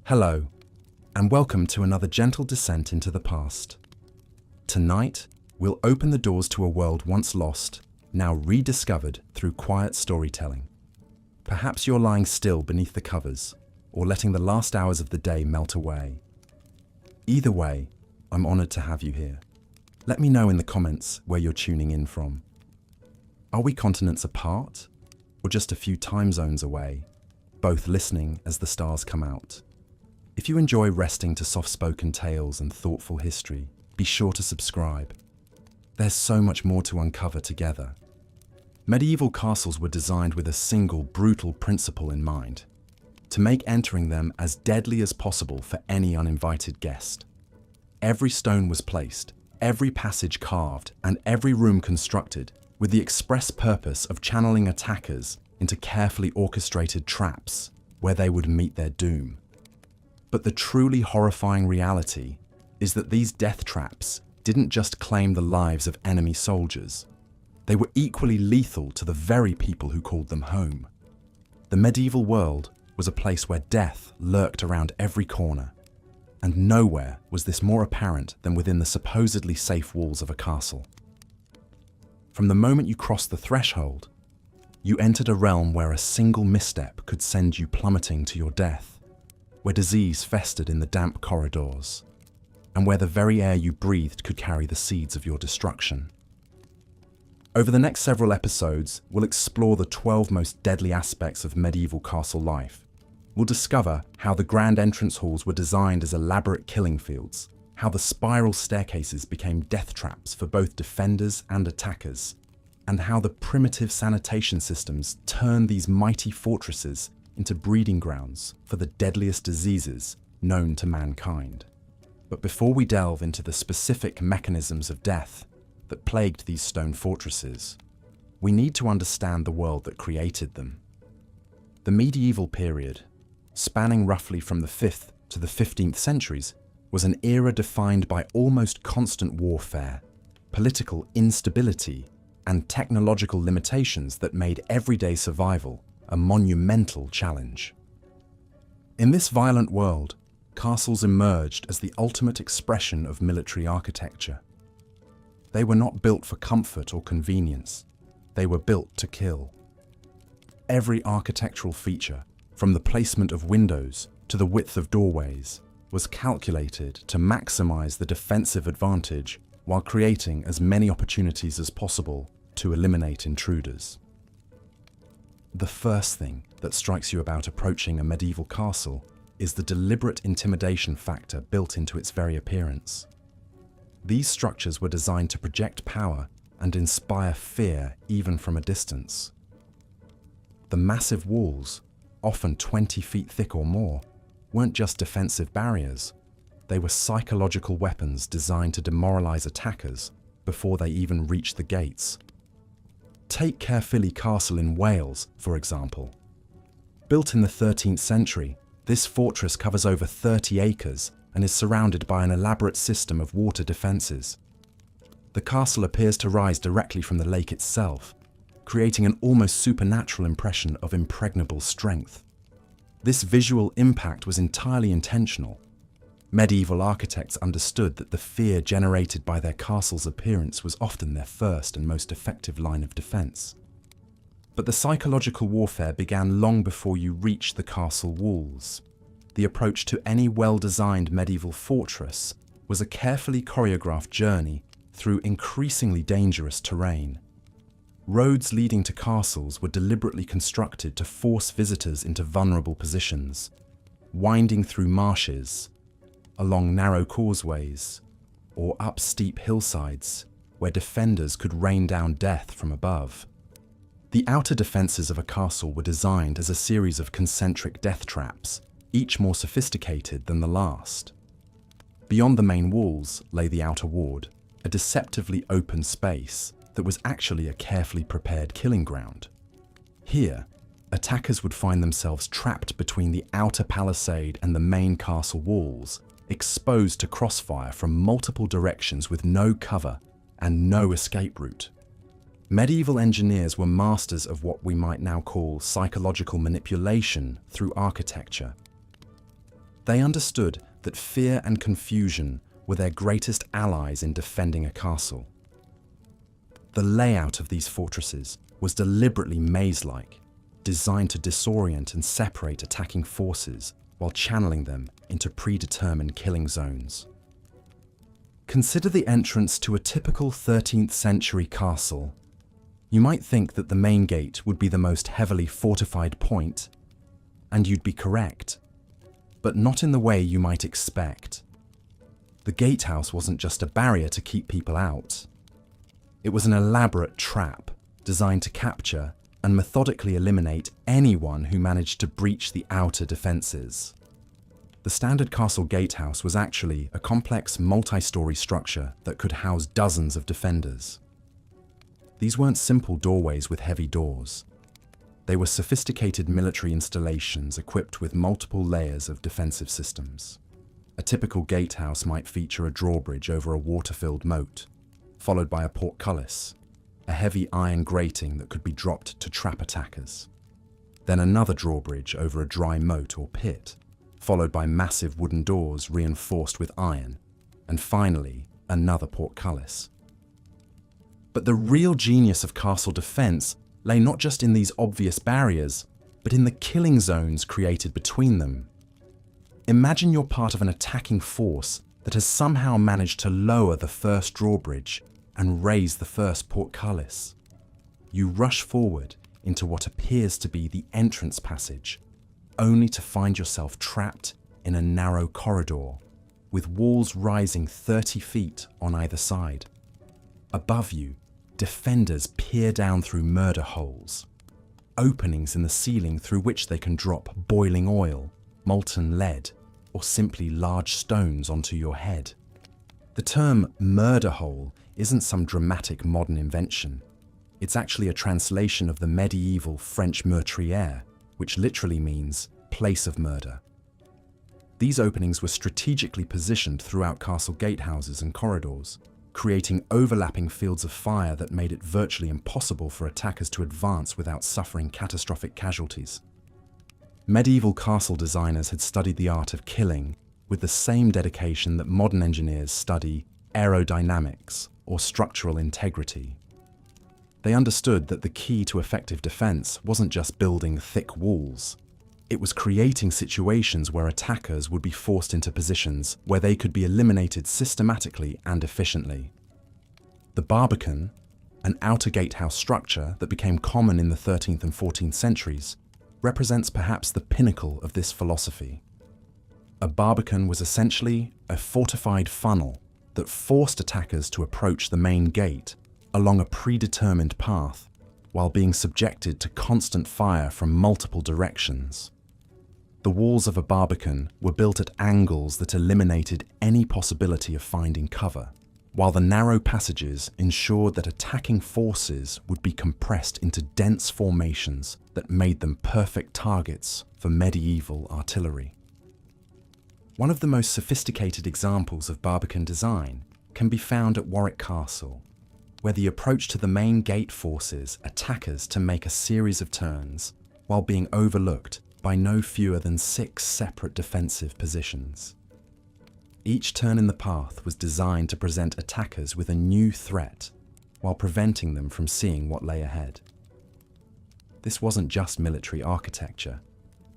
Hello, and welcome to another gentle descent into the past. Tonight, we'll open the doors to a world once lost, now rediscovered through quiet storytelling. Perhaps you're lying still beneath the covers, or letting the last hours of the day melt away. Either way, I'm honored to have you here. Let me know in the comments where you're tuning in from. Are we continents apart, or just a few time zones away, both listening as the stars come out? If you enjoy resting to soft-spoken tales and thoughtful history, be sure to subscribe. There's so much more to uncover together. Medieval castles were designed with a single brutal principle in mind: to make entering them as deadly as possible for any uninvited guest. Every stone was placed, every passage carved, and every room constructed with the express purpose of channeling attackers into carefully orchestrated traps where they would meet their doom. But the truly horrifying reality is that these death traps didn't just claim the lives of enemy soldiers. They were equally lethal to the very people who called them home. The medieval world was a place where death lurked around every corner, and nowhere was this more apparent than within the supposedly safe walls of a castle. From the moment you crossed the threshold, you entered a realm where a single misstep could send you plummeting to your death, where disease festered in the damp corridors, and where the very air you breathed could carry the seeds of your destruction. Over the next several episodes, we'll explore the 12 most deadly aspects of medieval castle life. We'll discover how the grand entrance halls were designed as elaborate killing fields, how the spiral staircases became death traps for both defenders and attackers, and how the primitive sanitation systems turned these mighty fortresses into breeding grounds for the deadliest diseases known to mankind. But before we delve into the specific mechanisms of death that plagued these stone fortresses, we need to understand the world that created them. The medieval period, spanning roughly from the 5th to the 15th centuries, was an era defined by almost constant warfare, political instability, and technological limitations that made everyday survival a monumental challenge. In this violent world, castles emerged as the ultimate expression of military architecture. They were not built for comfort or convenience. They were built to kill. Every architectural feature, from the placement of windows to the width of doorways, was calculated to maximize the defensive advantage while creating as many opportunities as possible to eliminate intruders. The first thing that strikes you about approaching a medieval castle is the deliberate intimidation factor built into its very appearance. These structures were designed to project power and inspire fear even from a distance. The massive walls, often 20 feet thick or more, weren't just defensive barriers. They were psychological weapons designed to demoralize attackers before they even reached the gates. Take Caerphilly Castle in Wales, for example. Built in the 13th century, this fortress covers over 30 acres and is surrounded by an elaborate system of water defences. The castle appears to rise directly from the lake itself, creating an almost supernatural impression of impregnable strength. This visual impact was entirely intentional. Medieval architects understood that the fear generated by their castle's appearance was often their first and most effective line of defense. But the psychological warfare began long before you reached the castle walls. The approach to any well-designed medieval fortress was a carefully choreographed journey through increasingly dangerous terrain. Roads leading to castles were deliberately constructed to force visitors into vulnerable positions, winding through marshes, along narrow causeways, or up steep hillsides where defenders could rain down death from above. The outer defences of a castle were designed as a series of concentric death traps, each more sophisticated than the last. Beyond the main walls lay the outer ward, a deceptively open space that was actually a carefully prepared killing ground. Here, attackers would find themselves trapped between the outer palisade and the main castle walls, exposed to crossfire from multiple directions with no cover and no escape route. Medieval engineers were masters of what we might now call psychological manipulation through architecture. They understood that fear and confusion were their greatest allies in defending a castle. The layout of these fortresses was deliberately maze-like, designed to disorient and separate attacking forces while channeling them into predetermined killing zones. Consider the entrance to a typical 13th century castle. You might think that the main gate would be the most heavily fortified point, and you'd be correct, but not in the way you might expect. The gatehouse wasn't just a barrier to keep people out. It was an elaborate trap designed to capture and methodically eliminate anyone who managed to breach the outer defenses. The standard castle gatehouse was actually a complex multi-story structure that could house dozens of defenders. These weren't simple doorways with heavy doors. They were sophisticated military installations equipped with multiple layers of defensive systems. A typical gatehouse might feature a drawbridge over a water-filled moat, followed by a portcullis, a heavy iron grating that could be dropped to trap attackers. Then another drawbridge over a dry moat or pit, followed by massive wooden doors reinforced with iron, and finally, another portcullis. But the real genius of castle defense lay not just in these obvious barriers, but in the killing zones created between them. Imagine you're part of an attacking force that has somehow managed to lower the first drawbridge and raise the first portcullis. You rush forward into what appears to be the entrance passage, only to find yourself trapped in a narrow corridor, with walls rising 30 feet on either side. Above you, defenders peer down through murder holes, openings in the ceiling through which they can drop boiling oil, molten lead, or simply large stones onto your head. The term murder hole isn't some dramatic modern invention. It's actually a translation of the medieval French meurtrière, which literally means place of murder. These openings were strategically positioned throughout castle gatehouses and corridors, creating overlapping fields of fire that made it virtually impossible for attackers to advance without suffering catastrophic casualties. Medieval castle designers had studied the art of killing with the same dedication that modern engineers study aerodynamics or structural integrity. They understood that the key to effective defense wasn't just building thick walls. It was creating situations where attackers would be forced into positions where they could be eliminated systematically and efficiently. The barbican, an outer gatehouse structure that became common in the 13th and 14th centuries, represents perhaps the pinnacle of this philosophy. A barbican was essentially a fortified funnel that forced attackers to approach the main gate along a predetermined path while being subjected to constant fire from multiple directions. The walls of a barbican were built at angles that eliminated any possibility of finding cover, while the narrow passages ensured that attacking forces would be compressed into dense formations that made them perfect targets for medieval artillery. One of the most sophisticated examples of barbican design can be found at Warwick Castle, where the approach to the main gate forces attackers to make a series of turns while being overlooked by no fewer than 6 separate defensive positions. Each turn in the path was designed to present attackers with a new threat while preventing them from seeing what lay ahead. This wasn't just military architecture,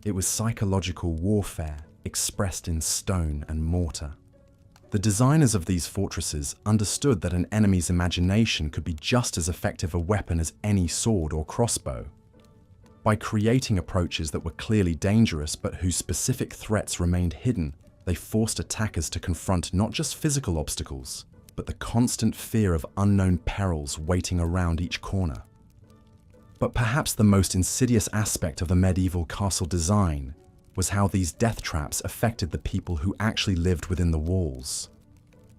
it was psychological warfare expressed in stone and mortar. The designers of these fortresses understood that an enemy's imagination could be just as effective a weapon as any sword or crossbow. By creating approaches that were clearly dangerous but whose specific threats remained hidden, they forced attackers to confront not just physical obstacles, but the constant fear of unknown perils waiting around each corner. But perhaps the most insidious aspect of the medieval castle design was how these death traps affected the people who actually lived within the walls.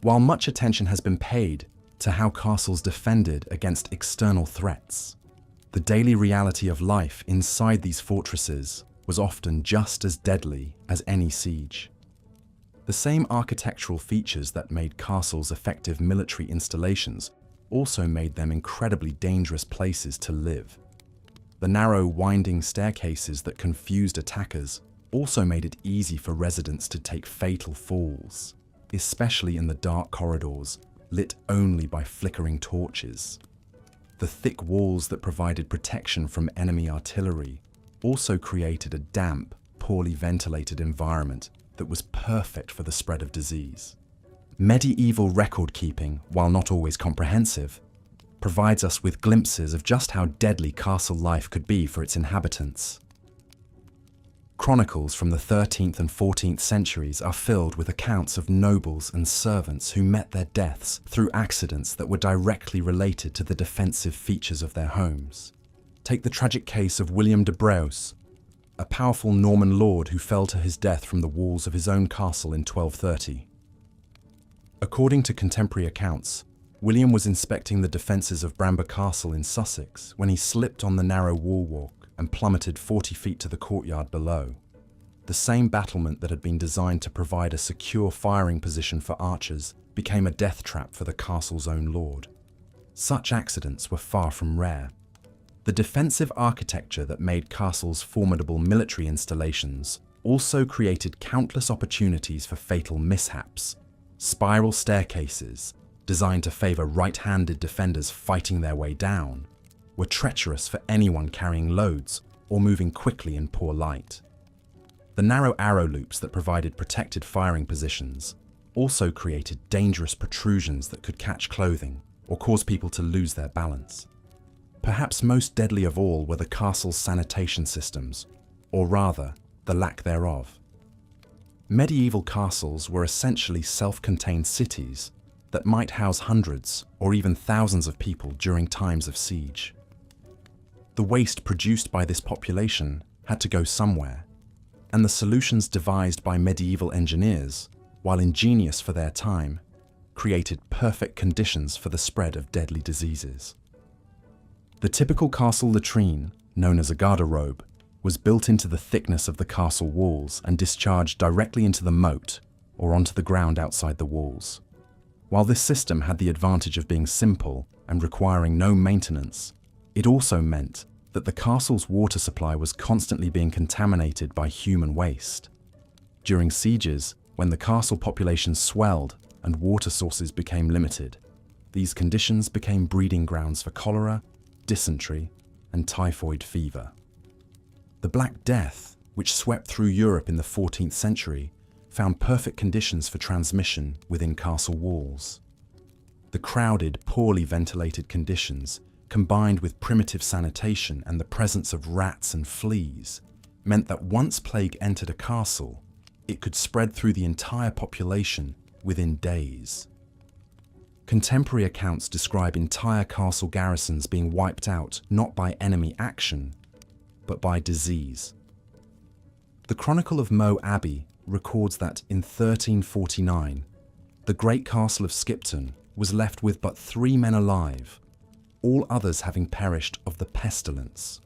While much attention has been paid to how castles defended against external threats, the daily reality of life inside these fortresses was often just as deadly as any siege. The same architectural features that made castles effective military installations also made them incredibly dangerous places to live. The narrow, winding staircases that confused attackers also made it easy for residents to take fatal falls, especially in the dark corridors lit only by flickering torches. The thick walls that provided protection from enemy artillery also created a damp, poorly ventilated environment that was perfect for the spread of disease. Medieval record-keeping, while not always comprehensive, provides us with glimpses of just how deadly castle life could be for its inhabitants. Chronicles from the 13th and 14th centuries are filled with accounts of nobles and servants who met their deaths through accidents that were directly related to the defensive features of their homes. Take the tragic case of William de Braose, a powerful Norman lord who fell to his death from the walls of his own castle in 1230. According to contemporary accounts, William was inspecting the defences of Bramber Castle in Sussex when he slipped on the narrow wall walk and plummeted 40 feet to the courtyard below. The same battlement that had been designed to provide a secure firing position for archers became a death trap for the castle's own lord. Such accidents were far from rare. The defensive architecture that made castles formidable military installations also created countless opportunities for fatal mishaps. Spiral staircases, designed to favour right-handed defenders fighting their way down, were treacherous for anyone carrying loads or moving quickly in poor light. The narrow arrow loops that provided protected firing positions also created dangerous protrusions that could catch clothing or cause people to lose their balance. Perhaps most deadly of all were the castle's sanitation systems, or rather, the lack thereof. Medieval castles were essentially self-contained cities that might house hundreds or even thousands of people during times of siege. The waste produced by this population had to go somewhere, and the solutions devised by medieval engineers, while ingenious for their time, created perfect conditions for the spread of deadly diseases. The typical castle latrine, known as a garderobe, was built into the thickness of the castle walls and discharged directly into the moat or onto the ground outside the walls. While this system had the advantage of being simple and requiring no maintenance, it also meant that the castle's water supply was constantly being contaminated by human waste. During sieges, when the castle population swelled and water sources became limited, these conditions became breeding grounds for cholera, dysentery, and typhoid fever. The Black Death, which swept through Europe in the 14th century, found perfect conditions for transmission within castle walls. The crowded, poorly ventilated conditions, combined with primitive sanitation and the presence of rats and fleas, meant that once plague entered a castle, it could spread through the entire population within days. Contemporary accounts describe entire castle garrisons being wiped out not by enemy action, but by disease. The Chronicle of Moe Abbey records that in 1349, the great castle of Skipton was left with but 3 men alive, all others having perished of the pestilence.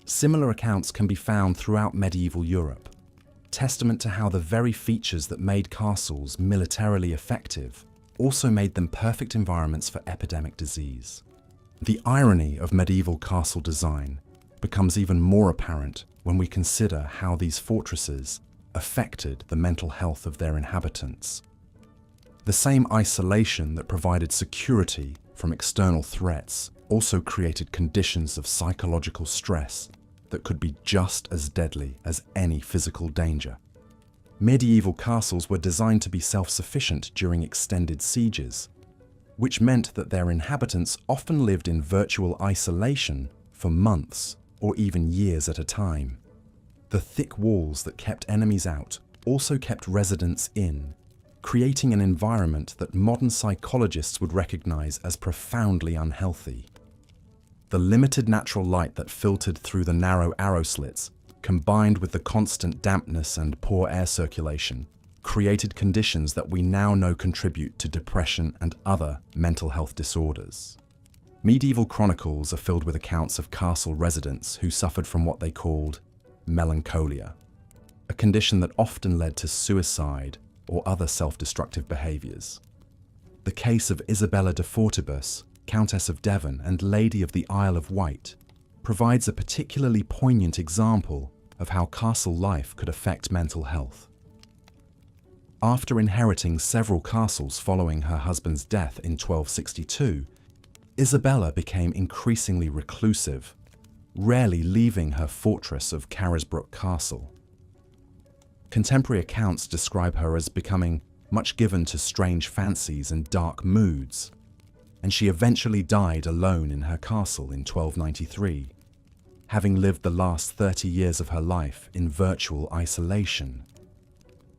Similar accounts can be found throughout medieval Europe, testament to how the very features that made castles militarily effective also made them perfect environments for epidemic disease. The irony of medieval castle design becomes even more apparent when we consider how these fortresses affected the mental health of their inhabitants. The same isolation that provided security from external threats also created conditions of psychological stress that could be just as deadly as any physical danger. Medieval castles were designed to be self-sufficient during extended sieges, which meant that their inhabitants often lived in virtual isolation for months or even years at a time. The thick walls that kept enemies out also kept residents in, creating an environment that modern psychologists would recognize as profoundly unhealthy. The limited natural light that filtered through the narrow arrow slits, combined with the constant dampness and poor air circulation, created conditions that we now know contribute to depression and other mental health disorders. Medieval chronicles are filled with accounts of castle residents who suffered from what they called melancholia, a condition that often led to suicide or other self-destructive behaviours. The case of Isabella de Fortibus, Countess of Devon and Lady of the Isle of Wight, provides a particularly poignant example of how castle life could affect mental health. After inheriting several castles following her husband's death in 1262, Isabella became increasingly reclusive, rarely leaving her fortress of Carisbrooke Castle. Contemporary accounts describe her as becoming much given to strange fancies and dark moods, and she eventually died alone in her castle in 1293, having lived the last 30 years of her life in virtual isolation.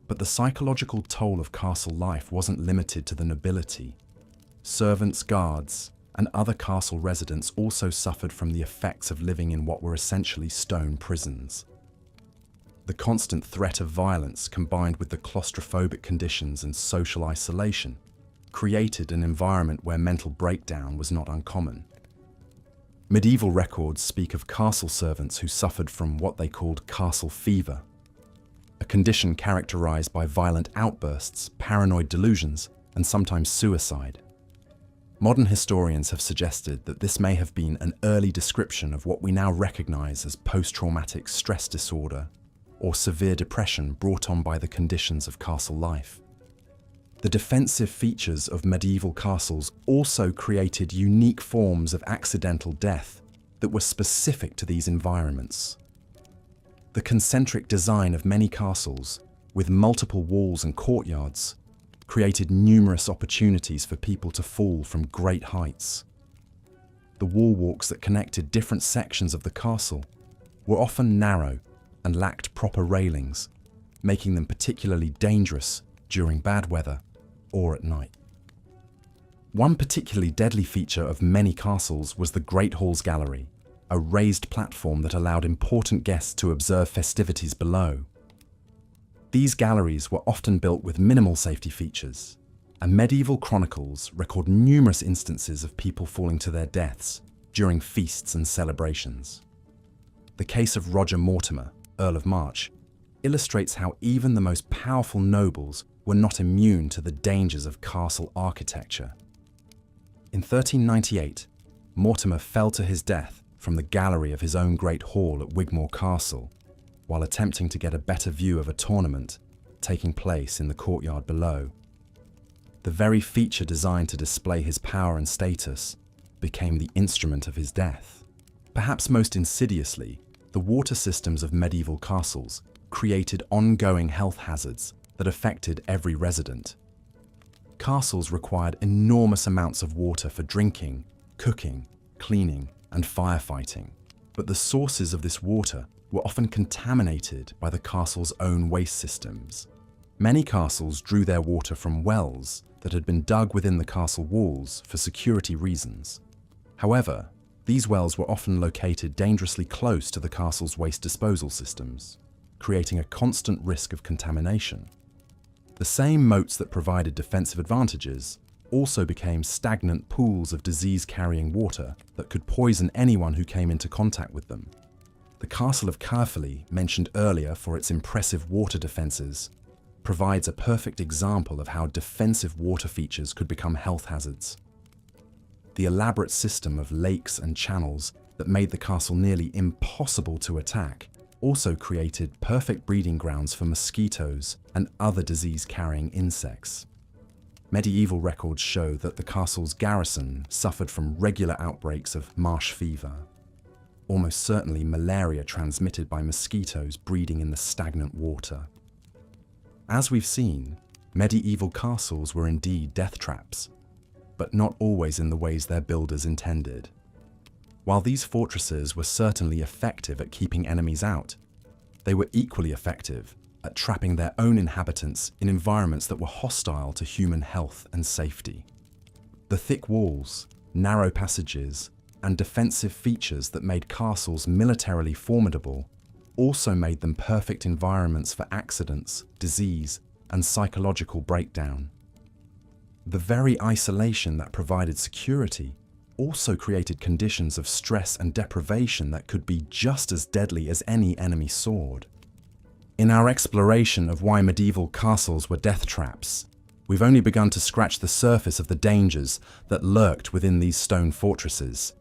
But the psychological toll of castle life wasn't limited to the nobility. Servants, guards, and other castle residents also suffered from the effects of living in what were essentially stone prisons. The constant threat of violence, combined with the claustrophobic conditions and social isolation, created an environment where mental breakdown was not uncommon. Medieval records speak of castle servants who suffered from what they called castle fever, a condition characterized by violent outbursts, paranoid delusions, and sometimes suicide. Modern historians have suggested that this may have been an early description of what we now recognize as post-traumatic stress disorder or severe depression brought on by the conditions of castle life. The defensive features of medieval castles also created unique forms of accidental death that were specific to these environments. The concentric design of many castles, with multiple walls and courtyards, created numerous opportunities for people to fall from great heights. The wall walks that connected different sections of the castle were often narrow and lacked proper railings, making them particularly dangerous during bad weather or at night. One particularly deadly feature of many castles was the Great Hall's Gallery, a raised platform that allowed important guests to observe festivities below. These galleries were often built with minimal safety features, and medieval chronicles record numerous instances of people falling to their deaths during feasts and celebrations. The case of Roger Mortimer, Earl of March, illustrates how even the most powerful nobles were not immune to the dangers of castle architecture. In 1398, Mortimer fell to his death from the gallery of his own great hall at Wigmore Castle, while attempting to get a better view of a tournament taking place in the courtyard below. The very feature designed to display his power and status became the instrument of his death. Perhaps most insidiously, the water systems of medieval castles created ongoing health hazards that affected every resident. Castles required enormous amounts of water for drinking, cooking, cleaning, and firefighting, but the sources of this water were often contaminated by the castle's own waste systems. Many castles drew their water from wells that had been dug within the castle walls for security reasons. However, these wells were often located dangerously close to the castle's waste disposal systems, creating a constant risk of contamination. The same moats that provided defensive advantages also became stagnant pools of disease-carrying water that could poison anyone who came into contact with them. The castle of Caerphilly, mentioned earlier for its impressive water defenses, provides a perfect example of how defensive water features could become health hazards. The elaborate system of lakes and channels that made the castle nearly impossible to attack also created perfect breeding grounds for mosquitoes and other disease-carrying insects. Medieval records show that the castle's garrison suffered from regular outbreaks of marsh fever, almost certainly malaria transmitted by mosquitoes breeding in the stagnant water. As we've seen, medieval castles were indeed death traps, but not always in the ways their builders intended. While these fortresses were certainly effective at keeping enemies out, they were equally effective at trapping their own inhabitants in environments that were hostile to human health and safety. The thick walls, narrow passages, and defensive features that made castles militarily formidable also made them perfect environments for accidents, disease, and psychological breakdown. The very isolation that provided security also created conditions of stress and deprivation that could be just as deadly as any enemy sword. In our exploration of why medieval castles were death traps, we've only begun to scratch the surface of the dangers that lurked within these stone fortresses.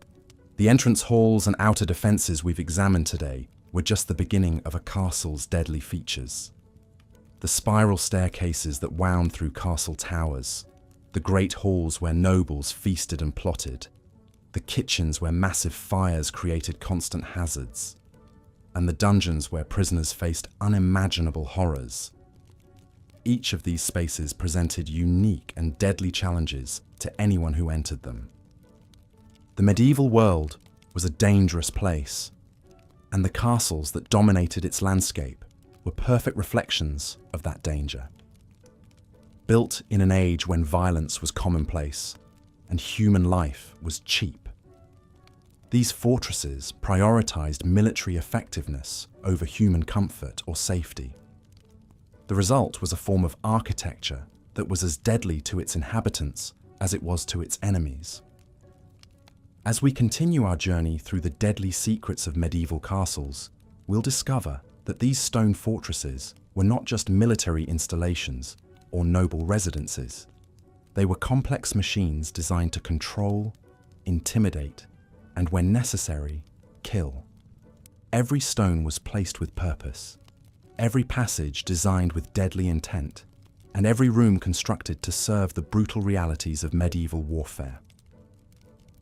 The entrance halls and outer defenses we've examined today were just the beginning of a castle's deadly features. The spiral staircases that wound through castle towers, the great halls where nobles feasted and plotted, the kitchens where massive fires created constant hazards, and the dungeons where prisoners faced unimaginable horrors. Each of these spaces presented unique and deadly challenges to anyone who entered them. The medieval world was a dangerous place, and the castles that dominated its landscape were perfect reflections of that danger. Built in an age when violence was commonplace and human life was cheap, these fortresses prioritized military effectiveness over human comfort or safety. The result was a form of architecture that was as deadly to its inhabitants as it was to its enemies. As we continue our journey through the deadly secrets of medieval castles, we'll discover that these stone fortresses were not just military installations or noble residences. They were complex machines designed to control, intimidate, and when necessary, kill. Every stone was placed with purpose, every passage designed with deadly intent, and every room constructed to serve the brutal realities of medieval warfare.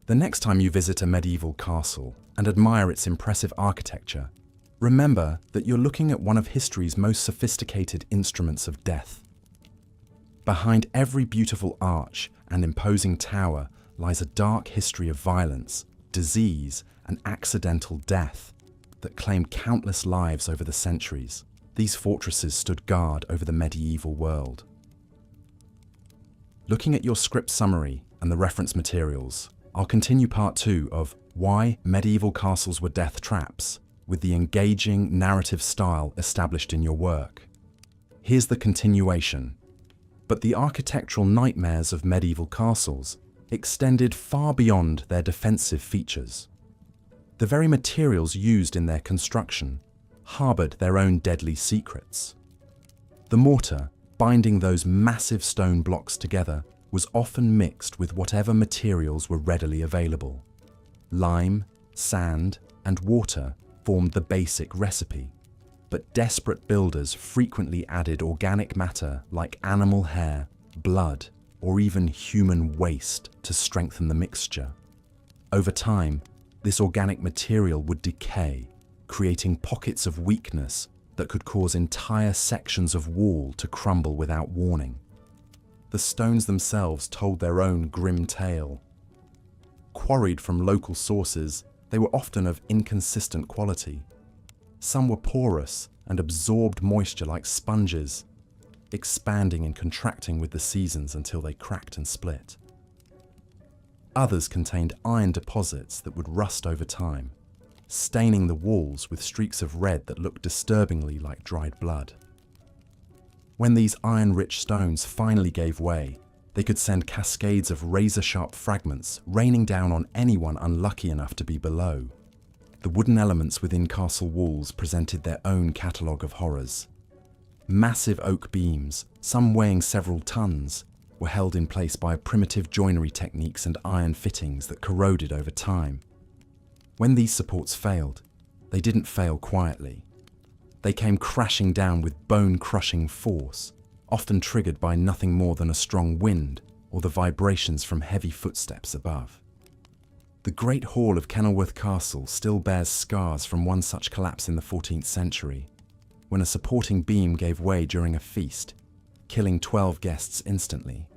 The next time you visit a medieval castle and admire its impressive architecture, remember that you're looking at one of history's most sophisticated instruments of death. Behind every beautiful arch and imposing tower lies a dark history of violence, disease, and accidental death that claimed countless lives over the centuries. These fortresses stood guard over the medieval world. Looking at your script summary and the reference materials, I'll continue part 2 of Why Medieval Castles Were Death Traps with the engaging narrative style established in your work. Here's the continuation. But the architectural nightmares of medieval castles extended far beyond their defensive features. The very materials used in their construction harbored their own deadly secrets. The mortar, binding those massive stone blocks together, was often mixed with whatever materials were readily available. Lime, sand, and water formed the basic recipe, but desperate builders frequently added organic matter like animal hair, blood, or even human waste to strengthen the mixture. Over time, this organic material would decay, creating pockets of weakness that could cause entire sections of wall to crumble without warning. The stones themselves told their own grim tale. Quarried from local sources, they were often of inconsistent quality. Some were porous and absorbed moisture like sponges, expanding and contracting with the seasons until they cracked and split. Others contained iron deposits that would rust over time, staining the walls with streaks of red that looked disturbingly like dried blood. When these iron-rich stones finally gave way, they could send cascades of razor-sharp fragments raining down on anyone unlucky enough to be below. The wooden elements within castle walls presented their own catalogue of horrors. Massive oak beams, some weighing several tons, were held in place by primitive joinery techniques and iron fittings that corroded over time. When these supports failed, they didn't fail quietly. They came crashing down with bone-crushing force, often triggered by nothing more than a strong wind or the vibrations from heavy footsteps above. The Great Hall of Kenilworth Castle still bears scars from one such collapse in the 14th century, when a supporting beam gave way during a feast, killing 12 guests instantly.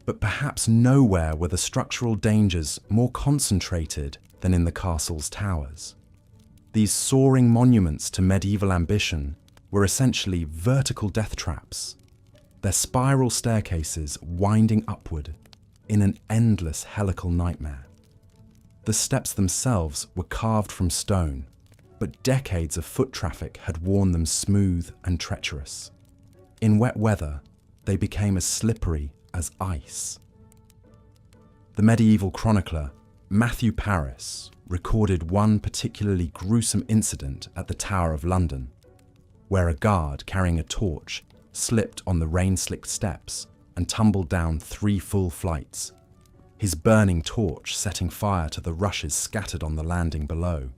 But perhaps nowhere were the structural dangers more concentrated than in the castle's towers. These soaring monuments to medieval ambition were essentially vertical death traps, their spiral staircases winding upward in an endless helical nightmare. The steps themselves were carved from stone, but decades of foot traffic had worn them smooth and treacherous. In wet weather, they became as slippery as ice. The medieval chronicler Matthew Paris recorded one particularly gruesome incident at the Tower of London, where a guard carrying a torch slipped on the rain-slicked steps and tumbled down 3 full flights, his burning torch setting fire to the rushes scattered on the landing below.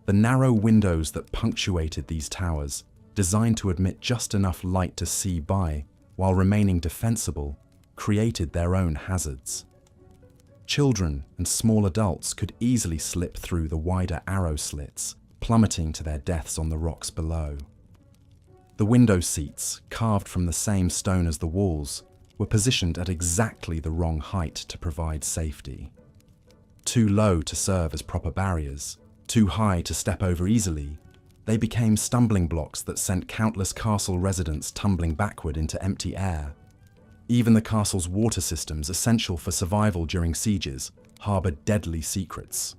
The narrow windows that punctuated these towers, designed to admit just enough light to see by while remaining defensible, created their own hazards. Children and small adults could easily slip through the wider arrow slits, plummeting to their deaths on the rocks below. The window seats, carved from the same stone as the walls, were positioned at exactly the wrong height to provide safety. Too low to serve as proper barriers, too high to step over easily, they became stumbling blocks that sent countless castle residents tumbling backward into empty air. Even the castle's water systems, essential for survival during sieges, harbored deadly secrets.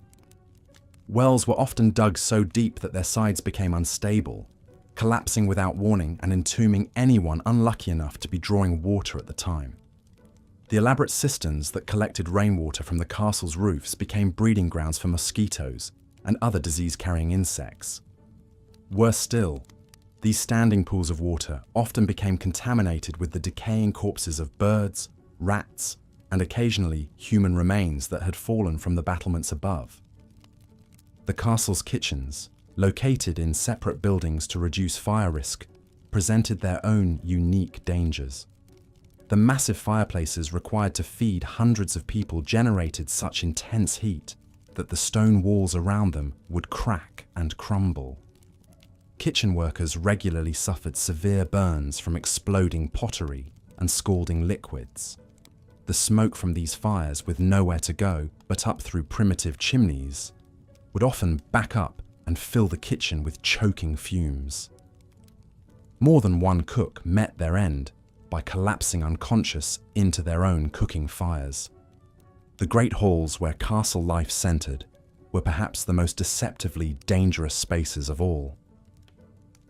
Wells were often dug so deep that their sides became unstable, collapsing without warning and entombing anyone unlucky enough to be drawing water at the time. The elaborate cisterns that collected rainwater from the castle's roofs became breeding grounds for mosquitoes and other disease-carrying insects. Worse still, these standing pools of water often became contaminated with the decaying corpses of birds, rats, and occasionally human remains that had fallen from the battlements above. The castle's kitchens, located in separate buildings to reduce fire risk, presented their own unique dangers. The massive fireplaces required to feed hundreds of people generated such intense heat that the stone walls around them would crack and crumble. Kitchen workers regularly suffered severe burns from exploding pottery and scalding liquids. The smoke from these fires, with nowhere to go but up through primitive chimneys, would often back up and fill the kitchen with choking fumes. More than one cook met their end by collapsing unconscious into their own cooking fires. The great halls where castle life centered were perhaps the most deceptively dangerous spaces of all.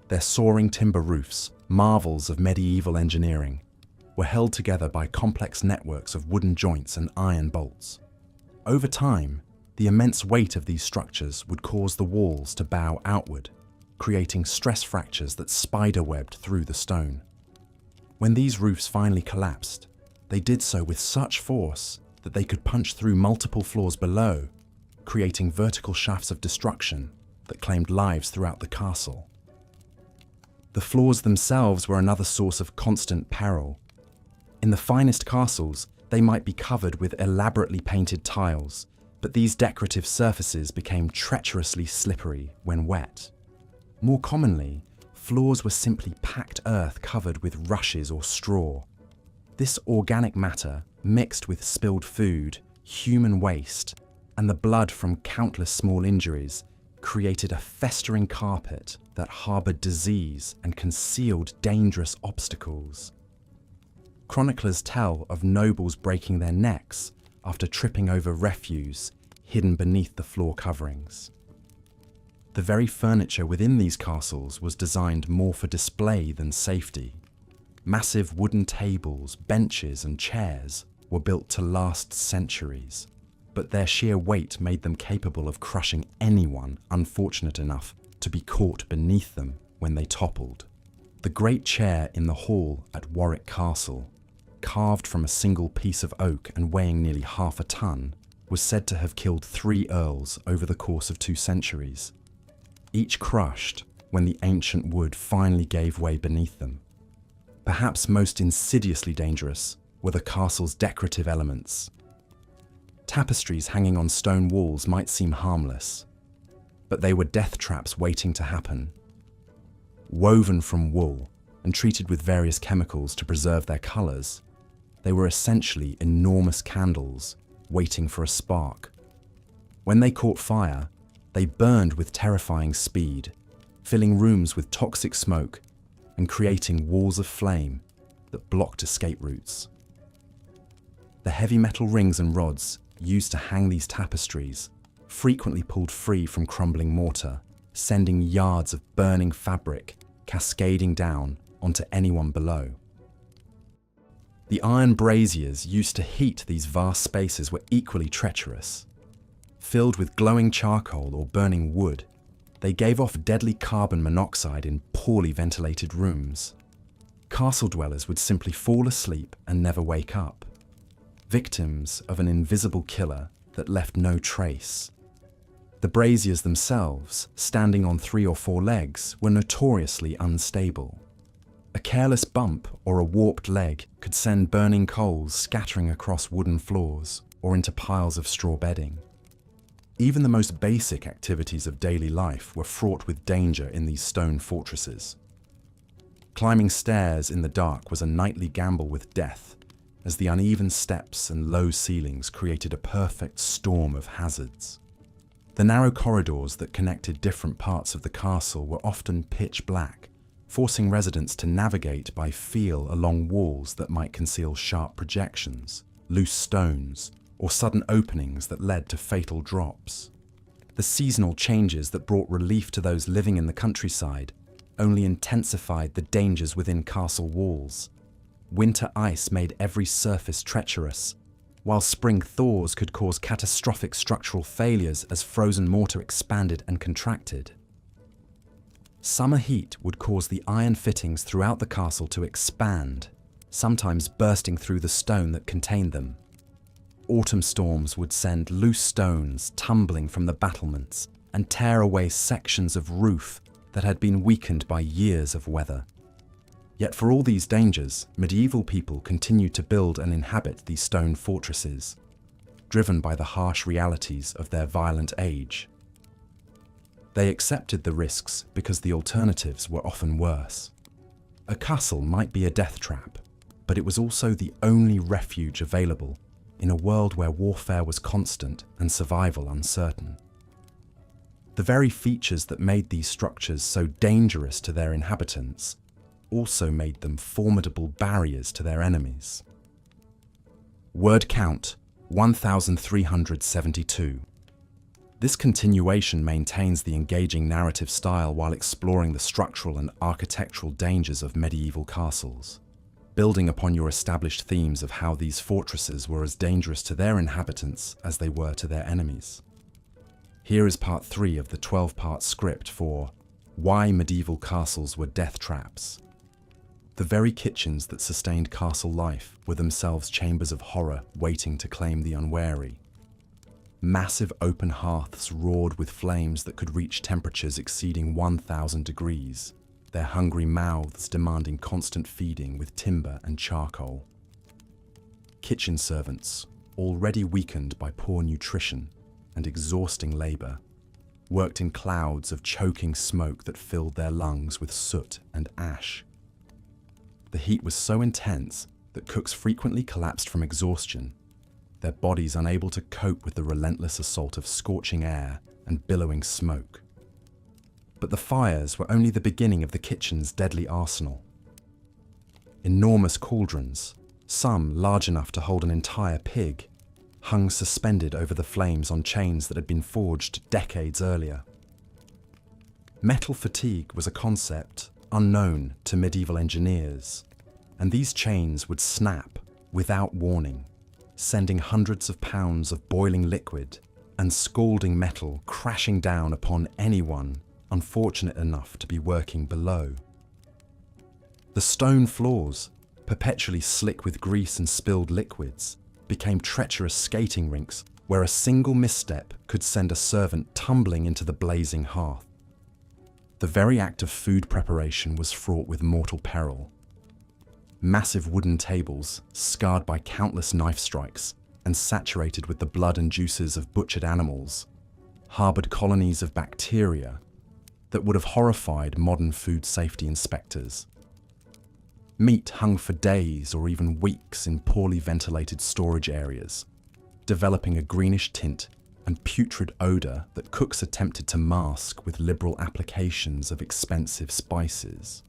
Their soaring timber roofs, marvels of medieval engineering, were held together by complex networks of wooden joints and iron bolts. Over time, the immense weight of these structures would cause the walls to bow outward, creating stress fractures that spiderwebbed through the stone. When these roofs finally collapsed, they did so with such force that they could punch through multiple floors below, creating vertical shafts of destruction that claimed lives throughout the castle. The floors themselves were another source of constant peril. In the finest castles, they might be covered with elaborately painted tiles, but these decorative surfaces became treacherously slippery when wet. More commonly, floors were simply packed earth covered with rushes or straw. This organic matter, mixed with spilled food, human waste, and the blood from countless small injuries, created a festering carpet that harbored disease and concealed dangerous obstacles. Chroniclers tell of nobles breaking their necks after tripping over refuse hidden beneath the floor coverings. The very furniture within these castles was designed more for display than safety. Massive wooden tables, benches, and chairs were built to last centuries, but their sheer weight made them capable of crushing anyone unfortunate enough to be caught beneath them when they toppled. The great chair in the hall at Warwick Castle, carved from a single piece of oak and weighing nearly half a ton, was said to have killed 3 earls over the course of 2 centuries, each crushed when the ancient wood finally gave way beneath them. Perhaps most insidiously dangerous were the castle's decorative elements. Tapestries hanging on stone walls might seem harmless, but they were death traps waiting to happen. Woven from wool and treated with various chemicals to preserve their colours, they were essentially enormous candles waiting for a spark. When they caught fire, they burned with terrifying speed, filling rooms with toxic smoke and creating walls of flame that blocked escape routes. The heavy metal rings and rods used to hang these tapestries frequently pulled free from crumbling mortar, sending yards of burning fabric cascading down onto anyone below. The iron braziers used to heat these vast spaces were equally treacherous. Filled with glowing charcoal or burning wood, they gave off deadly carbon monoxide in poorly ventilated rooms. Castle dwellers would simply fall asleep and never wake up, victims of an invisible killer that left no trace. The braziers themselves, standing on 3 or 4 legs, were notoriously unstable. A careless bump or a warped leg could send burning coals scattering across wooden floors or into piles of straw bedding. Even the most basic activities of daily life were fraught with danger in these stone fortresses. Climbing stairs in the dark was a nightly gamble with death, as the uneven steps and low ceilings created a perfect storm of hazards. The narrow corridors that connected different parts of the castle were often pitch black, forcing residents to navigate by feel along walls that might conceal sharp projections, loose stones, or sudden openings that led to fatal drops. The seasonal changes that brought relief to those living in the countryside only intensified the dangers within castle walls. Winter ice made every surface treacherous, while spring thaws could cause catastrophic structural failures as frozen mortar expanded and contracted. Summer heat would cause the iron fittings throughout the castle to expand, sometimes bursting through the stone that contained them. Autumn storms would send loose stones tumbling from the battlements and tear away sections of roof that had been weakened by years of weather. Yet for all these dangers, medieval people continued to build and inhabit these stone fortresses, driven by the harsh realities of their violent age. They accepted the risks because the alternatives were often worse. A castle might be a death trap, but it was also the only refuge available in a world where warfare was constant and survival uncertain. The very features that made these structures so dangerous to their inhabitants also made them formidable barriers to their enemies. Word count 1372. This continuation maintains the engaging narrative style while exploring the structural and architectural dangers of medieval castles, building upon your established themes of how these fortresses were as dangerous to their inhabitants as they were to their enemies. Here is part 3 of the 12-part script for Why Medieval Castles Were Death Traps. The very kitchens that sustained castle life were themselves chambers of horror waiting to claim the unwary. Massive open hearths roared with flames that could reach temperatures exceeding 1,000 degrees, their hungry mouths demanding constant feeding with timber and charcoal. Kitchen servants, already weakened by poor nutrition and exhausting labor, worked in clouds of choking smoke that filled their lungs with soot and ash. The heat was so intense that cooks frequently collapsed from exhaustion, their bodies unable to cope with the relentless assault of scorching air and billowing smoke. But the fires were only the beginning of the kitchen's deadly arsenal. Enormous cauldrons, some large enough to hold an entire pig, hung suspended over the flames on chains that had been forged decades earlier. Metal fatigue was a concept unknown to medieval engineers, and these chains would snap without warning, sending hundreds of pounds of boiling liquid and scalding metal crashing down upon anyone unfortunate enough to be working below. The stone floors, perpetually slick with grease and spilled liquids, became treacherous skating rinks where a single misstep could send a servant tumbling into the blazing hearth. The very act of food preparation was fraught with mortal peril. Massive wooden tables, scarred by countless knife strikes and saturated with the blood and juices of butchered animals, harbored colonies of bacteria that would have horrified modern food safety inspectors. Meat hung for days or even weeks in poorly ventilated storage areas, developing a greenish tint and putrid odor that cooks attempted to mask with liberal applications of expensive spices.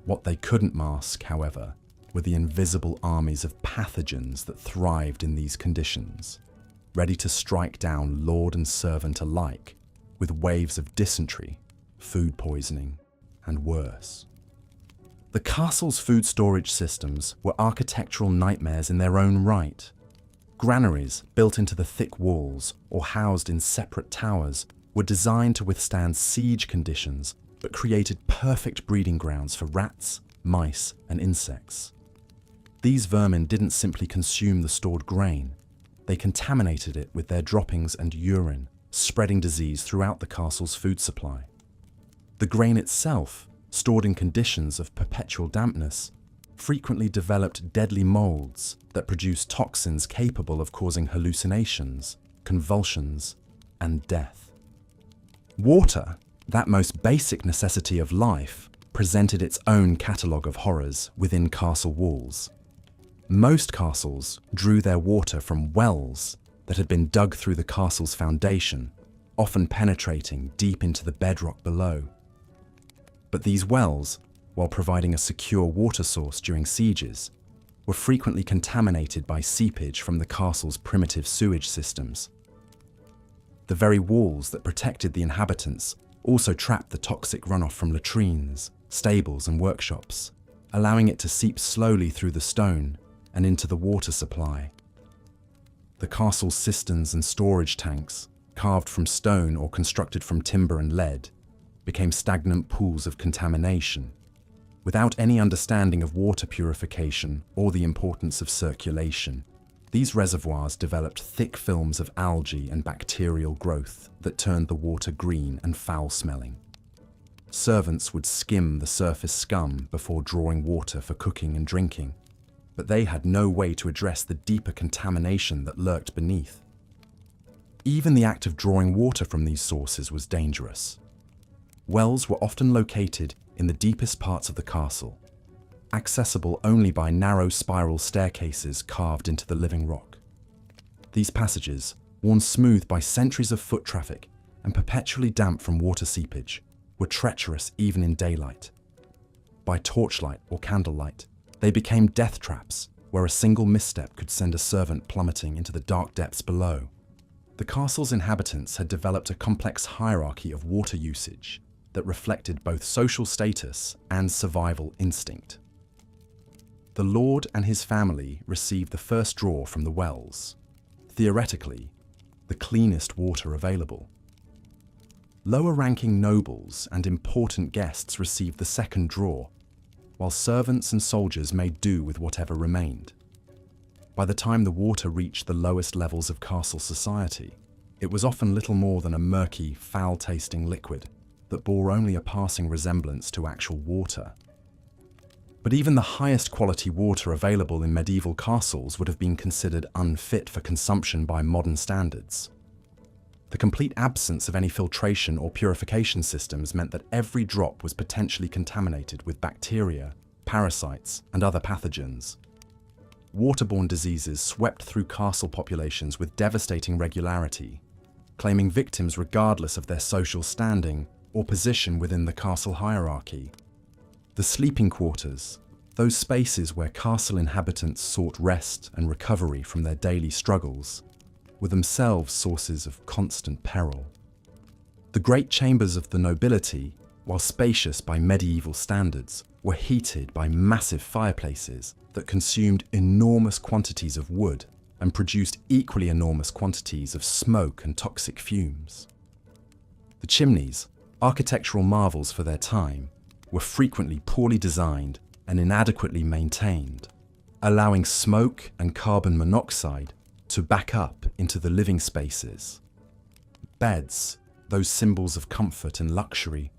What they couldn't mask, however, were the invisible armies of pathogens that thrived in these conditions, ready to strike down lord and servant alike with waves of dysentery, food poisoning, and worse. The castle's food storage systems were architectural nightmares in their own right. Granaries built into the thick walls or housed in separate towers were designed to withstand siege conditions but created perfect breeding grounds for rats, mice, and insects. These vermin didn't simply consume the stored grain, they contaminated it with their droppings and urine, spreading disease throughout the castle's food supply. The grain itself, stored in conditions of perpetual dampness, frequently developed deadly molds that produced toxins capable of causing hallucinations, convulsions, and death. Water, that most basic necessity of life, presented its own catalogue of horrors within castle walls. Most castles drew their water from wells that had been dug through the castle's foundation, often penetrating deep into the bedrock below. But these wells, while providing a secure water source during sieges, were frequently contaminated by seepage from the castle's primitive sewage systems. The very walls that protected the inhabitants also trapped the toxic runoff from latrines, stables, and workshops, allowing it to seep slowly through the stone and into the water supply. The castle's cisterns and storage tanks, carved from stone or constructed from timber and lead, became stagnant pools of contamination. Without any understanding of water purification or the importance of circulation, these reservoirs developed thick films of algae and bacterial growth that turned the water green and foul-smelling. Servants would skim the surface scum before drawing water for cooking and drinking, but they had no way to address the deeper contamination that lurked beneath. Even the act of drawing water from these sources was dangerous. Wells were often located in the deepest parts of the castle, accessible only by narrow spiral staircases carved into the living rock. These passages, worn smooth by centuries of foot traffic and perpetually damp from water seepage, were treacherous even in daylight. By torchlight or candlelight, they became death traps where a single misstep could send a servant plummeting into the dark depths below. The castle's inhabitants had developed a complex hierarchy of water usage that reflected both social status and survival instinct. The lord and his family received the first draw from the wells, theoretically, the cleanest water available. Lower-ranking nobles and important guests received the second draw, while servants and soldiers made do with whatever remained. By the time the water reached the lowest levels of castle society, it was often little more than a murky, foul-tasting liquid that bore only a passing resemblance to actual water. But even the highest quality water available in medieval castles would have been considered unfit for consumption by modern standards. The complete absence of any filtration or purification systems meant that every drop was potentially contaminated with bacteria, parasites, and other pathogens. Waterborne diseases swept through castle populations with devastating regularity, claiming victims regardless of their social standing or position within the castle hierarchy. The sleeping quarters, those spaces where castle inhabitants sought rest and recovery from their daily struggles, were themselves sources of constant peril. The great chambers of the nobility, while spacious by medieval standards, were heated by massive fireplaces that consumed enormous quantities of wood and produced equally enormous quantities of smoke and toxic fumes. The chimneys, architectural marvels for their time, were frequently poorly designed and inadequately maintained, allowing smoke and carbon monoxide to back up into the living spaces. Beds, those symbols of comfort and luxury,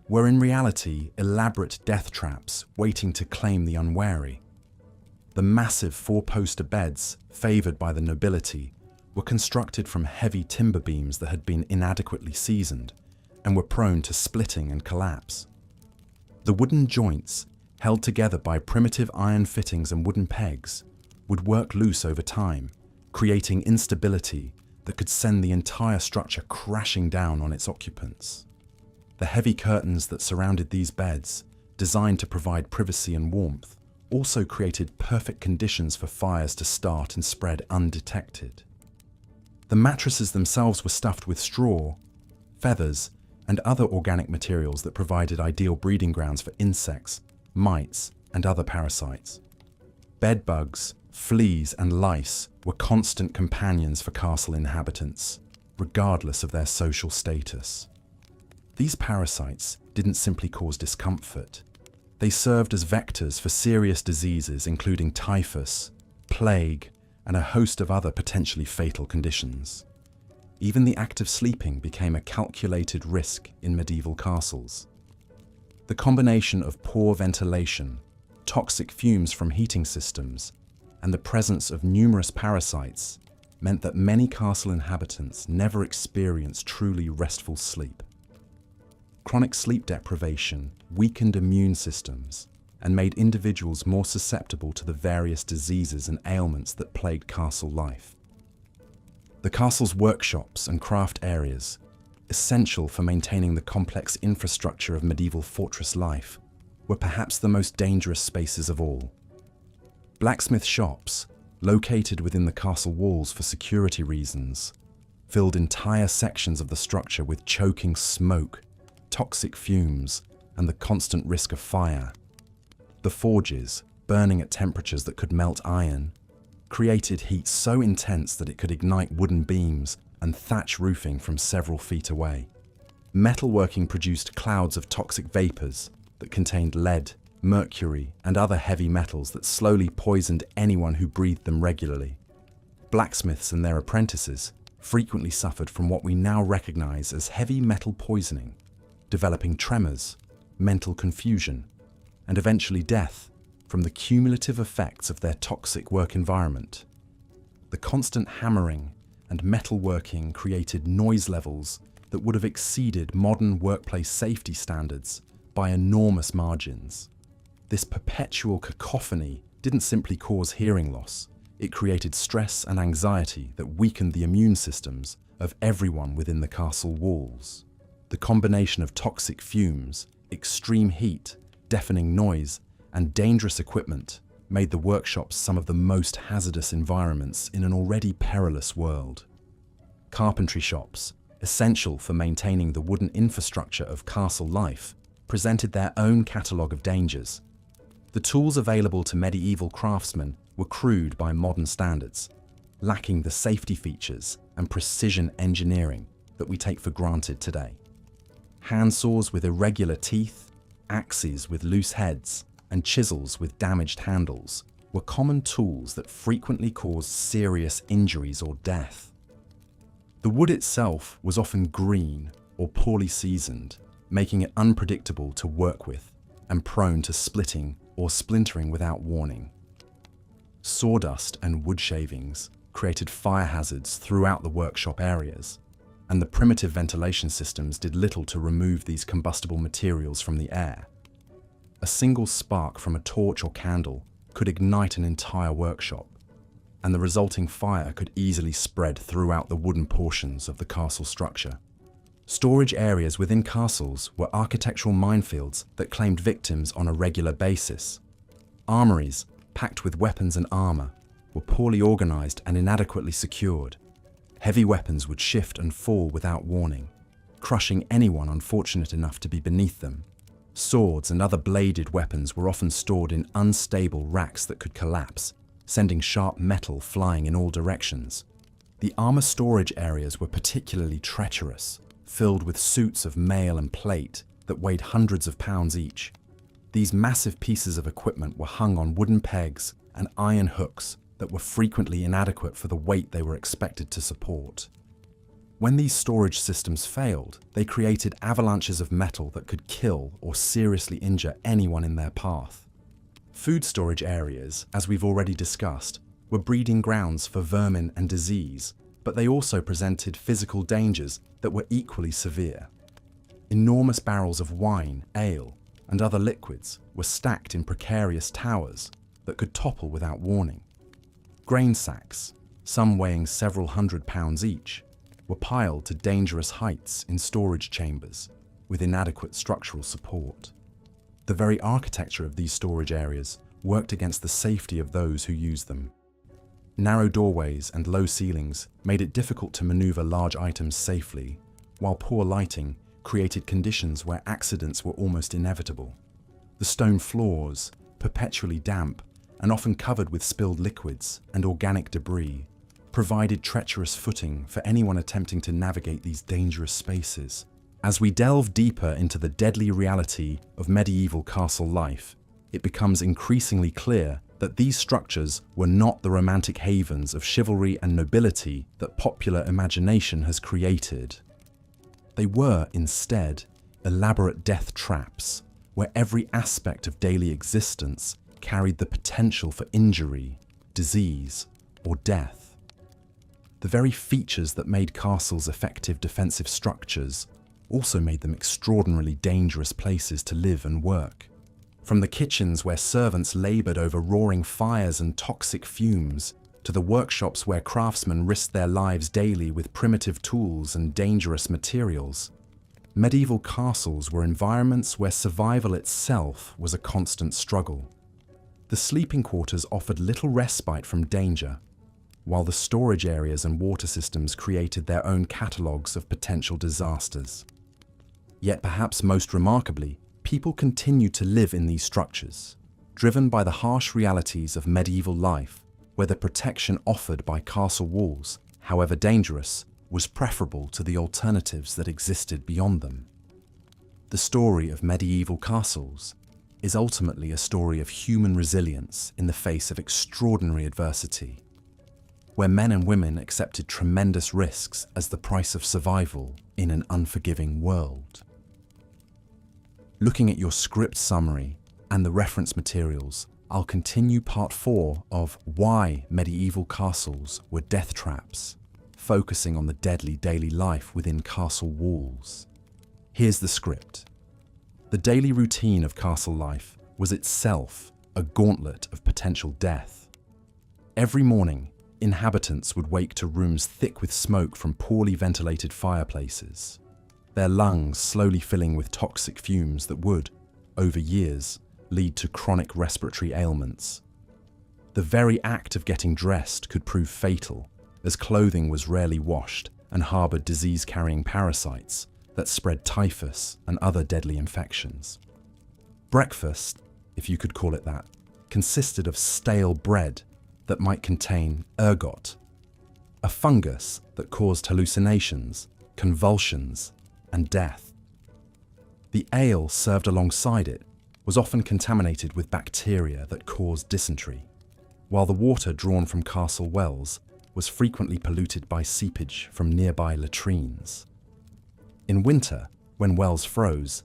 were in reality elaborate death traps waiting to claim the unwary. The massive four-poster beds, favoured by the nobility, were constructed from heavy timber beams that had been inadequately seasoned and were prone to splitting and collapse. The wooden joints, held together by primitive iron fittings and wooden pegs, would work loose over time, creating instability that could send the entire structure crashing down on its occupants. The heavy curtains that surrounded these beds, designed to provide privacy and warmth, also created perfect conditions for fires to start and spread undetected. The mattresses themselves were stuffed with straw, feathers, and other organic materials that provided ideal breeding grounds for insects, mites, and other parasites. Bedbugs, fleas, and lice were constant companions for castle inhabitants, regardless of their social status. These parasites didn't simply cause discomfort. They served as vectors for serious diseases including typhus, plague, and a host of other potentially fatal conditions. Even the act of sleeping became a calculated risk in medieval castles. The combination of poor ventilation, toxic fumes from heating systems, and the presence of numerous parasites meant that many castle inhabitants never experienced truly restful sleep. Chronic sleep deprivation weakened immune systems and made individuals more susceptible to the various diseases and ailments that plagued castle life. The castle's workshops and craft areas, essential for maintaining the complex infrastructure of medieval fortress life, were perhaps the most dangerous spaces of all. Blacksmith shops, located within the castle walls for security reasons, filled entire sections of the structure with choking smoke, toxic fumes, and the constant risk of fire. The forges, burning at temperatures that could melt iron, created heat so intense that it could ignite wooden beams and thatch roofing from several feet away. Metalworking produced clouds of toxic vapors that contained lead, mercury, and other heavy metals that slowly poisoned anyone who breathed them regularly. Blacksmiths and their apprentices frequently suffered from what we now recognize as heavy metal poisoning, developing tremors, mental confusion, and eventually death from the cumulative effects of their toxic work environment. The constant hammering and metalworking created noise levels that would have exceeded modern workplace safety standards by enormous margins. This perpetual cacophony didn't simply cause hearing loss, it created stress and anxiety that weakened the immune systems of everyone within the castle walls. The combination of toxic fumes, extreme heat, deafening noise, and dangerous equipment made the workshops some of the most hazardous environments in an already perilous world. Carpentry shops, essential for maintaining the wooden infrastructure of castle life, presented their own catalogue of dangers. The tools available to medieval craftsmen were crude by modern standards, lacking the safety features and precision engineering that we take for granted today. Handsaws with irregular teeth, axes with loose heads, and chisels with damaged handles were common tools that frequently caused serious injuries or death. The wood itself was often green or poorly seasoned, making it unpredictable to work with and prone to splitting or splintering without warning. Sawdust and wood shavings created fire hazards throughout the workshop areas, and the primitive ventilation systems did little to remove these combustible materials from the air. A single spark from a torch or candle could ignite an entire workshop, and the resulting fire could easily spread throughout the wooden portions of the castle structure. Storage areas within castles were architectural minefields that claimed victims on a regular basis. Armories, packed with weapons and armor, were poorly organized and inadequately secured. Heavy weapons would shift and fall without warning, crushing anyone unfortunate enough to be beneath them. Swords and other bladed weapons were often stored in unstable racks that could collapse, sending sharp metal flying in all directions. The armor storage areas were particularly treacherous, filled with suits of mail and plate that weighed hundreds of pounds each. These massive pieces of equipment were hung on wooden pegs and iron hooks that were frequently inadequate for the weight they were expected to support. When these storage systems failed, they created avalanches of metal that could kill or seriously injure anyone in their path. Food storage areas, as we've already discussed, were breeding grounds for vermin and disease, but they also presented physical dangers that were equally severe. Enormous barrels of wine, ale, and other liquids were stacked in precarious towers that could topple without warning. Grain sacks, some weighing several hundred pounds each, were piled to dangerous heights in storage chambers with inadequate structural support. The very architecture of these storage areas worked against the safety of those who used them. Narrow doorways and low ceilings made it difficult to maneuver large items safely, while poor lighting created conditions where accidents were almost inevitable. The stone floors, perpetually damp and often covered with spilled liquids and organic debris, provided treacherous footing for anyone attempting to navigate these dangerous spaces. As we delve deeper into the deadly reality of medieval castle life, it becomes increasingly clear that these structures were not the romantic havens of chivalry and nobility that popular imagination has created. They were, instead, elaborate death traps, where every aspect of daily existence carried the potential for injury, disease, or death. The very features that made castles effective defensive structures also made them extraordinarily dangerous places to live and work. From the kitchens where servants laboured over roaring fires and toxic fumes, to the workshops where craftsmen risked their lives daily with primitive tools and dangerous materials, medieval castles were environments where survival itself was a constant struggle. The sleeping quarters offered little respite from danger, while the storage areas and water systems created their own catalogues of potential disasters. Yet perhaps most remarkably, people continued to live in these structures, driven by the harsh realities of medieval life, where the protection offered by castle walls, however dangerous, was preferable to the alternatives that existed beyond them. The story of medieval castles is ultimately a story of human resilience in the face of extraordinary adversity, where men and women accepted tremendous risks as the price of survival in an unforgiving world. Looking at your script summary and the reference materials, I'll continue part 4 of Why Medieval Castles Were Death Traps, focusing on the deadly daily life within castle walls. Here's the script. The daily routine of castle life was itself a gauntlet of potential death. Every morning, inhabitants would wake to rooms thick with smoke from poorly ventilated fireplaces, their lungs slowly filling with toxic fumes that would, over years, lead to chronic respiratory ailments. The very act of getting dressed could prove fatal, as clothing was rarely washed and harboured disease-carrying parasites that spread typhus and other deadly infections. Breakfast, if you could call it that, consisted of stale bread that might contain ergot, a fungus that caused hallucinations, convulsions, and death. The ale served alongside it was often contaminated with bacteria that caused dysentery, while the water drawn from castle wells was frequently polluted by seepage from nearby latrines. In winter, when wells froze,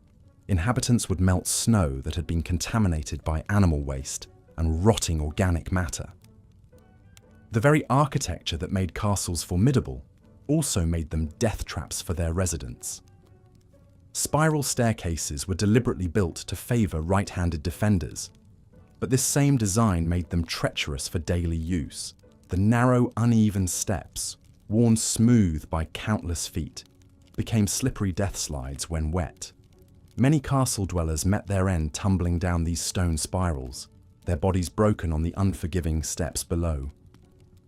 inhabitants would melt snow that had been contaminated by animal waste and rotting organic matter. The very architecture that made castles formidable also made them death traps for their residents. Spiral staircases were deliberately built to favour right-handed defenders, but this same design made them treacherous for daily use. The narrow, uneven steps, worn smooth by countless feet, became slippery death slides when wet. Many castle dwellers met their end tumbling down these stone spirals, their bodies broken on the unforgiving steps below.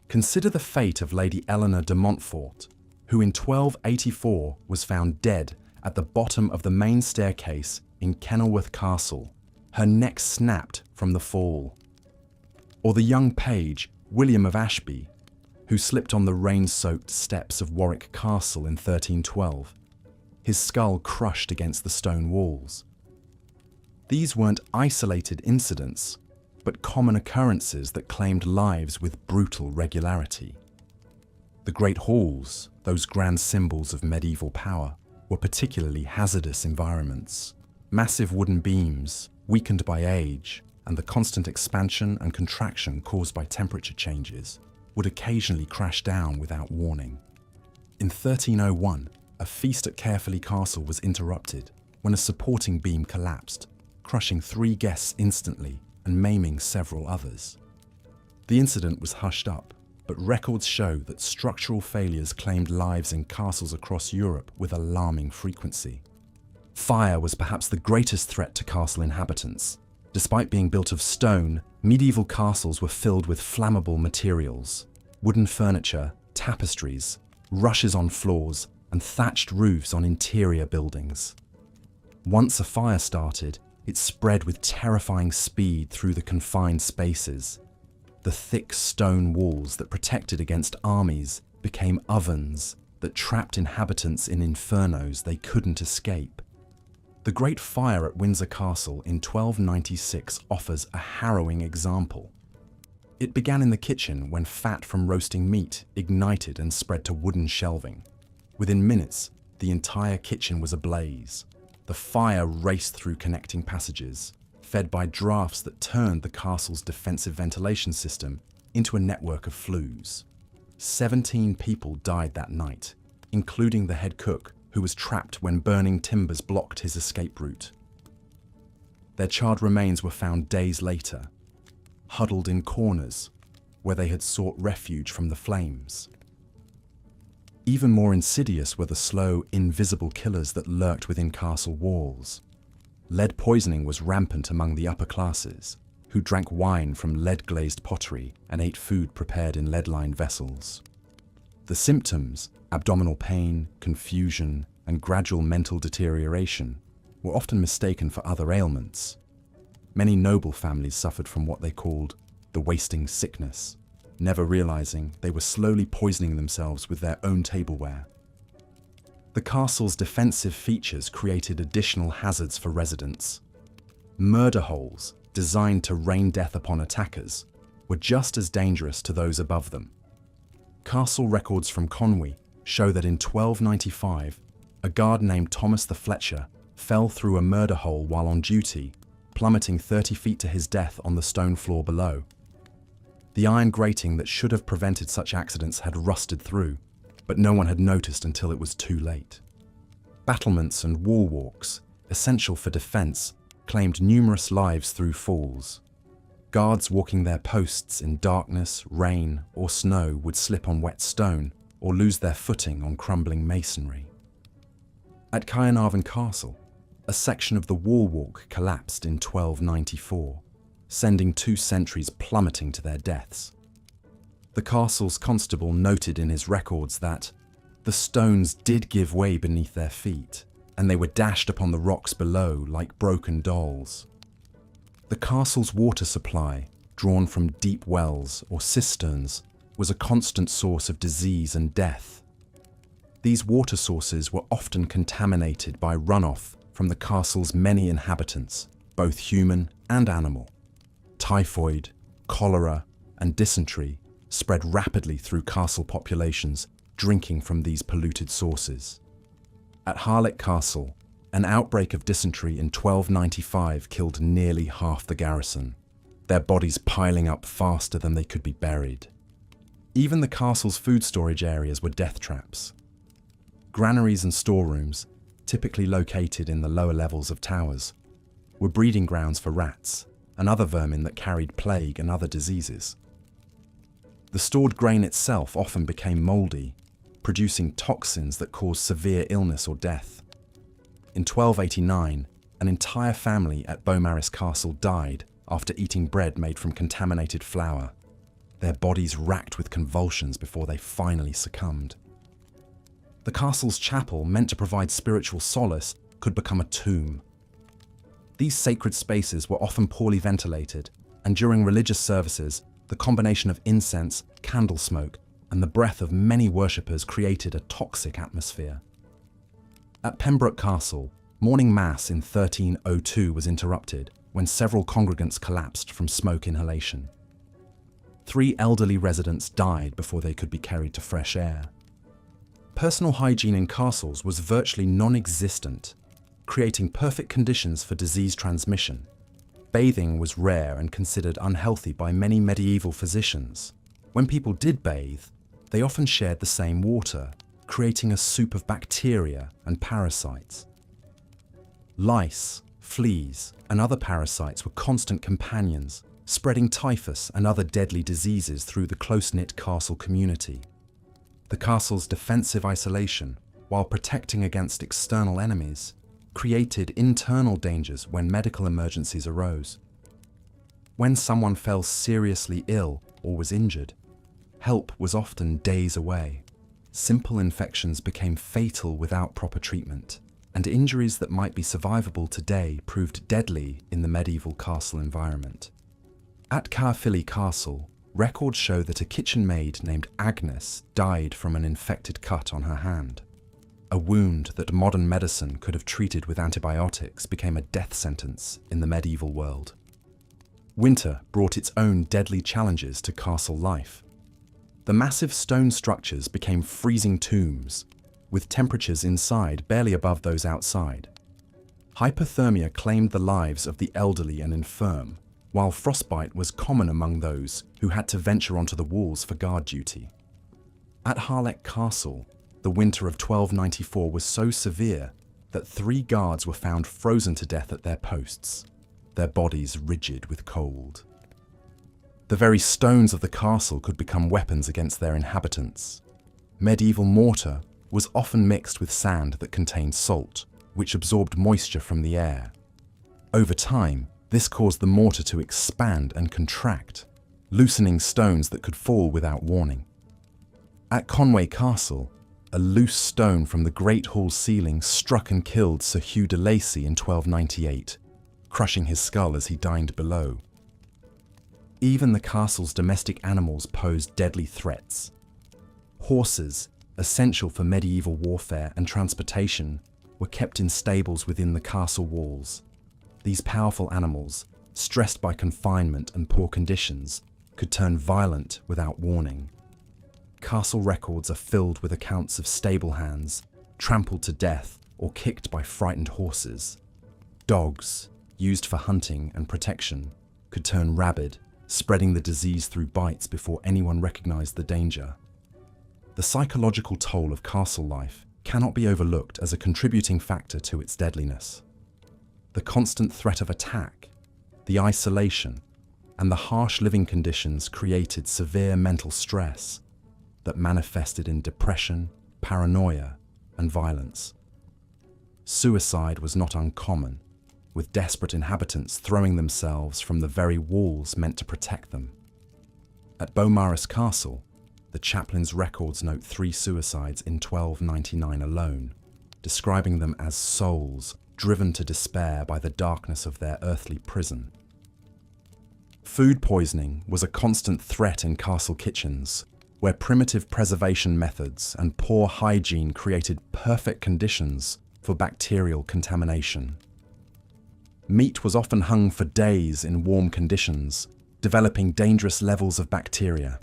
Consider the fate of Lady Eleanor de Montfort, who in 1284 was found dead at the bottom of the main staircase in Kenilworth Castle, her neck snapped from the fall. Or the young page, William of Ashby, who slipped on the rain-soaked steps of Warwick Castle in 1312, his skull crushed against the stone walls. These weren't isolated incidents, but common occurrences that claimed lives with brutal regularity. The great halls, those grand symbols of medieval power, were particularly hazardous environments. Massive wooden beams, weakened by age, and the constant expansion and contraction caused by temperature changes, would occasionally crash down without warning. In 1301, a feast at Carefully Castle was interrupted when a supporting beam collapsed, crushing 3 guests instantly and maiming several others. The incident was hushed up, but records show that structural failures claimed lives in castles across Europe with alarming frequency. Fire was perhaps the greatest threat to castle inhabitants. Despite being built of stone, medieval castles were filled with flammable materials, wooden furniture, tapestries, rushes on floors, and thatched roofs on interior buildings. Once a fire started, it spread with terrifying speed through the confined spaces. The thick stone walls that protected against armies became ovens that trapped inhabitants in infernos they couldn't escape. The Great Fire at Windsor Castle in 1296 offers a harrowing example. It began in the kitchen when fat from roasting meat ignited and spread to wooden shelving. Within minutes, the entire kitchen was ablaze. The fire raced through connecting passages, fed by drafts that turned the castle's defensive ventilation system into a network of flues. 17 people died that night, including the head cook, who was trapped when burning timbers blocked his escape route. Their charred remains were found days later, huddled in corners where they had sought refuge from the flames. Even more insidious were the slow, invisible killers that lurked within castle walls. Lead poisoning was rampant among the upper classes, who drank wine from lead-glazed pottery and ate food prepared in lead-lined vessels. The symptoms, abdominal pain, confusion, and gradual mental deterioration, were often mistaken for other ailments. Many noble families suffered from what they called the wasting sickness, never realizing they were slowly poisoning themselves with their own tableware. The castle's defensive features created additional hazards for residents. Murder holes, designed to rain death upon attackers, were just as dangerous to those above them. Castle records from Conwy show that in 1295, a guard named Thomas the Fletcher fell through a murder hole while on duty, plummeting 30 feet to his death on the stone floor below. The iron grating that should have prevented such accidents had rusted through, but no one had noticed until it was too late. Battlements and wall walks, essential for defense, claimed numerous lives through falls. Guards walking their posts in darkness, rain, or snow would slip on wet stone or lose their footing on crumbling masonry. At Caernarvon Castle, a section of the wall walk collapsed in 1294, sending 2 sentries plummeting to their deaths. The castle's constable noted in his records that the stones did give way beneath their feet, and they were dashed upon the rocks below like broken dolls. The castle's water supply, drawn from deep wells or cisterns, was a constant source of disease and death. These water sources were often contaminated by runoff from the castle's many inhabitants, both human and animal. Typhoid, cholera, and dysentery spread rapidly through castle populations drinking from these polluted sources. At Harlech Castle, an outbreak of dysentery in 1295 killed nearly half the garrison, their bodies piling up faster than they could be buried. Even the castle's food storage areas were death traps. Granaries and storerooms, typically located in the lower levels of towers, were breeding grounds for rats and other vermin that carried plague and other diseases. The stored grain itself often became mouldy, producing toxins that caused severe illness or death. In 1289, an entire family at Beaumaris Castle died after eating bread made from contaminated flour, their bodies racked with convulsions before they finally succumbed. The castle's chapel, meant to provide spiritual solace, could become a tomb. These sacred spaces were often poorly ventilated, and during religious services, the combination of incense, candle smoke, and the breath of many worshippers created a toxic atmosphere. At Pembroke Castle, morning mass in 1302 was interrupted when several congregants collapsed from smoke inhalation. 3 elderly residents died before they could be carried to fresh air. Personal hygiene in castles was virtually non-existent, creating perfect conditions for disease transmission. Bathing was rare and considered unhealthy by many medieval physicians. When people did bathe, they often shared the same water, creating a soup of bacteria and parasites. Lice, fleas, and other parasites were constant companions, spreading typhus and other deadly diseases through the close-knit castle community. The castle's defensive isolation, while protecting against external enemies, created internal dangers when medical emergencies arose. When someone fell seriously ill or was injured, help was often days away. Simple infections became fatal without proper treatment, and injuries that might be survivable today proved deadly in the medieval castle environment. At Caerphilly Castle, records show that a kitchen maid named Agnes died from an infected cut on her hand. A wound that modern medicine could have treated with antibiotics became a death sentence in the medieval world. Winter brought its own deadly challenges to castle life. The massive stone structures became freezing tombs, with temperatures inside barely above those outside. Hypothermia claimed the lives of the elderly and infirm, while frostbite was common among those who had to venture onto the walls for guard duty. At Harlech Castle, the winter of 1294 was so severe that 3 guards were found frozen to death at their posts, their bodies rigid with cold. The very stones of the castle could become weapons against their inhabitants. Medieval mortar was often mixed with sand that contained salt, which absorbed moisture from the air. Over time, this caused the mortar to expand and contract, loosening stones that could fall without warning. At Conway Castle, a loose stone from the Great Hall ceiling struck and killed Sir Hugh de Lacy in 1298, crushing his skull as he dined below. Even the castle's domestic animals posed deadly threats. Horses, essential for medieval warfare and transportation, were kept in stables within the castle walls. These powerful animals, stressed by confinement and poor conditions, could turn violent without warning. Castle records are filled with accounts of stable hands, trampled to death or kicked by frightened horses. Dogs, used for hunting and protection, could turn rabid, spreading the disease through bites before anyone recognized the danger. The psychological toll of castle life cannot be overlooked as a contributing factor to its deadliness. The constant threat of attack, the isolation, and the harsh living conditions created severe mental stress that manifested in depression, paranoia, and violence. Suicide was not uncommon, with desperate inhabitants throwing themselves from the very walls meant to protect them. At Beaumaris Castle, the chaplain's records note 3 suicides in 1299 alone, describing them as souls driven to despair by the darkness of their earthly prison. Food poisoning was a constant threat in castle kitchens, where primitive preservation methods and poor hygiene created perfect conditions for bacterial contamination. Meat was often hung for days in warm conditions, developing dangerous levels of bacteria.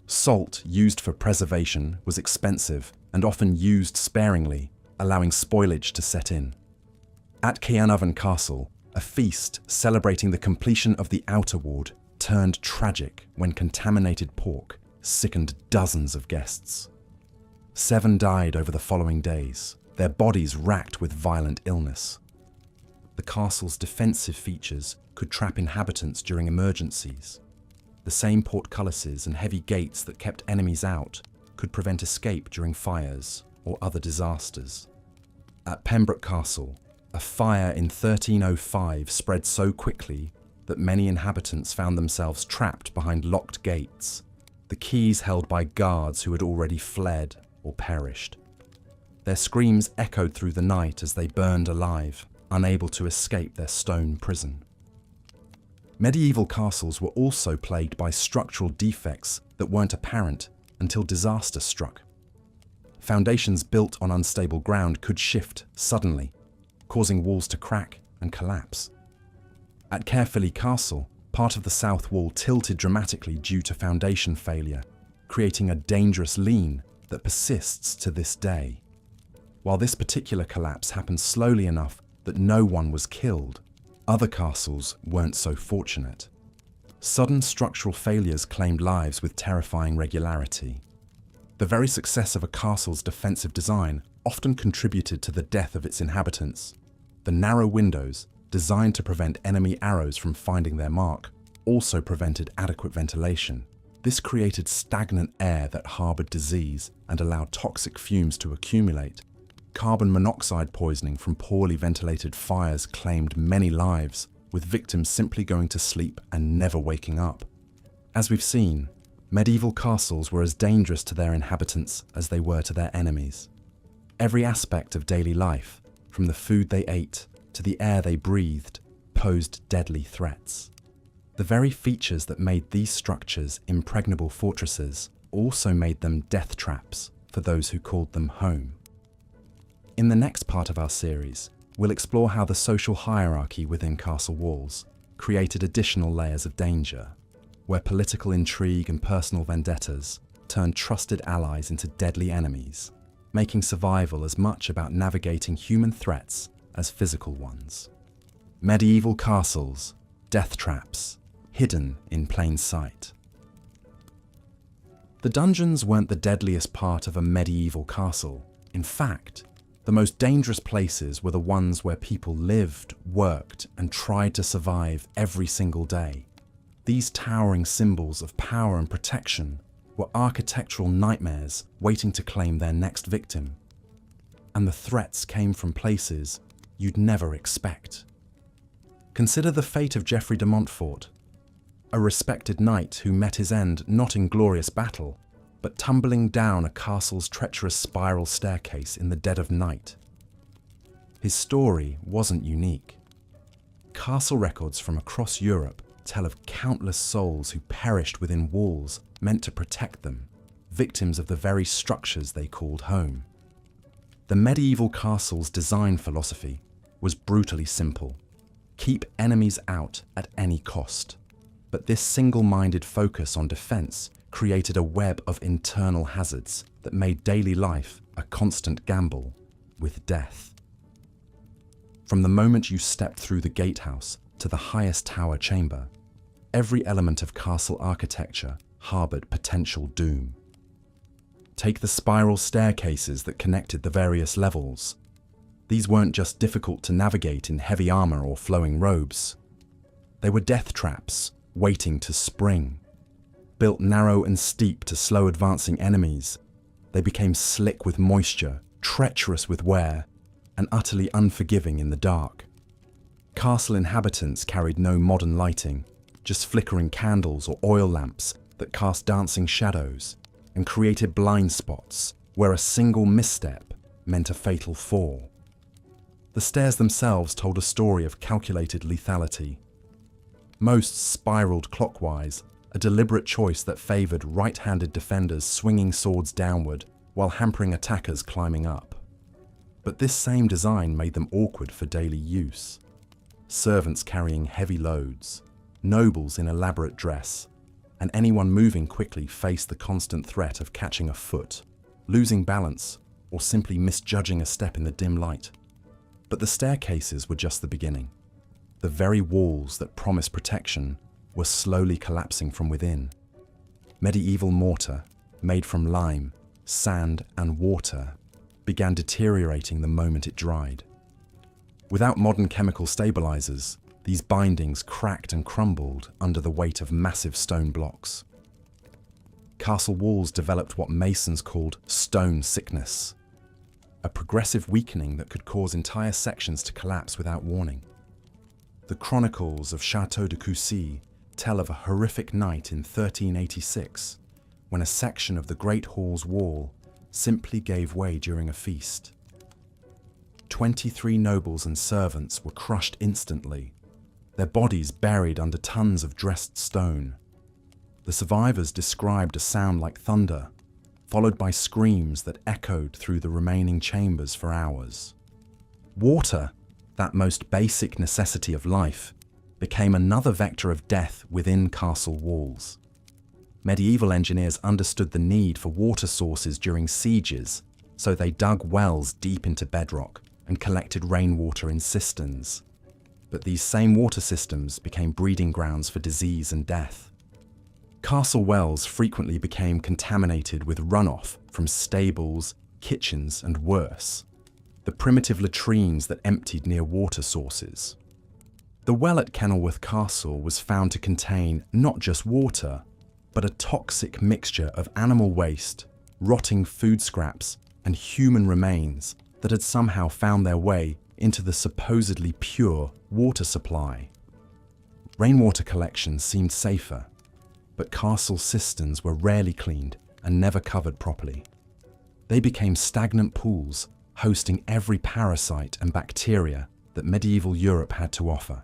Salt used for preservation was expensive and often used sparingly, allowing spoilage to set in. At Caernarvon Castle, a feast celebrating the completion of the Outer Ward turned tragic when contaminated pork sickened dozens of guests. 7 died over the following days, their bodies racked with violent illness. The castle's defensive features could trap inhabitants during emergencies. The same portcullises and heavy gates that kept enemies out could prevent escape during fires or other disasters. At Pembroke Castle, a fire in 1305 spread so quickly that many inhabitants found themselves trapped behind locked gates, the keys held by guards who had already fled or perished. Their screams echoed through the night as they burned alive, unable to escape their stone prison. Medieval castles were also plagued by structural defects that weren't apparent until disaster struck. Foundations built on unstable ground could shift suddenly, causing walls to crack and collapse. At Caerphilly Castle, part of the south wall tilted dramatically due to foundation failure, creating a dangerous lean that persists to this day. While this particular collapse happened slowly enough that no one was killed, other castles weren't so fortunate. Sudden structural failures claimed lives with terrifying regularity. The very success of a castle's defensive design often contributed to the death of its inhabitants. The narrow windows, designed to prevent enemy arrows from finding their mark, also prevented adequate ventilation. This created stagnant air that harbored disease and allowed toxic fumes to accumulate. Carbon monoxide poisoning from poorly ventilated fires claimed many lives, with victims simply going to sleep and never waking up. As we've seen, medieval castles were as dangerous to their inhabitants as they were to their enemies. Every aspect of daily life, from the food they ate to the air they breathed, posed deadly threats. The very features that made these structures impregnable fortresses also made them death traps for those who called them home. In the next part of our series, we'll explore how the social hierarchy within castle walls, created additional layers of danger, where political intrigue and personal vendettas turned trusted allies into deadly enemies, making survival as much about navigating human threats as physical ones. Medieval castles, death traps, hidden in plain sight. The dungeons weren't the deadliest part of a medieval castle. In fact, the most dangerous places were the ones where people lived, worked, and tried to survive every single day. These towering symbols of power and protection were architectural nightmares waiting to claim their next victim. And the threats came from places you'd never expect. Consider the fate of Geoffrey de Montfort, a respected knight who met his end not in glorious battle, but tumbling down a castle's treacherous spiral staircase in the dead of night. His story wasn't unique. Castle records from across Europe tell of countless souls who perished within walls meant to protect them, victims of the very structures they called home. The medieval castle's design philosophy was brutally simple: keep enemies out at any cost. But this single-minded focus on defense created a web of internal hazards that made daily life a constant gamble with death. From the moment you stepped through the gatehouse to the highest tower chamber, every element of castle architecture harbored potential doom. Take the spiral staircases that connected the various levels. These weren't just difficult to navigate in heavy armor or flowing robes. They were death traps waiting to spring. Built narrow and steep to slow advancing enemies, they became slick with moisture, treacherous with wear, and utterly unforgiving in the dark. Castle inhabitants carried no modern lighting, just flickering candles or oil lamps that cast dancing shadows and created blind spots where a single misstep meant a fatal fall. The stairs themselves told a story of calculated lethality. Most spiraled clockwise, a deliberate choice that favored right-handed defenders swinging swords downward while hampering attackers climbing up. But this same design made them awkward for daily use. Servants carrying heavy loads, nobles in elaborate dress, and anyone moving quickly faced the constant threat of catching a foot, losing balance, or simply misjudging a step in the dim light. But the staircases were just the beginning. The very walls that promised protection were slowly collapsing from within. Medieval mortar, made from lime, sand, and water, began deteriorating the moment it dried. Without modern chemical stabilizers, these bindings cracked and crumbled under the weight of massive stone blocks. Castle walls developed what masons called stone sickness, a progressive weakening that could cause entire sections to collapse without warning. The chronicles of Château de Coucy tell of a horrific night in 1386 when a section of the Great Hall's wall simply gave way during a feast. 23 nobles and servants were crushed instantly, their bodies buried under tons of dressed stone. The survivors described a sound like thunder, followed by screams that echoed through the remaining chambers for hours. Water, that most basic necessity of life, became another vector of death within castle walls. Medieval engineers understood the need for water sources during sieges, so they dug wells deep into bedrock and collected rainwater in cisterns. But these same water systems became breeding grounds for disease and death. Castle wells frequently became contaminated with runoff from stables, kitchens, and worse, the primitive latrines that emptied near water sources. The well at Kenilworth Castle was found to contain not just water, but a toxic mixture of animal waste, rotting food scraps, and human remains that had somehow found their way into the supposedly pure water supply. Rainwater collection seemed safer, but castle cisterns were rarely cleaned and never covered properly. They became stagnant pools, hosting every parasite and bacteria that medieval Europe had to offer.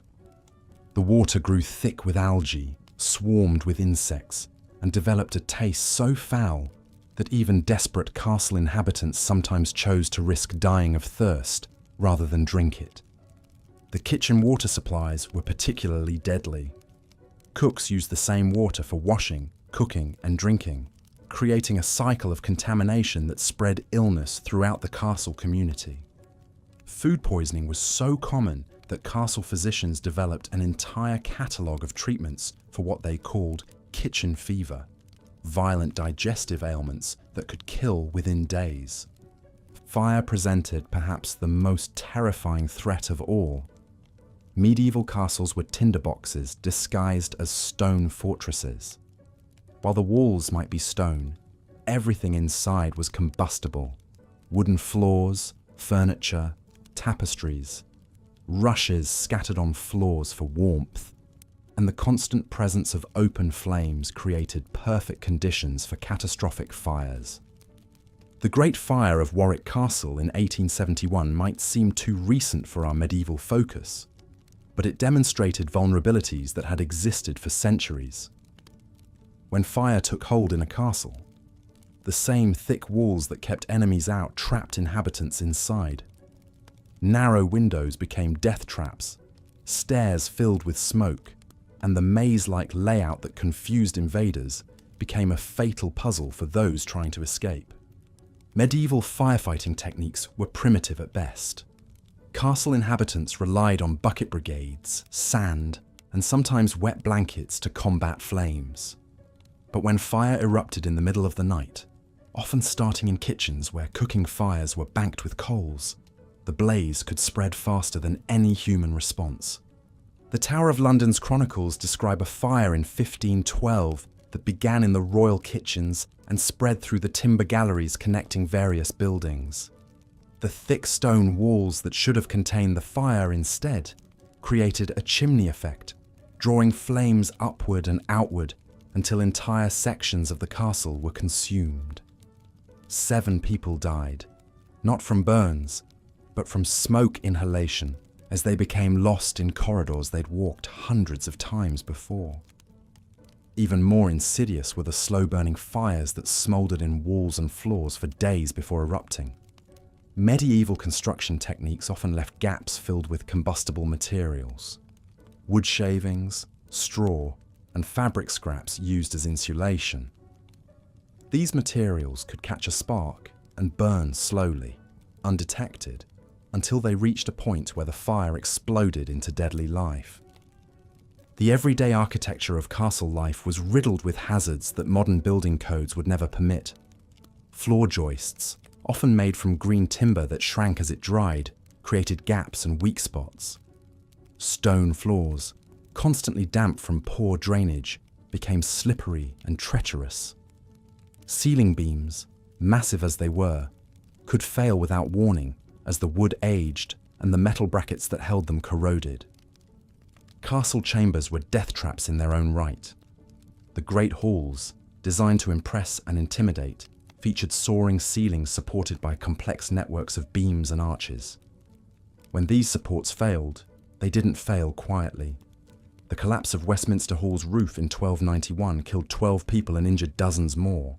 The water grew thick with algae, swarmed with insects, and developed a taste so foul that even desperate castle inhabitants sometimes chose to risk dying of thirst rather than drink it. The kitchen water supplies were particularly deadly. Cooks used the same water for washing, cooking, and drinking, creating a cycle of contamination that spread illness throughout the castle community. Food poisoning was so common that castle physicians developed an entire catalogue of treatments for what they called kitchen fever, violent digestive ailments that could kill within days. Fire presented perhaps the most terrifying threat of all. Medieval castles were tinderboxes disguised as stone fortresses. While the walls might be stone, everything inside was combustible. Wooden floors, furniture, tapestries, rushes scattered on floors for warmth, and the constant presence of open flames created perfect conditions for catastrophic fires. The Great Fire of Warwick Castle in 1871 might seem too recent for our medieval focus, but it demonstrated vulnerabilities that had existed for centuries. When fire took hold in a castle, the same thick walls that kept enemies out trapped inhabitants inside. Narrow windows became death traps, stairs filled with smoke, and the maze-like layout that confused invaders became a fatal puzzle for those trying to escape. Medieval firefighting techniques were primitive at best. Castle inhabitants relied on bucket brigades, sand, and sometimes wet blankets to combat flames. But when fire erupted in the middle of the night, often starting in kitchens where cooking fires were banked with coals, the blaze could spread faster than any human response. The Tower of London's chronicles describe a fire in 1512 that began in the royal kitchens and spread through the timber galleries connecting various buildings. The thick stone walls that should have contained the fire instead created a chimney effect, drawing flames upward and outward until entire sections of the castle were consumed. 7 people died, not from burns, but from smoke inhalation as they became lost in corridors they'd walked hundreds of times before. Even more insidious were the slow-burning fires that smouldered in walls and floors for days before erupting. Medieval construction techniques often left gaps filled with combustible materials. Wood shavings, straw, and fabric scraps used as insulation. These materials could catch a spark and burn slowly, undetected, until they reached a point where the fire exploded into deadly life. The everyday architecture of castle life was riddled with hazards that modern building codes would never permit. Floor joists, often made from green timber that shrank as it dried, created gaps and weak spots. Stone floors, constantly damp from poor drainage, became slippery and treacherous. Ceiling beams, massive as they were, could fail without warning as the wood aged and the metal brackets that held them corroded. Castle chambers were death traps in their own right. The great halls, designed to impress and intimidate, featured soaring ceilings supported by complex networks of beams and arches. When these supports failed, they didn't fail quietly. The collapse of Westminster Hall's roof in 1291 killed 12 people and injured dozens more.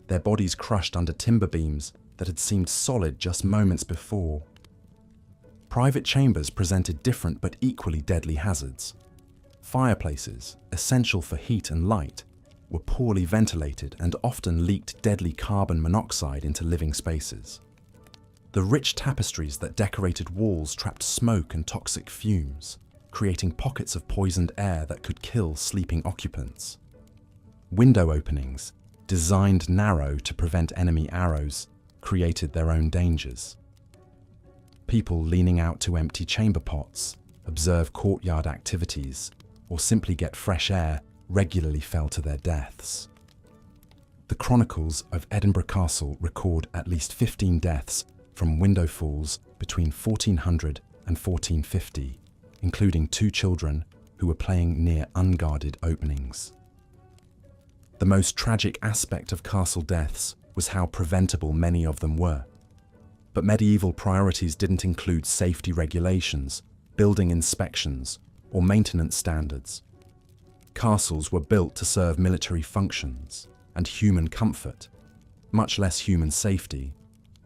Their bodies crushed under timber beams that had seemed solid just moments before. Private chambers presented different but equally deadly hazards. Fireplaces, essential for heat and light, were poorly ventilated and often leaked deadly carbon monoxide into living spaces. The rich tapestries that decorated walls trapped smoke and toxic fumes, creating pockets of poisoned air that could kill sleeping occupants. Window openings, designed narrow to prevent enemy arrows, created their own dangers. People leaning out to empty chamber pots, observe courtyard activities, or simply get fresh air regularly fell to their deaths. The chronicles of Edinburgh Castle record at least 15 deaths from window falls between 1400 and 1450, including 2 children who were playing near unguarded openings. The most tragic aspect of castle deaths was how preventable many of them were. But medieval priorities didn't include safety regulations, building inspections, or maintenance standards. Castles were built to serve military functions, and human comfort, much less human safety,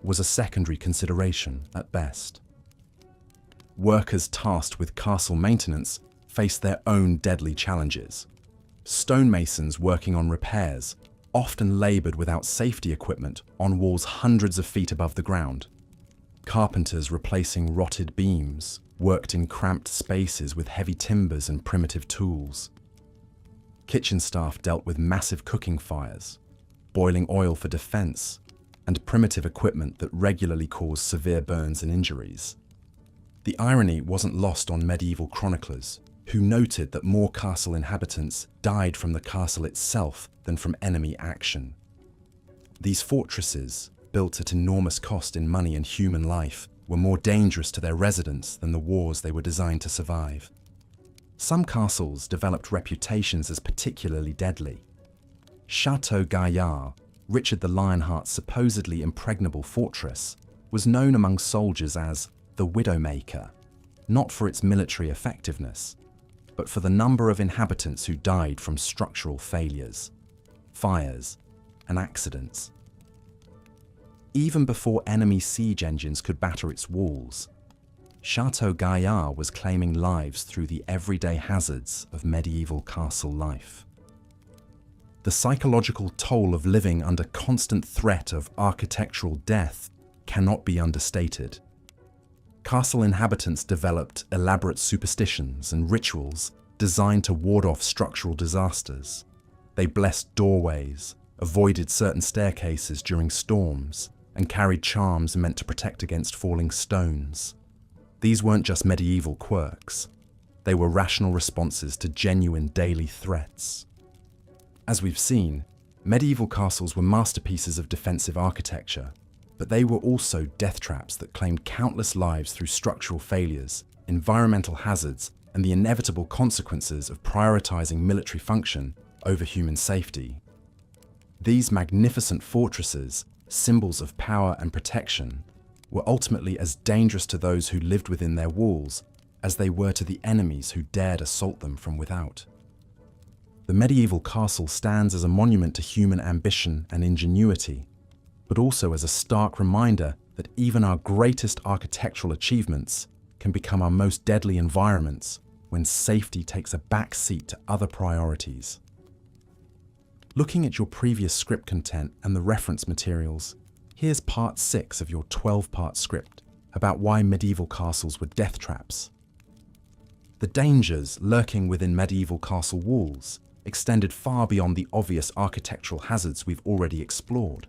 was a secondary consideration at best. workers tasked with castle maintenance faced their own deadly challenges. Stonemasons working on repairs often laboured without safety equipment on walls hundreds of feet above the ground. Carpenters replacing rotted beams worked in cramped spaces with heavy timbers and primitive tools. Kitchen staff dealt with massive cooking fires, boiling oil for defence, and primitive equipment that regularly caused severe burns and injuries. The irony wasn't lost on medieval chroniclers, who noted that more castle inhabitants died from the castle itself than from enemy action. These fortresses, built at enormous cost in money and human life, were more dangerous to their residents than the wars they were designed to survive. Some castles developed reputations as particularly deadly. Chateau Gaillard, Richard the Lionheart's supposedly impregnable fortress, was known among soldiers as the Widowmaker, not for its military effectiveness, but for the number of inhabitants who died from structural failures, fires, and accidents. Even before enemy siege engines could batter its walls, Chateau Gaillard was claiming lives through the everyday hazards of medieval castle life. The psychological toll of living under constant threat of architectural death cannot be understated. Castle inhabitants developed elaborate superstitions and rituals designed to ward off structural disasters. They blessed doorways, avoided certain staircases during storms, and carried charms meant to protect against falling stones. These weren't just medieval quirks. They were rational responses to genuine daily threats. As we've seen, medieval castles were masterpieces of defensive architecture, but they were also death traps that claimed countless lives through structural failures, environmental hazards, and the inevitable consequences of prioritizing military function over human safety. These magnificent fortresses, symbols of power and protection, were ultimately as dangerous to those who lived within their walls as they were to the enemies who dared assault them from without. The medieval castle stands as a monument to human ambition and ingenuity, but also as a stark reminder that even our greatest architectural achievements can become our most deadly environments when safety takes a back seat to other priorities. Looking at your previous script content and the reference materials, here's part 6 of your 12-part script about why medieval castles were death traps. The dangers lurking within medieval castle walls extended far beyond the obvious architectural hazards we've already explored.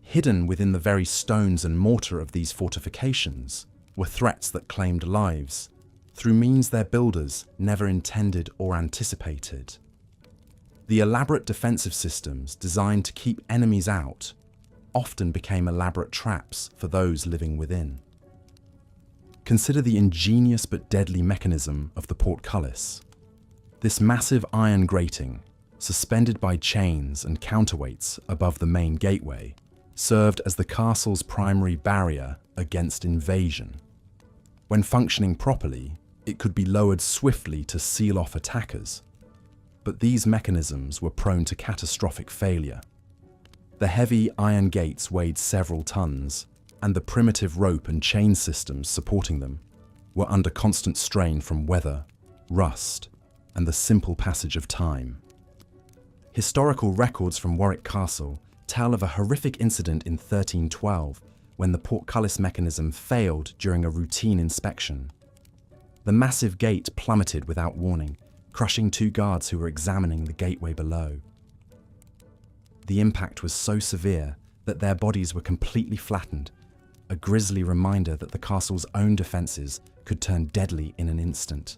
Hidden within the very stones and mortar of these fortifications were threats that claimed lives, through means their builders never intended or anticipated. The elaborate defensive systems designed to keep enemies out often became elaborate traps for those living within. Consider the ingenious but deadly mechanism of the portcullis. This massive iron grating, suspended by chains and counterweights above the main gateway, served as the castle's primary barrier against invasion. When functioning properly, it could be lowered swiftly to seal off attackers. But these mechanisms were prone to catastrophic failure. The heavy iron gates weighed several tons, and the primitive rope and chain systems supporting them were under constant strain from weather, rust, and the simple passage of time. Historical records from Warwick Castle tell of a horrific incident in 1312 when the portcullis mechanism failed during a routine inspection. The massive gate plummeted without warning, crushing 2 guards who were examining the gateway below. The impact was so severe that their bodies were completely flattened, a grisly reminder that the castle's own defences could turn deadly in an instant.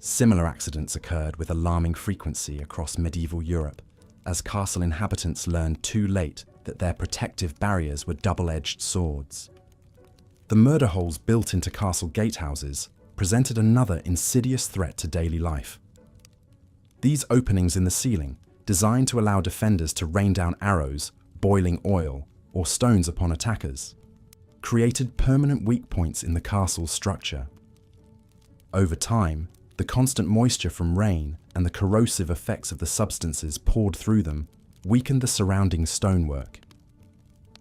Similar accidents occurred with alarming frequency across medieval Europe, as castle inhabitants learned too late that their protective barriers were double-edged swords. The murder holes built into castle gatehouses presented another insidious threat to daily life. These openings in the ceiling, designed to allow defenders to rain down arrows, boiling oil, or stones upon attackers, created permanent weak points in the castle's structure. Over time, the constant moisture from rain and the corrosive effects of the substances poured through them weakened the surrounding stonework.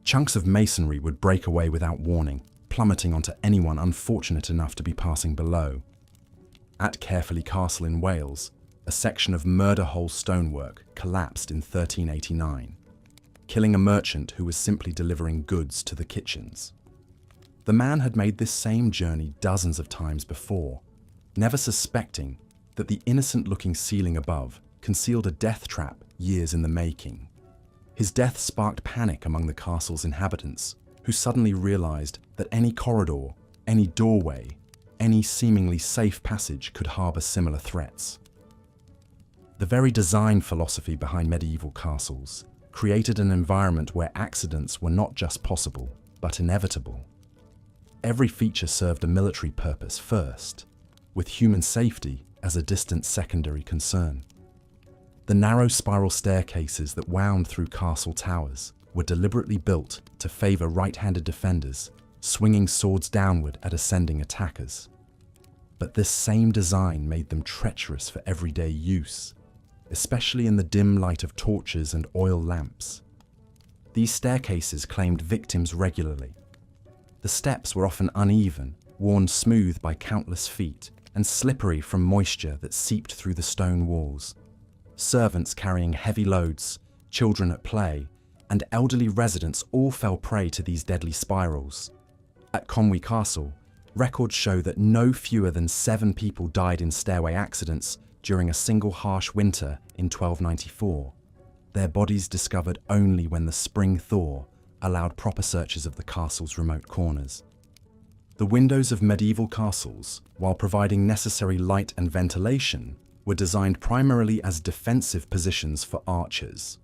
Chunks of masonry would break away without warning, plummeting onto anyone unfortunate enough to be passing below. At Carefully Castle in Wales, a section of murder-hole stonework collapsed in 1389, killing a merchant who was simply delivering goods to the kitchens. The man had made this same journey dozens of times before, never suspecting that the innocent-looking ceiling above concealed a death trap years in the making. His death sparked panic among the castle's inhabitants, who suddenly realized that any corridor, any doorway, any seemingly safe passage could harbor similar threats. The very design philosophy behind medieval castles created an environment where accidents were not just possible, but inevitable. Every feature served a military purpose first, with human safety as a distant secondary concern. The narrow spiral staircases that wound through castle towers were deliberately built to favor right-handed defenders, swinging swords downward at ascending attackers. But this same design made them treacherous for everyday use, especially in the dim light of torches and oil lamps. These staircases claimed victims regularly. The steps were often uneven, worn smooth by countless feet, and slippery from moisture that seeped through the stone walls. Servants carrying heavy loads, children at play, and elderly residents all fell prey to these deadly spirals. At Conwy Castle, records show that no fewer than 7 people died in stairway accidents during a single harsh winter in 1294, their bodies discovered only when the spring thaw allowed proper searches of the castle's remote corners. The windows of medieval castles, while providing necessary light and ventilation, were designed primarily as defensive positions for archers.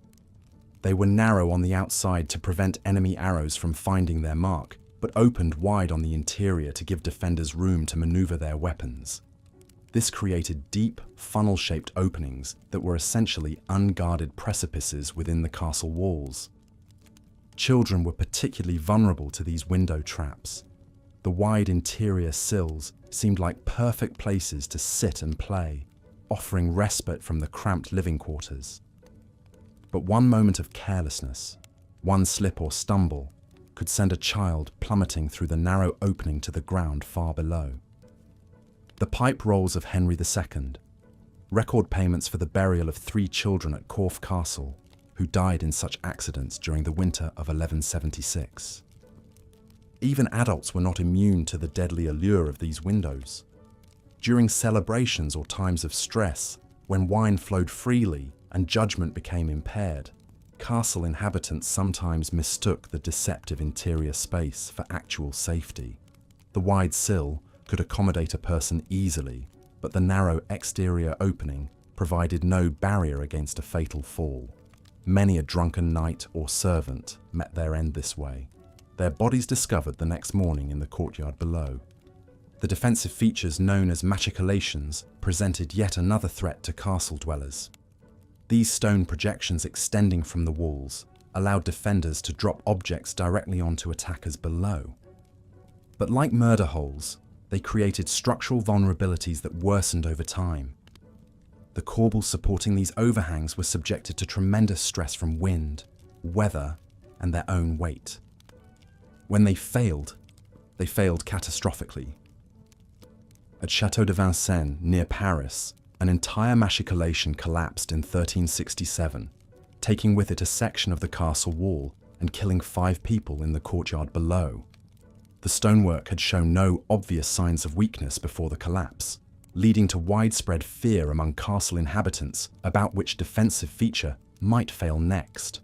They were narrow on the outside to prevent enemy arrows from finding their mark, but opened wide on the interior to give defenders room to maneuver their weapons. This created deep, funnel-shaped openings that were essentially unguarded precipices within the castle walls. Children were particularly vulnerable to these window traps. The wide interior sills seemed like perfect places to sit and play, offering respite from the cramped living quarters. But one moment of carelessness, one slip or stumble, could send a child plummeting through the narrow opening to the ground far below. The pipe rolls of Henry II, record payments for the burial of 3 children at Corfe Castle, who died in such accidents during the winter of 1176. Even adults were not immune to the deadly allure of these windows. During celebrations or times of stress, when wine flowed freely and judgment became impaired, castle inhabitants sometimes mistook the deceptive interior space for actual safety. The wide sill could accommodate a person easily, but the narrow exterior opening provided no barrier against a fatal fall. Many a drunken knight or servant met their end this way, their bodies discovered the next morning in the courtyard below. The defensive features known as machicolations presented yet another threat to castle dwellers. These stone projections extending from the walls allowed defenders to drop objects directly onto attackers below. But like murder holes, they created structural vulnerabilities that worsened over time. The corbels supporting these overhangs were subjected to tremendous stress from wind, weather, and their own weight. When they failed catastrophically. At Château de Vincennes, near Paris, an entire machicolation collapsed in 1367, taking with it a section of the castle wall and killing 5 people in the courtyard below. The stonework had shown no obvious signs of weakness before the collapse, leading to widespread fear among castle inhabitants about which defensive feature might fail next.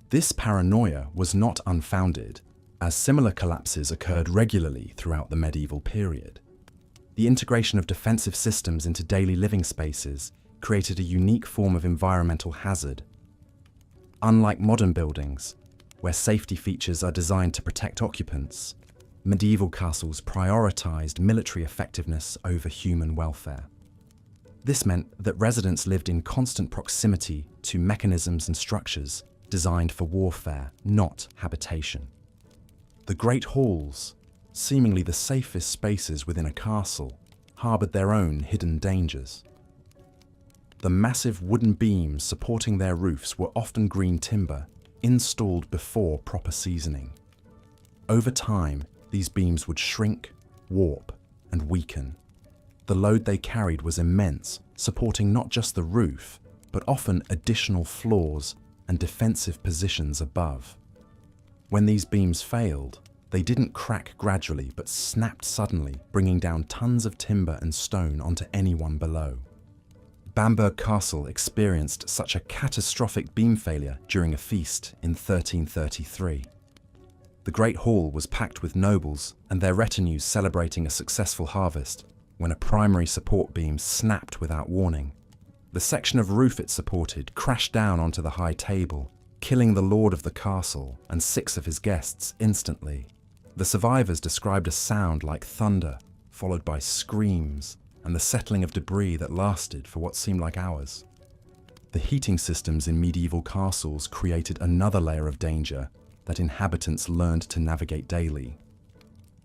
This paranoia was not unfounded, as similar collapses occurred regularly throughout the medieval period. The integration of defensive systems into daily living spaces created a unique form of environmental hazard. Unlike modern buildings, where safety features are designed to protect occupants, medieval castles prioritized military effectiveness over human welfare. This meant that residents lived in constant proximity to mechanisms and structures designed for warfare, not habitation. The great halls, seemingly the safest spaces within a castle, harbored their own hidden dangers. The massive wooden beams supporting their roofs were often green timber, installed before proper seasoning. Over time, these beams would shrink, warp, and weaken. The load they carried was immense, supporting not just the roof, but often additional floors and defensive positions above. When these beams failed, they didn't crack gradually but snapped suddenly, bringing down tons of timber and stone onto anyone below. Bamberg Castle experienced such a catastrophic beam failure during a feast in 1333. The Great Hall was packed with nobles and their retinues celebrating a successful harvest when a primary support beam snapped without warning. The section of roof it supported crashed down onto the high table, killing the lord of the castle and 6 of his guests instantly. The survivors described a sound like thunder, followed by screams and the settling of debris that lasted for what seemed like hours. The heating systems in medieval castles created another layer of danger that inhabitants learned to navigate daily.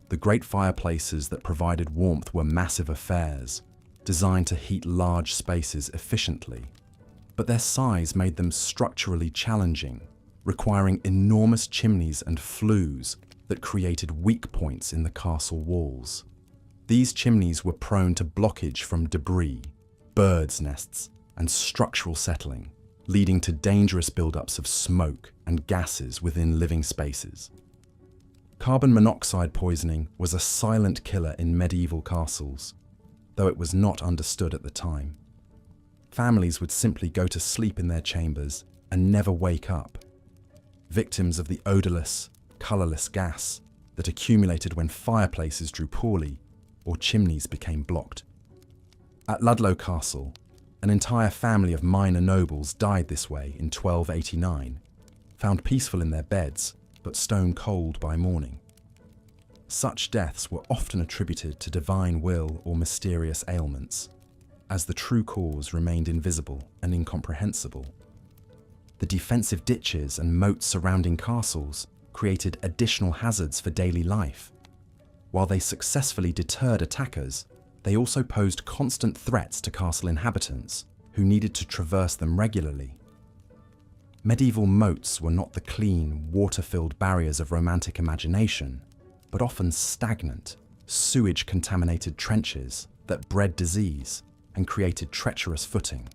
The great fireplaces that provided warmth were massive affairs, designed to heat large spaces efficiently, but their size made them structurally challenging, requiring enormous chimneys and flues that created weak points in the castle walls. These chimneys were prone to blockage from debris, birds' nests, and structural settling, leading to dangerous buildups of smoke and gases within living spaces. Carbon monoxide poisoning was a silent killer in medieval castles, though it was not understood at the time. Families would simply go to sleep in their chambers and never wake up, victims of the odorless, colourless gas that accumulated when fireplaces drew poorly or chimneys became blocked. At Ludlow Castle, an entire family of minor nobles died this way in 1289, found peaceful in their beds but stone cold by morning. Such deaths were often attributed to divine will or mysterious ailments, as the true cause remained invisible and incomprehensible. The defensive ditches and moats surrounding castles created additional hazards for daily life. While they successfully deterred attackers, they also posed constant threats to castle inhabitants, who needed to traverse them regularly. Medieval moats were not the clean, water-filled barriers of romantic imagination, but often stagnant, sewage-contaminated trenches that bred disease and created treacherous footing.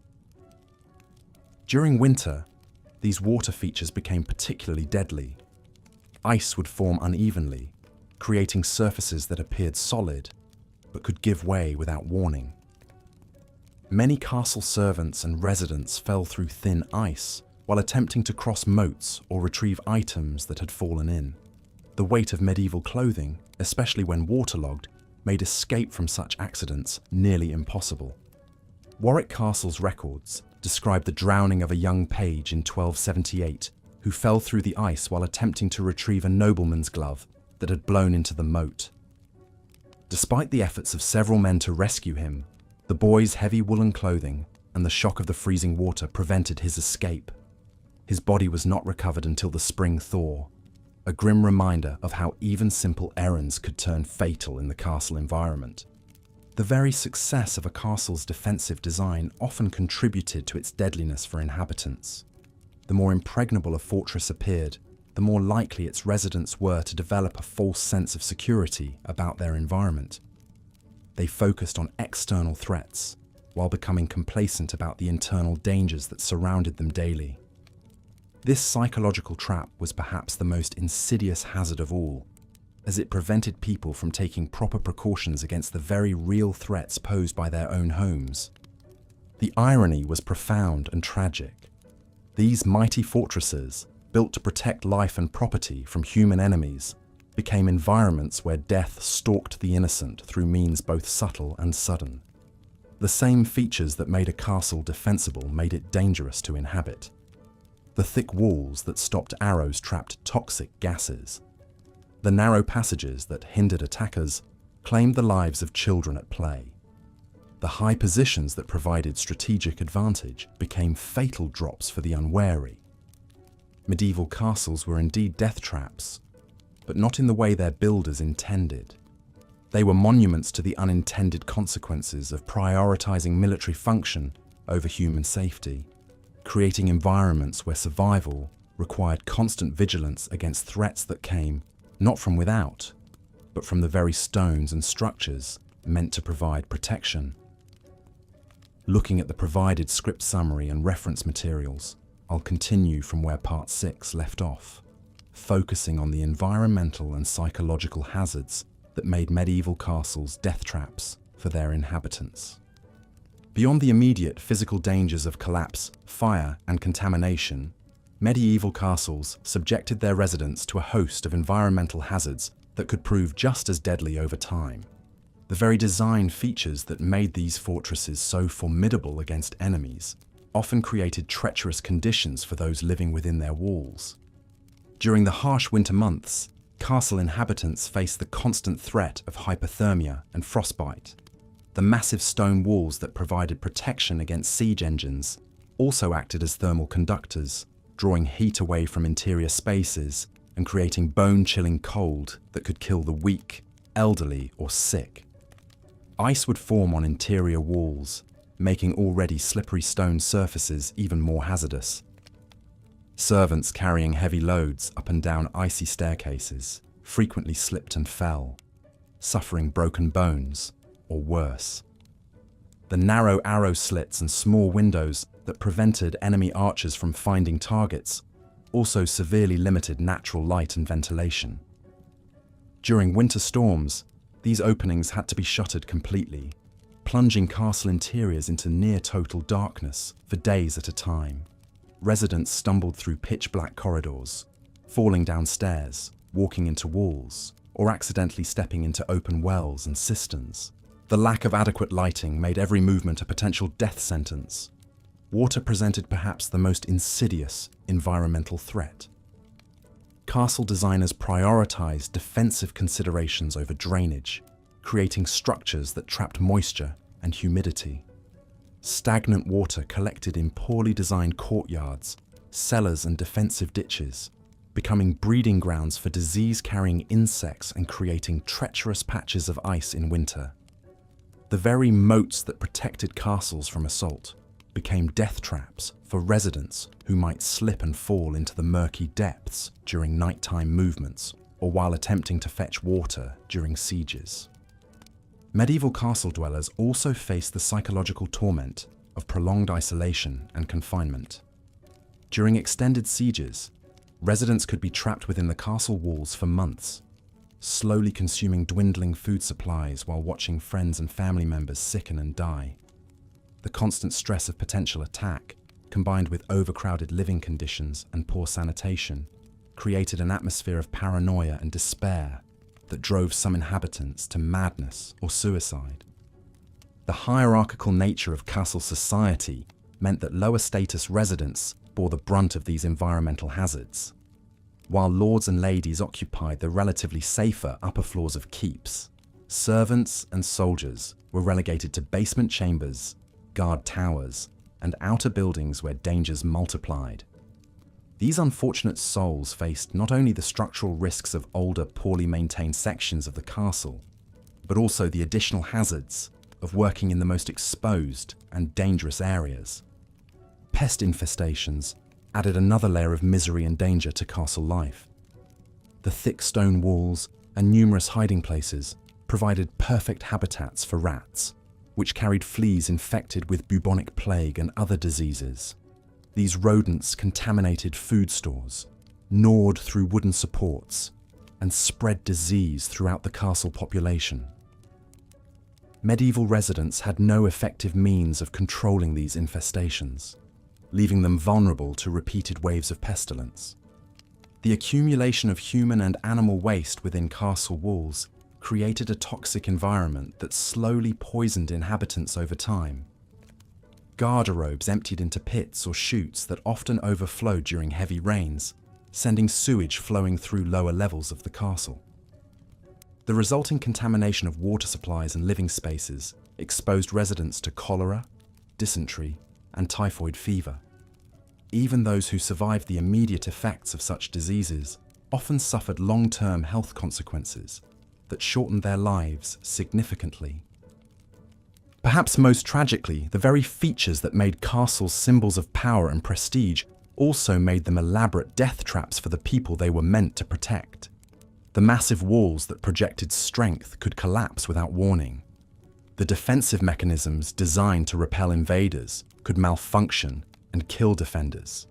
During winter, these water features became particularly deadly. Ice would form unevenly, creating surfaces that appeared solid, but could give way without warning. Many castle servants and residents fell through thin ice while attempting to cross moats or retrieve items that had fallen in. The weight of medieval clothing, especially when waterlogged, made escape from such accidents nearly impossible. Warwick Castle's records describe the drowning of a young page in 1278 who fell through the ice while attempting to retrieve a nobleman's glove that had blown into the moat. Despite the efforts of several men to rescue him, the boy's heavy woolen clothing and the shock of the freezing water prevented his escape. His body was not recovered until the spring thaw, a grim reminder of how even simple errands could turn fatal in the castle environment. The very success of a castle's defensive design often contributed to its deadliness for inhabitants. The more impregnable a fortress appeared, the more likely its residents were to develop a false sense of security about their environment. They focused on external threats, while becoming complacent about the internal dangers that surrounded them daily. This psychological trap was perhaps the most insidious hazard of all, as it prevented people from taking proper precautions against the very real threats posed by their own homes. The irony was profound and tragic. These mighty fortresses, built to protect life and property from human enemies, became environments where death stalked the innocent through means both subtle and sudden. The same features that made a castle defensible made it dangerous to inhabit. The thick walls that stopped arrows trapped toxic gases. The narrow passages that hindered attackers claimed the lives of children at play. The high positions that provided strategic advantage became fatal drops for the unwary. Medieval castles were indeed death traps, but not in the way their builders intended. They were monuments to the unintended consequences of prioritizing military function over human safety, creating environments where survival required constant vigilance against threats that came not from without, but from the very stones and structures meant to provide protection. Looking at the provided script summary and reference materials, I'll continue from where Part 6 left off, focusing on the environmental and psychological hazards that made medieval castles death traps for their inhabitants. Beyond the immediate physical dangers of collapse, fire, and contamination, medieval castles subjected their residents to a host of environmental hazards that could prove just as deadly over time. The very design features that made these fortresses so formidable against enemies often created treacherous conditions for those living within their walls. During the harsh winter months, castle inhabitants faced the constant threat of hypothermia and frostbite. The massive stone walls that provided protection against siege engines also acted as thermal conductors, drawing heat away from interior spaces and creating bone-chilling cold that could kill the weak, elderly, or sick. Ice would form on interior walls, making already slippery stone surfaces even more hazardous. Servants carrying heavy loads up and down icy staircases frequently slipped and fell, suffering broken bones or worse. The narrow arrow slits and small windows that prevented enemy archers from finding targets also severely limited natural light and ventilation. During winter storms, these openings had to be shuttered completely, plunging castle interiors into near-total darkness for days at a time. Residents stumbled through pitch-black corridors, falling down stairs, walking into walls, or accidentally stepping into open wells and cisterns. The lack of adequate lighting made every movement a potential death sentence. Water presented perhaps the most insidious environmental threat. Castle designers prioritized defensive considerations over drainage, creating structures that trapped moisture and humidity. Stagnant water collected in poorly designed courtyards, cellars, and defensive ditches, becoming breeding grounds for disease-carrying insects and creating treacherous patches of ice in winter. The very moats that protected castles from assault became death traps for residents who might slip and fall into the murky depths during nighttime movements or while attempting to fetch water during sieges. Medieval castle dwellers also faced the psychological torment of prolonged isolation and confinement. During extended sieges, residents could be trapped within the castle walls for months, slowly consuming dwindling food supplies while watching friends and family members sicken and die. The constant stress of potential attack, combined with overcrowded living conditions and poor sanitation, created an atmosphere of paranoia and despair that drove some inhabitants to madness or suicide. The hierarchical nature of castle society meant that lower status residents bore the brunt of these environmental hazards, while lords and ladies occupied the relatively safer upper floors of keeps. Servants and soldiers were relegated to basement chambers, guard towers, and outer buildings where dangers multiplied. These unfortunate souls faced not only the structural risks of older, poorly maintained sections of the castle, but also the additional hazards of working in the most exposed and dangerous areas. Pest infestations added another layer of misery and danger to castle life. The thick stone walls and numerous hiding places provided perfect habitats for rats, which carried fleas infected with bubonic plague and other diseases. These rodents contaminated food stores, gnawed through wooden supports, and spread disease throughout the castle population. Medieval residents had no effective means of controlling these infestations, leaving them vulnerable to repeated waves of pestilence. The accumulation of human and animal waste within castle walls created a toxic environment that slowly poisoned inhabitants over time. Garderobes emptied into pits or chutes that often overflowed during heavy rains, sending sewage flowing through lower levels of the castle. The resulting contamination of water supplies and living spaces exposed residents to cholera, dysentery, and typhoid fever. Even those who survived the immediate effects of such diseases often suffered long-term health consequences that shortened their lives significantly. Perhaps most tragically, the very features that made castles symbols of power and prestige also made them elaborate death traps for the people they were meant to protect. The massive walls that projected strength could collapse without warning. The defensive mechanisms designed to repel invaders could malfunction and kill defenders.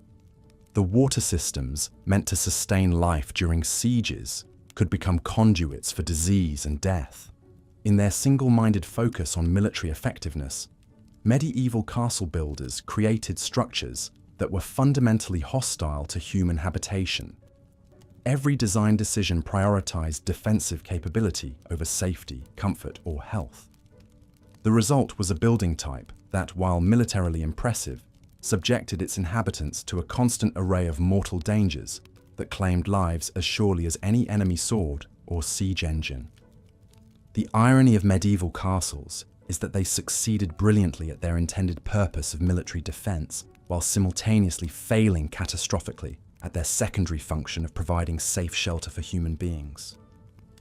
The water systems meant to sustain life during sieges could become conduits for disease and death. In their single-minded focus on military effectiveness, medieval castle builders created structures that were fundamentally hostile to human habitation. Every design decision prioritized defensive capability over safety, comfort, or health. The result was a building type that, while militarily impressive, subjected its inhabitants to a constant array of mortal dangers that claimed lives as surely as any enemy sword or siege engine. The irony of medieval castles is that they succeeded brilliantly at their intended purpose of military defense while simultaneously failing catastrophically at their secondary function of providing safe shelter for human beings.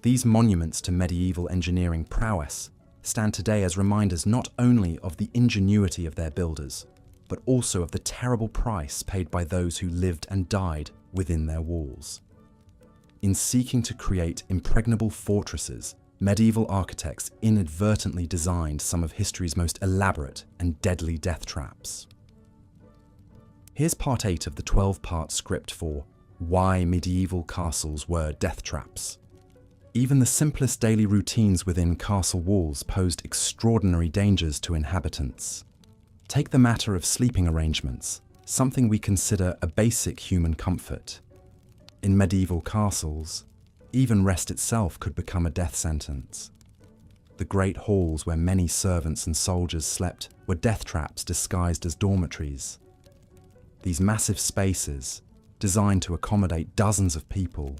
These monuments to medieval engineering prowess stand today as reminders not only of the ingenuity of their builders, but also of the terrible price paid by those who lived and died within their walls. In seeking to create impregnable fortresses, medieval architects inadvertently designed some of history's most elaborate and deadly death traps. Here's part 8 of the 12-part script for Why Medieval Castles Were Death Traps. Even the simplest daily routines within castle walls posed extraordinary dangers to inhabitants. Take the matter of sleeping arrangements, something we consider a basic human comfort. In medieval castles, even rest itself could become a death sentence. The great halls where many servants and soldiers slept were death traps disguised as dormitories. These massive spaces, designed to accommodate dozens of people,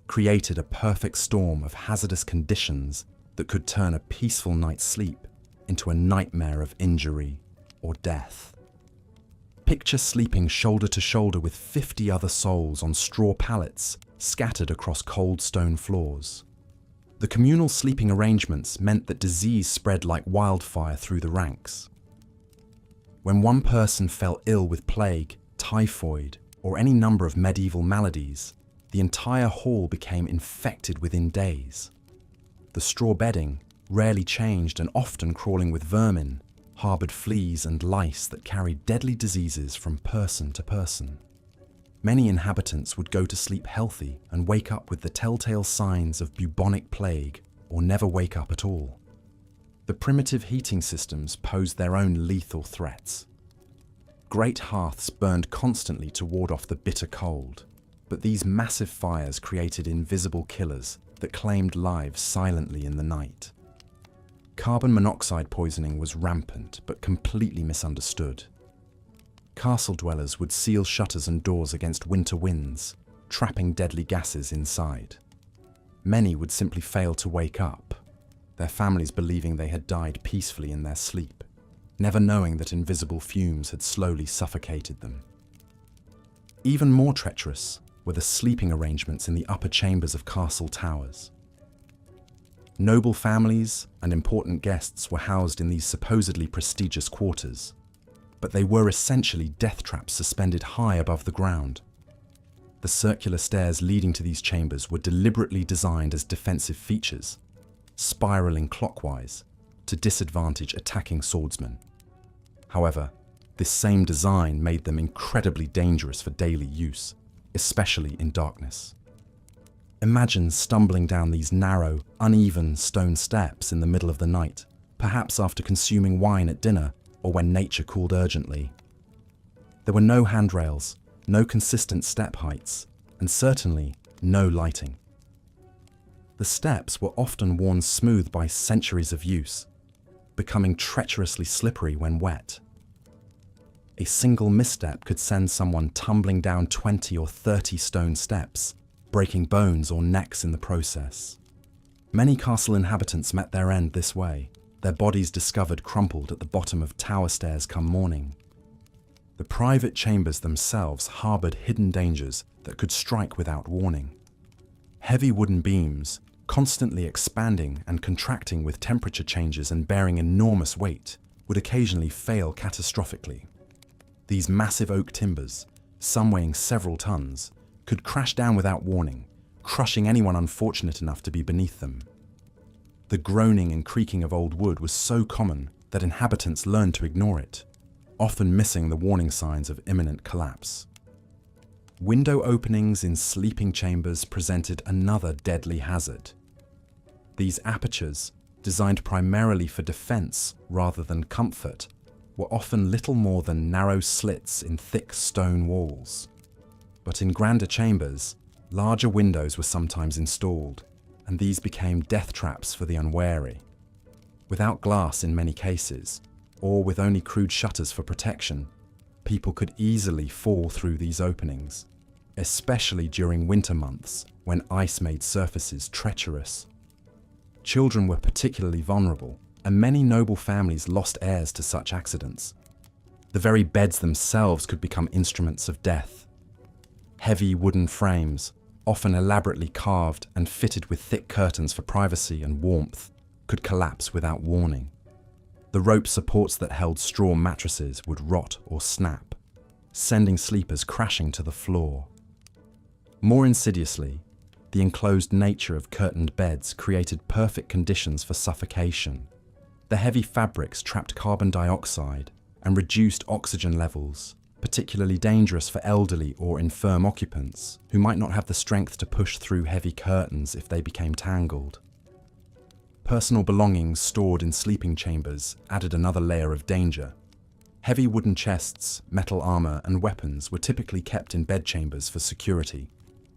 created a perfect storm of hazardous conditions that could turn a peaceful night's sleep into a nightmare of injury or death. Picture sleeping shoulder to shoulder with 50 other souls on straw pallets scattered across cold stone floors. The communal sleeping arrangements meant that disease spread like wildfire through the ranks. When one person fell ill with plague, typhoid, or any number of medieval maladies, the entire hall became infected within days. The straw bedding, rarely changed and often crawling with vermin, harbored fleas and lice that carried deadly diseases from person to person. Many inhabitants would go to sleep healthy and wake up with the telltale signs of bubonic plague, or never wake up at all. The primitive heating systems posed their own lethal threats. Great hearths burned constantly to ward off the bitter cold, but these massive fires created invisible killers that claimed lives silently in the night. Carbon monoxide poisoning was rampant but completely misunderstood. Castle dwellers would seal shutters and doors against winter winds, trapping deadly gases inside. Many would simply fail to wake up, their families believing they had died peacefully in their sleep, never knowing that invisible fumes had slowly suffocated them. Even more treacherous were the sleeping arrangements in the upper chambers of castle towers. Noble families and important guests were housed in these supposedly prestigious quarters, but they were essentially death traps suspended high above the ground. The circular stairs leading to these chambers were deliberately designed as defensive features, spiraling clockwise to disadvantage attacking swordsmen. However, this same design made them incredibly dangerous for daily use, especially in darkness. Imagine stumbling down these narrow, uneven stone steps in the middle of the night, perhaps after consuming wine at dinner or when nature called urgently. There were no handrails, no consistent step heights, and certainly no lighting. The steps were often worn smooth by centuries of use, becoming treacherously slippery when wet. A single misstep could send someone tumbling down 20 or 30 stone steps, breaking bones or necks in the process. Many castle inhabitants met their end this way, their bodies discovered crumpled at the bottom of tower stairs come morning. The private chambers themselves harbored hidden dangers that could strike without warning. Heavy wooden beams, constantly expanding and contracting with temperature changes and bearing enormous weight, would occasionally fail catastrophically. These massive oak timbers, some weighing several tons, could crash down without warning, crushing anyone unfortunate enough to be beneath them. The groaning and creaking of old wood was so common that inhabitants learned to ignore it, often missing the warning signs of imminent collapse. Window openings in sleeping chambers presented another deadly hazard. These apertures, designed primarily for defense rather than comfort, were often little more than narrow slits in thick stone walls. But in grander chambers, larger windows were sometimes installed, and these became death traps for the unwary. Without glass in many cases, or with only crude shutters for protection, people could easily fall through these openings, especially during winter months when ice made surfaces treacherous. Children were particularly vulnerable, and many noble families lost heirs to such accidents. The very beds themselves could become instruments of death. Heavy wooden frames, often elaborately carved and fitted with thick curtains for privacy and warmth, could collapse without warning. The rope supports that held straw mattresses would rot or snap, sending sleepers crashing to the floor. More insidiously, the enclosed nature of curtained beds created perfect conditions for suffocation. The heavy fabrics trapped carbon dioxide and reduced oxygen levels, particularly dangerous for elderly or infirm occupants who might not have the strength to push through heavy curtains if they became tangled. Personal belongings stored in sleeping chambers added another layer of danger. Heavy wooden chests, metal armor, and weapons were typically kept in bedchambers for security,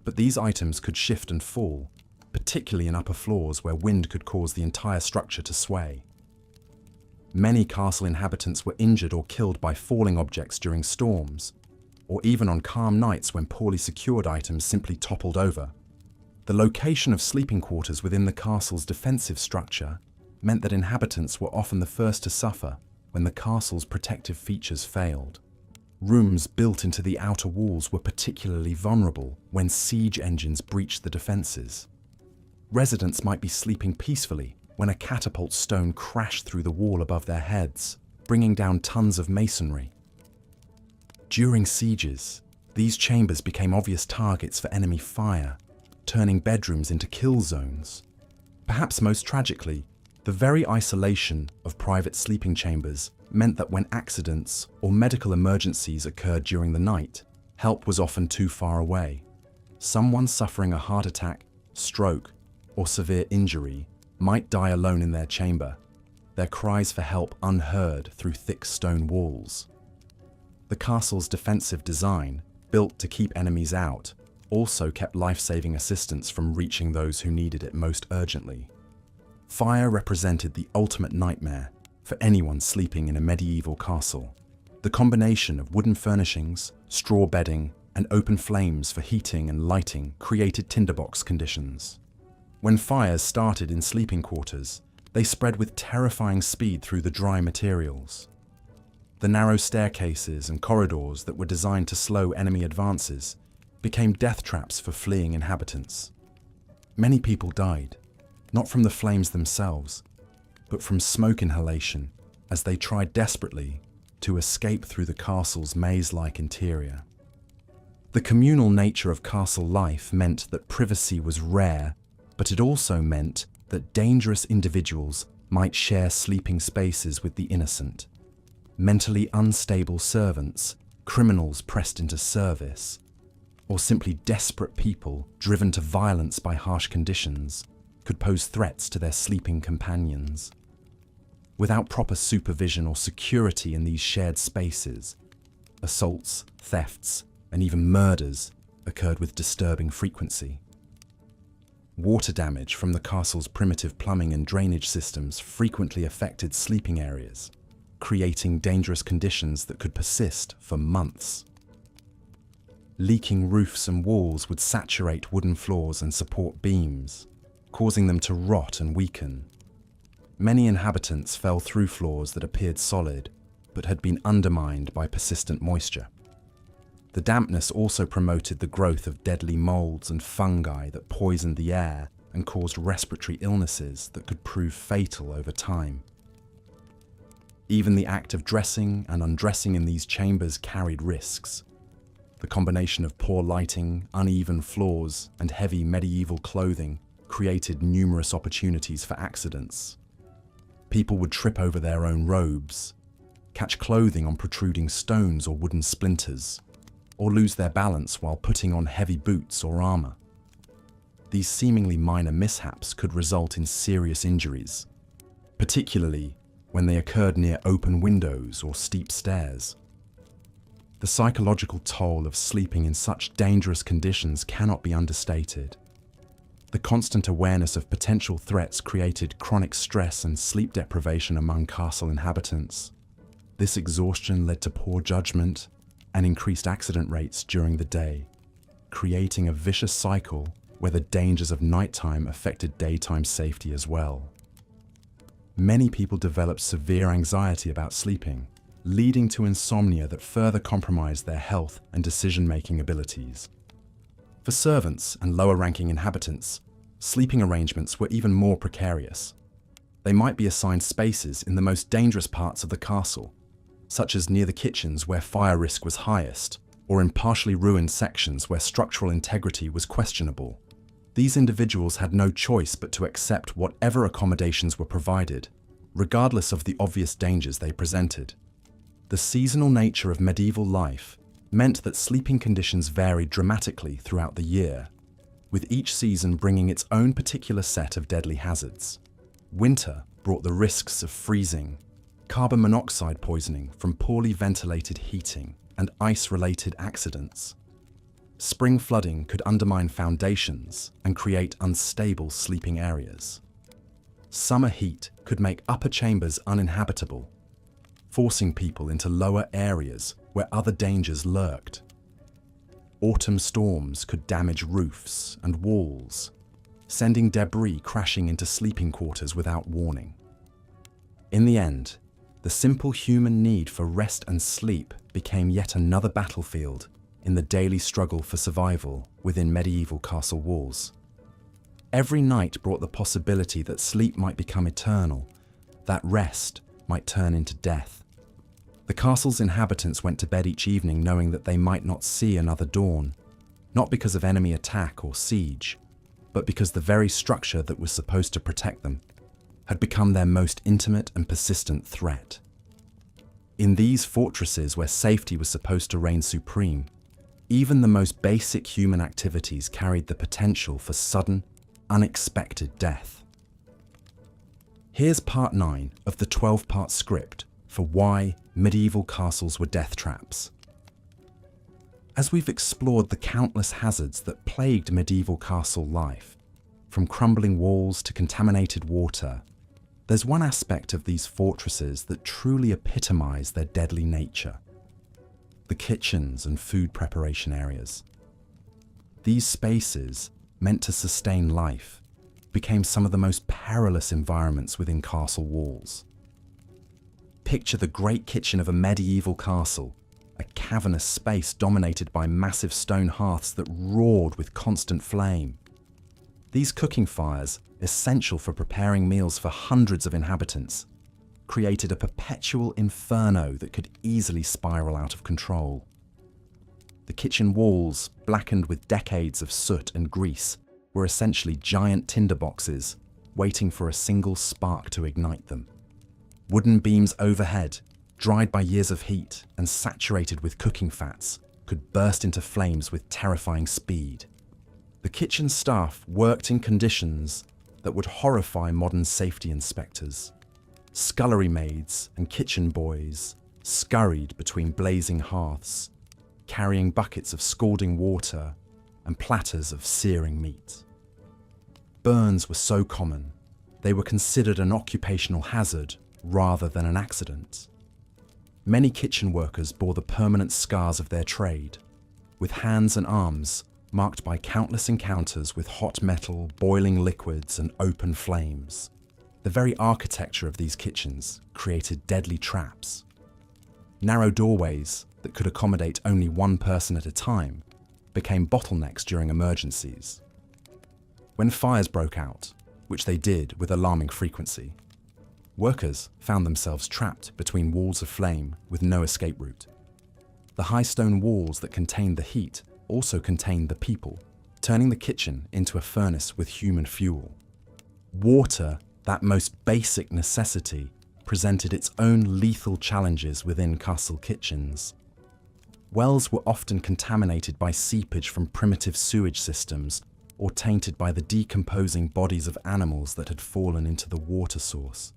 but these items could shift and fall, particularly in upper floors where wind could cause the entire structure to sway. Many castle inhabitants were injured or killed by falling objects during storms, or even on calm nights when poorly secured items simply toppled over. The location of sleeping quarters within the castle's defensive structure meant that inhabitants were often the first to suffer when the castle's protective features failed. Rooms built into the outer walls were particularly vulnerable when siege engines breached the defenses. Residents might be sleeping peacefully when a catapult stone crashed through the wall above their heads, bringing down tons of masonry. During sieges, these chambers became obvious targets for enemy fire, turning bedrooms into kill zones. Perhaps most tragically, the very isolation of private sleeping chambers meant that when accidents or medical emergencies occurred during the night, help was often too far away. Someone suffering a heart attack, stroke, or severe injury might die alone in their chamber, their cries for help unheard through thick stone walls. The castle's defensive design, built to keep enemies out, also kept life-saving assistance from reaching those who needed it most urgently. Fire represented the ultimate nightmare for anyone sleeping in a medieval castle. The combination of wooden furnishings, straw bedding, and open flames for heating and lighting created tinderbox conditions. When fires started in sleeping quarters, they spread with terrifying speed through the dry materials. The narrow staircases and corridors that were designed to slow enemy advances became death traps for fleeing inhabitants. Many people died, not from the flames themselves, but from smoke inhalation as they tried desperately to escape through the castle's maze-like interior. The communal nature of castle life meant that privacy was rare, but it also meant that dangerous individuals might share sleeping spaces with the innocent. Mentally unstable servants, criminals pressed into service, or simply desperate people driven to violence by harsh conditions could pose threats to their sleeping companions. Without proper supervision or security in these shared spaces, assaults, thefts, and even murders occurred with disturbing frequency. Water damage from the castle's primitive plumbing and drainage systems frequently affected sleeping areas, creating dangerous conditions that could persist for months. Leaking roofs and walls would saturate wooden floors and support beams, causing them to rot and weaken. Many inhabitants fell through floors that appeared solid, but had been undermined by persistent moisture. The dampness also promoted the growth of deadly molds and fungi that poisoned the air and caused respiratory illnesses that could prove fatal over time. Even the act of dressing and undressing in these chambers carried risks. The combination of poor lighting, uneven floors, and heavy medieval clothing created numerous opportunities for accidents. People would trip over their own robes, catch clothing on protruding stones or wooden splinters, or lose their balance while putting on heavy boots or armor. These seemingly minor mishaps could result in serious injuries, particularly when they occurred near open windows or steep stairs. The psychological toll of sleeping in such dangerous conditions cannot be understated. The constant awareness of potential threats created chronic stress and sleep deprivation among castle inhabitants. This exhaustion led to poor judgment and increased accident rates during the day, creating a vicious cycle where the dangers of nighttime affected daytime safety as well. Many people developed severe anxiety about sleeping, leading to insomnia that further compromised their health and decision-making abilities. For servants and lower-ranking inhabitants, sleeping arrangements were even more precarious. They might be assigned spaces in the most dangerous parts of the castle, such as near the kitchens where fire risk was highest, or in partially ruined sections where structural integrity was questionable. These individuals had no choice but to accept whatever accommodations were provided, regardless of the obvious dangers they presented. The seasonal nature of medieval life meant that sleeping conditions varied dramatically throughout the year, with each season bringing its own particular set of deadly hazards. Winter brought the risks of freezing, carbon monoxide poisoning from poorly ventilated heating, and ice-related accidents. Spring flooding could undermine foundations and create unstable sleeping areas. Summer heat could make upper chambers uninhabitable, forcing people into lower areas where other dangers lurked. Autumn storms could damage roofs and walls, sending debris crashing into sleeping quarters without warning. In the end, the simple human need for rest and sleep became yet another battlefield in the daily struggle for survival within medieval castle walls. Every night brought the possibility that sleep might become eternal, that rest might turn into death. The castle's inhabitants went to bed each evening knowing that they might not see another dawn, not because of enemy attack or siege, but because the very structure that was supposed to protect them had become their most intimate and persistent threat. In these fortresses where safety was supposed to reign supreme, even the most basic human activities carried the potential for sudden, unexpected death. Here's part 9 of the 12-part script for why medieval castles were death traps. As we've explored the countless hazards that plagued medieval castle life, from crumbling walls to contaminated water, there's one aspect of these fortresses that truly epitomize their deadly nature: the kitchens and food preparation areas. These spaces, meant to sustain life, became some of the most perilous environments within castle walls. Picture the great kitchen of a medieval castle, a cavernous space dominated by massive stone hearths that roared with constant flame. These cooking fires, essential for preparing meals for hundreds of inhabitants, created a perpetual inferno that could easily spiral out of control. The kitchen walls, blackened with decades of soot and grease, were essentially giant tinderboxes, waiting for a single spark to ignite them. Wooden beams overhead, dried by years of heat and saturated with cooking fats, could burst into flames with terrifying speed. The kitchen staff worked in conditions that would horrify modern safety inspectors. Scullery maids and kitchen boys scurried between blazing hearths, carrying buckets of scalding water and platters of searing meat. Burns were so common, they were considered an occupational hazard rather than an accident. Many kitchen workers bore the permanent scars of their trade, with hands and arms marked by countless encounters with hot metal, boiling liquids, and open flames. The very architecture of these kitchens created deadly traps. Narrow doorways that could accommodate only one person at a time became bottlenecks during emergencies. When fires broke out, which they did with alarming frequency, workers found themselves trapped between walls of flame with no escape route. The high stone walls that contained the heat also contained the people, turning the kitchen into a furnace with human fuel. Water, that most basic necessity, presented its own lethal challenges within castle kitchens. Wells were often contaminated by seepage from primitive sewage systems or tainted by the decomposing bodies of animals that had fallen into the water source.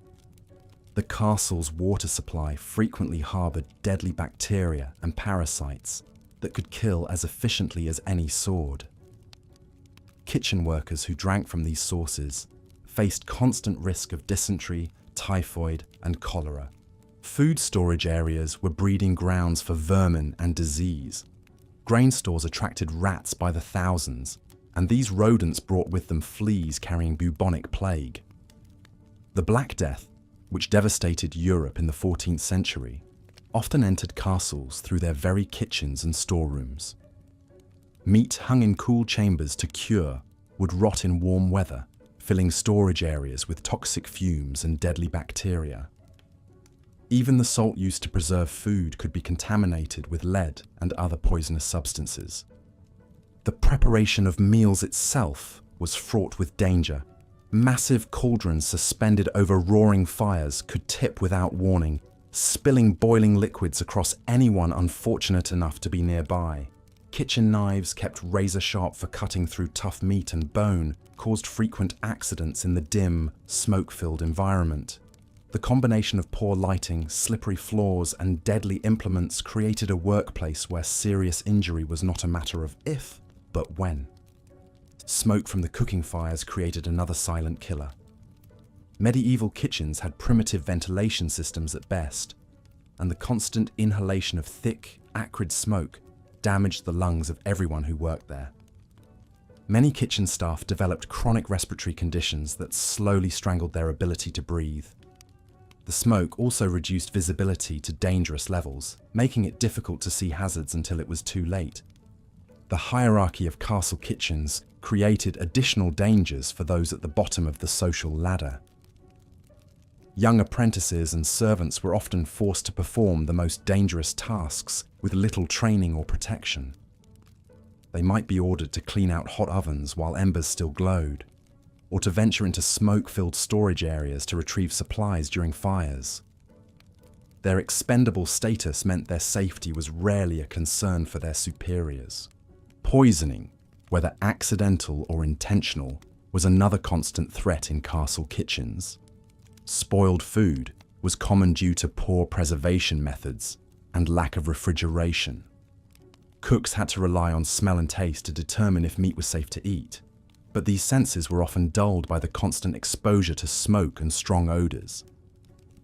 The castle's water supply frequently harbored deadly bacteria and parasites that could kill as efficiently as any sword. Kitchen workers who drank from these sources faced constant risk of dysentery, typhoid, and cholera. Food storage areas were breeding grounds for vermin and disease. Grain stores attracted rats by the thousands, and these rodents brought with them fleas carrying bubonic plague. The Black Death, which devastated Europe in the 14th century, often entered castles through their very kitchens and storerooms. Meat hung in cool chambers to cure would rot in warm weather, filling storage areas with toxic fumes and deadly bacteria. Even the salt used to preserve food could be contaminated with lead and other poisonous substances. The preparation of meals itself was fraught with danger. Massive cauldrons suspended over roaring fires could tip without warning, spilling boiling liquids across anyone unfortunate enough to be nearby. Kitchen knives, kept razor-sharp for cutting through tough meat and bone, caused frequent accidents in the dim, smoke-filled environment. The combination of poor lighting, slippery floors, and deadly implements created a workplace where serious injury was not a matter of if, but when. Smoke from the cooking fires created another silent killer. Medieval kitchens had primitive ventilation systems at best, and the constant inhalation of thick, acrid smoke damaged the lungs of everyone who worked there. Many kitchen staff developed chronic respiratory conditions that slowly strangled their ability to breathe. The smoke also reduced visibility to dangerous levels, making it difficult to see hazards until it was too late. The hierarchy of castle kitchens created additional dangers for those at the bottom of the social ladder. Young apprentices and servants were often forced to perform the most dangerous tasks with little training or protection. They might be ordered to clean out hot ovens while embers still glowed, or to venture into smoke-filled storage areas to retrieve supplies during fires. Their expendable status meant their safety was rarely a concern for their superiors. Poisoning, whether accidental or intentional, was another constant threat in castle kitchens. Spoiled food was common due to poor preservation methods and lack of refrigeration. Cooks had to rely on smell and taste to determine if meat was safe to eat, but these senses were often dulled by the constant exposure to smoke and strong odors.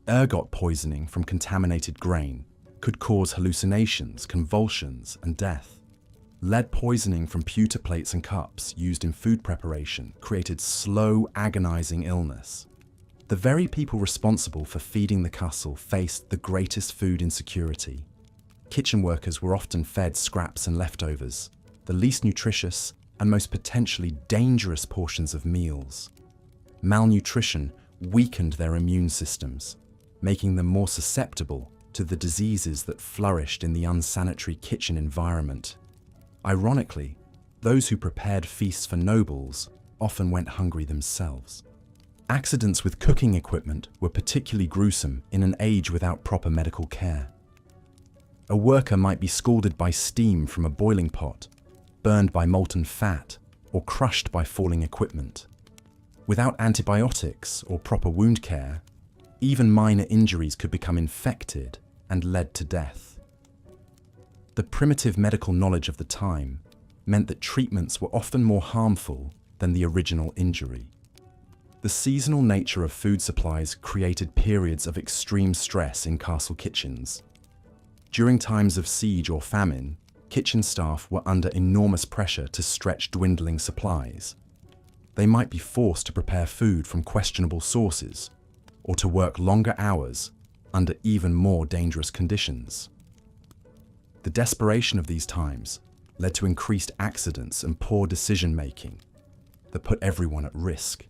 Ergot poisoning from contaminated grain could cause hallucinations, convulsions, and death. Lead poisoning from pewter plates and cups used in food preparation created slow, agonizing illness. The very people responsible for feeding the castle faced the greatest food insecurity. Kitchen workers were often fed scraps and leftovers, the least nutritious and most potentially dangerous portions of meals. Malnutrition weakened their immune systems, making them more susceptible to the diseases that flourished in the unsanitary kitchen environment. Ironically, those who prepared feasts for nobles often went hungry themselves. Accidents with cooking equipment were particularly gruesome in an age without proper medical care. A worker might be scalded by steam from a boiling pot, burned by molten fat, or crushed by falling equipment. Without antibiotics or proper wound care, even minor injuries could become infected and led to death. The primitive medical knowledge of the time meant that treatments were often more harmful than the original injury. The seasonal nature of food supplies created periods of extreme stress in castle kitchens. During times of siege or famine, kitchen staff were under enormous pressure to stretch dwindling supplies. They might be forced to prepare food from questionable sources, or to work longer hours under even more dangerous conditions. The desperation of these times led to increased accidents and poor decision-making that put everyone at risk.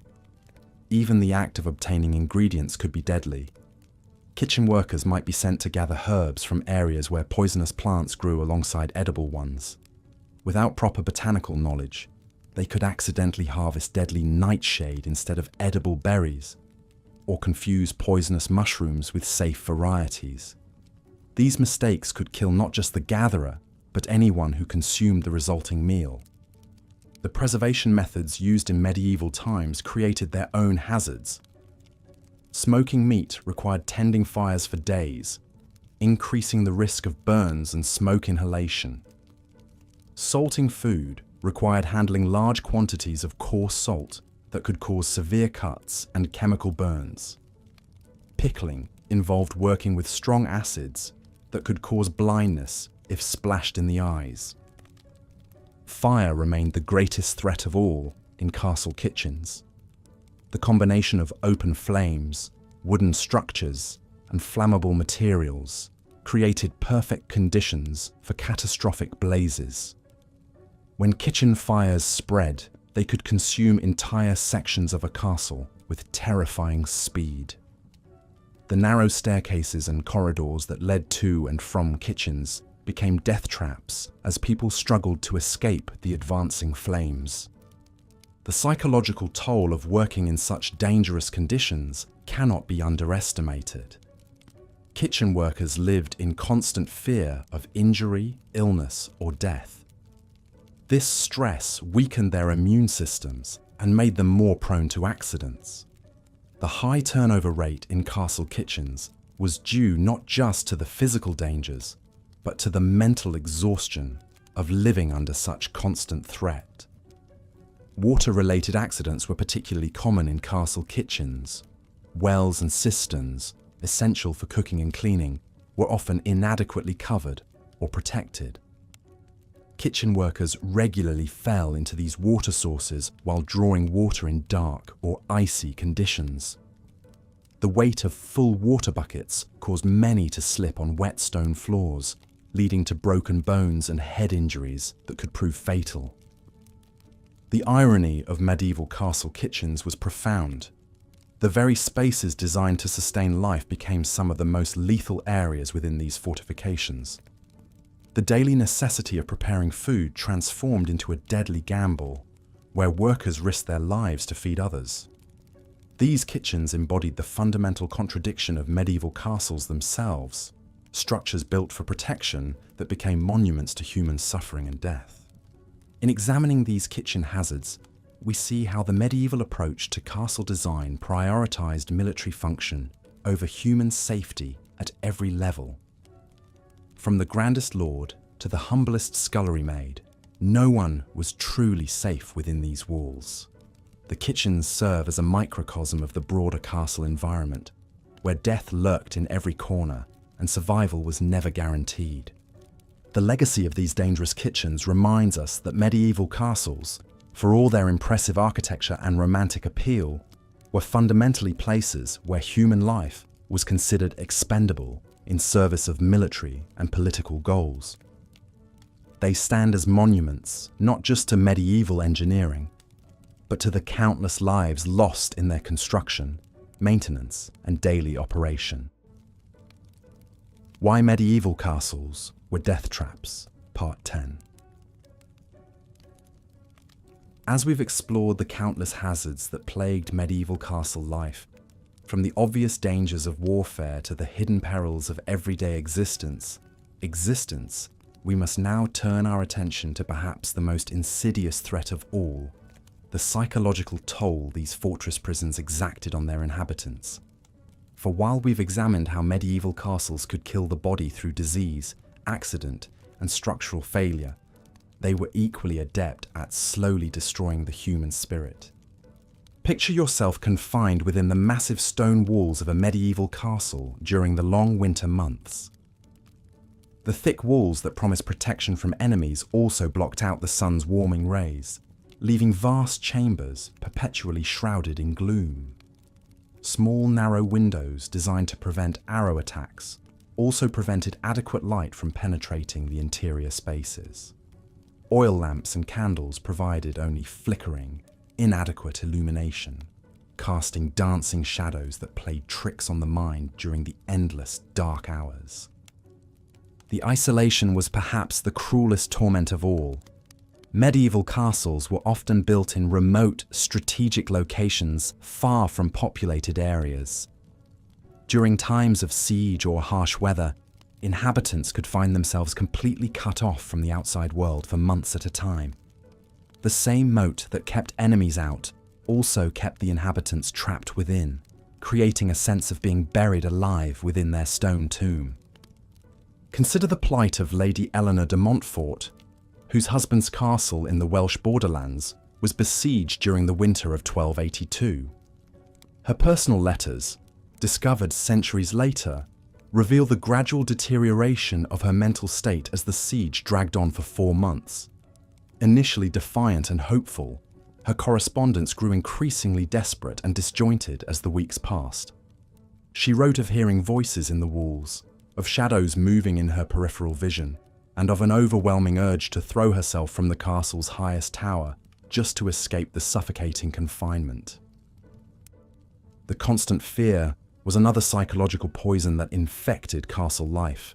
Even the act of obtaining ingredients could be deadly. Kitchen workers might be sent to gather herbs from areas where poisonous plants grew alongside edible ones. Without proper botanical knowledge, they could accidentally harvest deadly nightshade instead of edible berries, or confuse poisonous mushrooms with safe varieties. These mistakes could kill not just the gatherer, but anyone who consumed the resulting meal. The preservation methods used in medieval times created their own hazards. Smoking meat required tending fires for days, increasing the risk of burns and smoke inhalation. Salting food required handling large quantities of coarse salt that could cause severe cuts and chemical burns. Pickling involved working with strong acids that could cause blindness if splashed in the eyes. Fire remained the greatest threat of all in castle kitchens. The combination of open flames, wooden structures, and flammable materials created perfect conditions for catastrophic blazes. When kitchen fires spread, they could consume entire sections of a castle with terrifying speed. The narrow staircases and corridors that led to and from kitchens became death traps as people struggled to escape the advancing flames. The psychological toll of working in such dangerous conditions cannot be underestimated. Kitchen workers lived in constant fear of injury, illness, or death. This stress weakened their immune systems and made them more prone to accidents. The high turnover rate in castle kitchens was due not just to the physical dangers, but to the mental exhaustion of living under such constant threat. Water-related accidents were particularly common in castle kitchens. Wells and cisterns, essential for cooking and cleaning, were often inadequately covered or protected. Kitchen workers regularly fell into these water sources while drawing water in dark or icy conditions. The weight of full water buckets caused many to slip on wet stone floors, leading to broken bones and head injuries that could prove fatal. The irony of medieval castle kitchens was profound. The very spaces designed to sustain life became some of the most lethal areas within these fortifications. The daily necessity of preparing food transformed into a deadly gamble, where workers risked their lives to feed others. These kitchens embodied the fundamental contradiction of medieval castles themselves, structures built for protection that became monuments to human suffering and death. In examining these kitchen hazards, we see how the medieval approach to castle design prioritized military function over human safety at every level. From the grandest lord to the humblest scullery maid, no one was truly safe within these walls. The kitchens serve as a microcosm of the broader castle environment, where death lurked in every corner and survival was never guaranteed. The legacy of these dangerous kitchens reminds us that medieval castles, for all their impressive architecture and romantic appeal, were fundamentally places where human life was considered expendable in service of military and political goals. They stand as monuments not just to medieval engineering, but to the countless lives lost in their construction, maintenance, and daily operation. Why medieval castles were death traps, Part 10. As we've explored the countless hazards that plagued medieval castle life, from the obvious dangers of warfare to the hidden perils of everyday existence, we must now turn our attention to perhaps the most insidious threat of all, the psychological toll these fortress prisons exacted on their inhabitants. For while we've examined how medieval castles could kill the body through disease, accident, and structural failure, they were equally adept at slowly destroying the human spirit. Picture yourself confined within the massive stone walls of a medieval castle during the long winter months. The thick walls that promised protection from enemies also blocked out the sun's warming rays, leaving vast chambers perpetually shrouded in gloom. Small, narrow windows designed to prevent arrow attacks also prevented adequate light from penetrating the interior spaces. Oil lamps and candles provided only flickering, inadequate illumination, casting dancing shadows that played tricks on the mind during the endless dark hours. The isolation was perhaps the cruelest torment of all. Medieval castles were often built in remote, strategic locations far from populated areas. During times of siege or harsh weather, inhabitants could find themselves completely cut off from the outside world for months at a time. The same moat that kept enemies out also kept the inhabitants trapped within, creating a sense of being buried alive within their stone tomb. Consider the plight of Lady Eleanor de Montfort, whose husband's castle in the Welsh borderlands was besieged during the winter of 1282. Her personal letters, discovered centuries later, reveal the gradual deterioration of her mental state as the siege dragged on for 4 months. Initially defiant and hopeful, her correspondence grew increasingly desperate and disjointed as the weeks passed. She wrote of hearing voices in the walls, of shadows moving in her peripheral vision, and of an overwhelming urge to throw herself from the castle's highest tower just to escape the suffocating confinement. The constant fear was another psychological poison that infected castle life.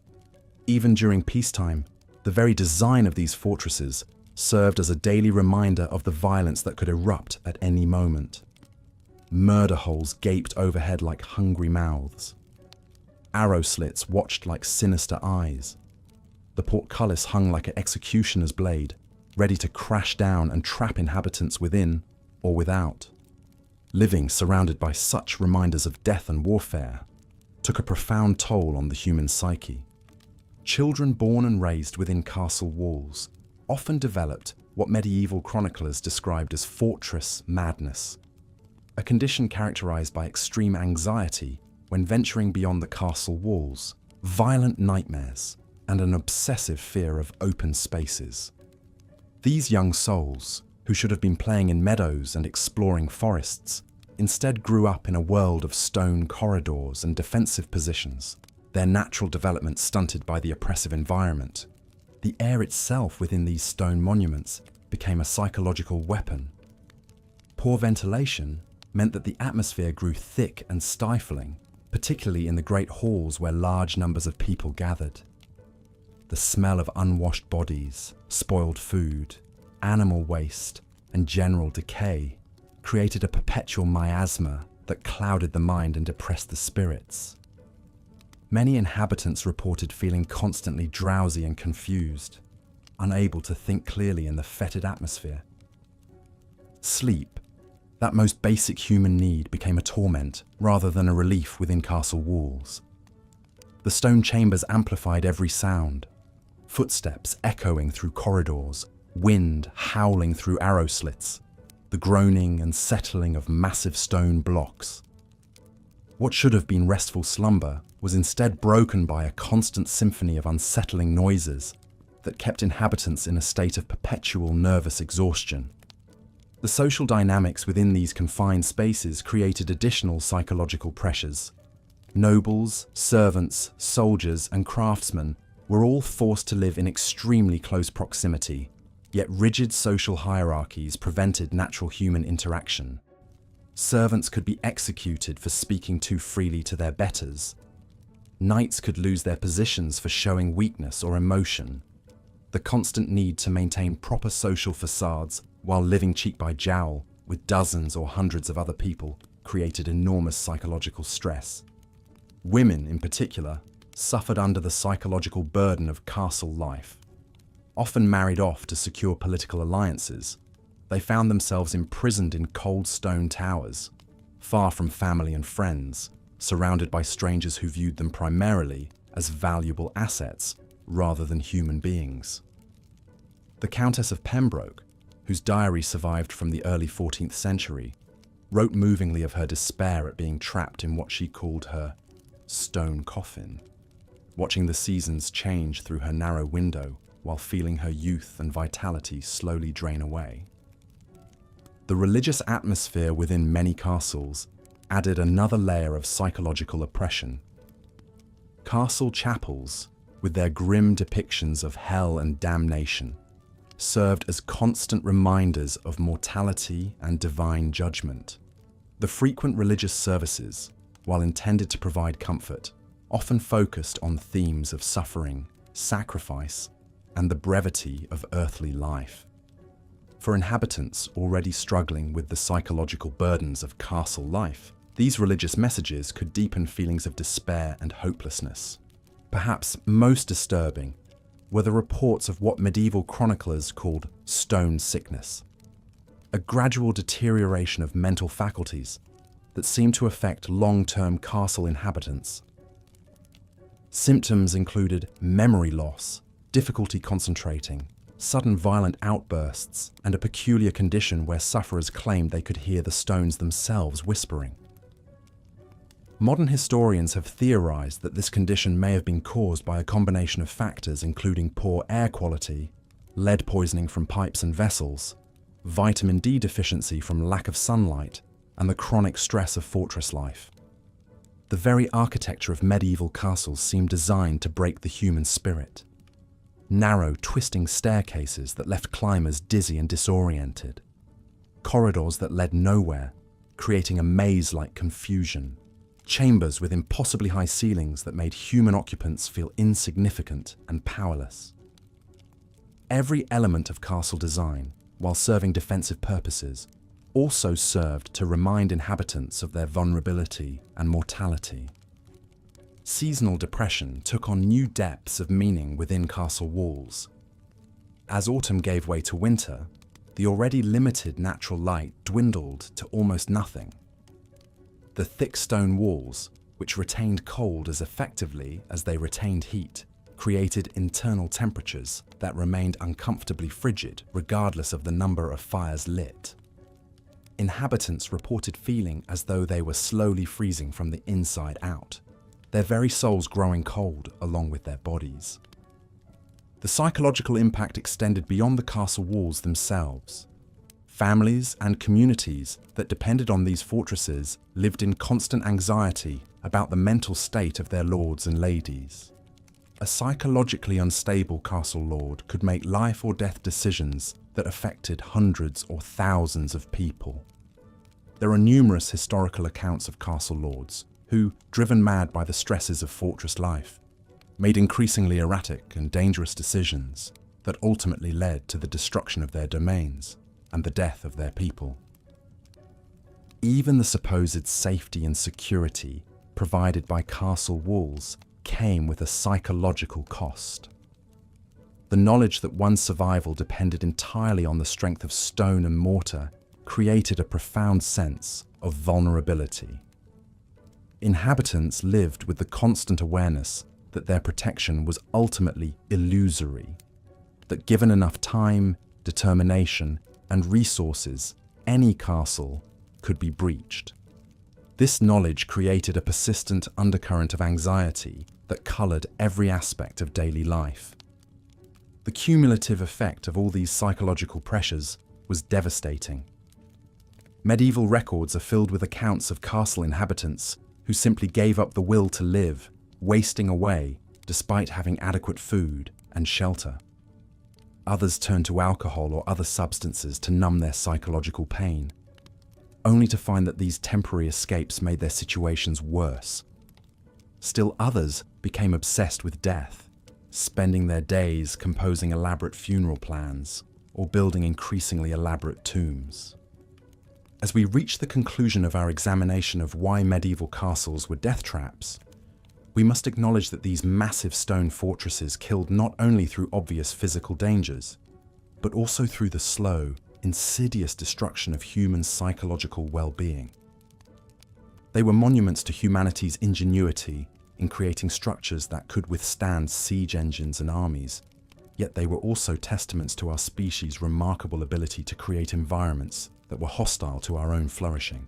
Even during peacetime, the very design of these fortresses served as a daily reminder of the violence that could erupt at any moment. Murder holes gaped overhead like hungry mouths. Arrow slits watched like sinister eyes. The portcullis hung like an executioner's blade, ready to crash down and trap inhabitants within or without. Living surrounded by such reminders of death and warfare took a profound toll on the human psyche. Children born and raised within castle walls often developed what medieval chroniclers described as fortress madness, a condition characterized by extreme anxiety when venturing beyond the castle walls, violent nightmares, and an obsessive fear of open spaces. These young souls, who should have been playing in meadows and exploring forests, instead grew up in a world of stone corridors and defensive positions, their natural development stunted by the oppressive environment. The air itself within these stone monuments became a psychological weapon. Poor ventilation meant that the atmosphere grew thick and stifling, particularly in the great halls where large numbers of people gathered. The smell of unwashed bodies, spoiled food, animal waste, and general decay created a perpetual miasma that clouded the mind and depressed the spirits. Many inhabitants reported feeling constantly drowsy and confused, unable to think clearly in the fetid atmosphere. Sleep, that most basic human need, became a torment rather than a relief within castle walls. The stone chambers amplified every sound, footsteps echoing through corridors, wind howling through arrow slits, the groaning and settling of massive stone blocks. What should have been restful slumber was instead broken by a constant symphony of unsettling noises that kept inhabitants in a state of perpetual nervous exhaustion. The social dynamics within these confined spaces created additional psychological pressures. Nobles, servants, soldiers, and craftsmen were all forced to live in extremely close proximity, yet rigid social hierarchies prevented natural human interaction. Servants could be executed for speaking too freely to their betters. Knights could lose their positions for showing weakness or emotion. The constant need to maintain proper social facades while living cheek by jowl with dozens or hundreds of other people created enormous psychological stress. Women, in particular, suffered under the psychological burden of castle life. Often married off to secure political alliances, they found themselves imprisoned in cold stone towers, far from family and friends, surrounded by strangers who viewed them primarily as valuable assets rather than human beings. The Countess of Pembroke, whose diary survived from the early 14th century, wrote movingly of her despair at being trapped in what she called her stone coffin, watching the seasons change through her narrow window while feeling her youth and vitality slowly drain away. The religious atmosphere within many castles added another layer of psychological oppression. Castle chapels, with their grim depictions of hell and damnation, served as constant reminders of mortality and divine judgment. The frequent religious services, while intended to provide comfort, often focused on themes of suffering, sacrifice, and the brevity of earthly life. For inhabitants already struggling with the psychological burdens of castle life, these religious messages could deepen feelings of despair and hopelessness. Perhaps most disturbing were the reports of what medieval chroniclers called stone sickness, a gradual deterioration of mental faculties that seemed to affect long-term castle inhabitants. Symptoms included memory loss, difficulty concentrating, sudden violent outbursts, and a peculiar condition where sufferers claimed they could hear the stones themselves whispering. Modern historians have theorized that this condition may have been caused by a combination of factors including poor air quality, lead poisoning from pipes and vessels, vitamin D deficiency from lack of sunlight, and the chronic stress of fortress life. The very architecture of medieval castles seemed designed to break the human spirit. Narrow, twisting staircases that left climbers dizzy and disoriented. Corridors that led nowhere, creating a maze-like confusion. Chambers with impossibly high ceilings that made human occupants feel insignificant and powerless. Every element of castle design, while serving defensive purposes, also served to remind inhabitants of their vulnerability and mortality. Seasonal depression took on new depths of meaning within castle walls. As autumn gave way to winter, the already limited natural light dwindled to almost nothing. The thick stone walls, which retained cold as effectively as they retained heat, created internal temperatures that remained uncomfortably frigid regardless of the number of fires lit. Inhabitants reported feeling as though they were slowly freezing from the inside out, their very souls growing cold along with their bodies. The psychological impact extended beyond the castle walls themselves. Families and communities that depended on these fortresses lived in constant anxiety about the mental state of their lords and ladies. A psychologically unstable castle lord could make life or death decisions that affected hundreds or thousands of people. There are numerous historical accounts of castle lords who, driven mad by the stresses of fortress life, made increasingly erratic and dangerous decisions that ultimately led to the destruction of their domains and the death of their people. Even the supposed safety and security provided by castle walls came with a psychological cost. The knowledge that one's survival depended entirely on the strength of stone and mortar created a profound sense of vulnerability. Inhabitants lived with the constant awareness that their protection was ultimately illusory, that given enough time, determination, and resources, any castle could be breached. This knowledge created a persistent undercurrent of anxiety that colored every aspect of daily life. The cumulative effect of all these psychological pressures was devastating. Medieval records are filled with accounts of castle inhabitants who simply gave up the will to live, wasting away despite having adequate food and shelter. Others turned to alcohol or other substances to numb their psychological pain, only to find that these temporary escapes made their situations worse. Still others became obsessed with death, spending their days composing elaborate funeral plans or building increasingly elaborate tombs. As we reach the conclusion of our examination of why medieval castles were death traps, we must acknowledge that these massive stone fortresses killed not only through obvious physical dangers, but also through the slow, insidious destruction of human psychological well-being. They were monuments to humanity's ingenuity in creating structures that could withstand siege engines and armies, yet they were also testaments to our species' remarkable ability to create environments that were hostile to our own flourishing.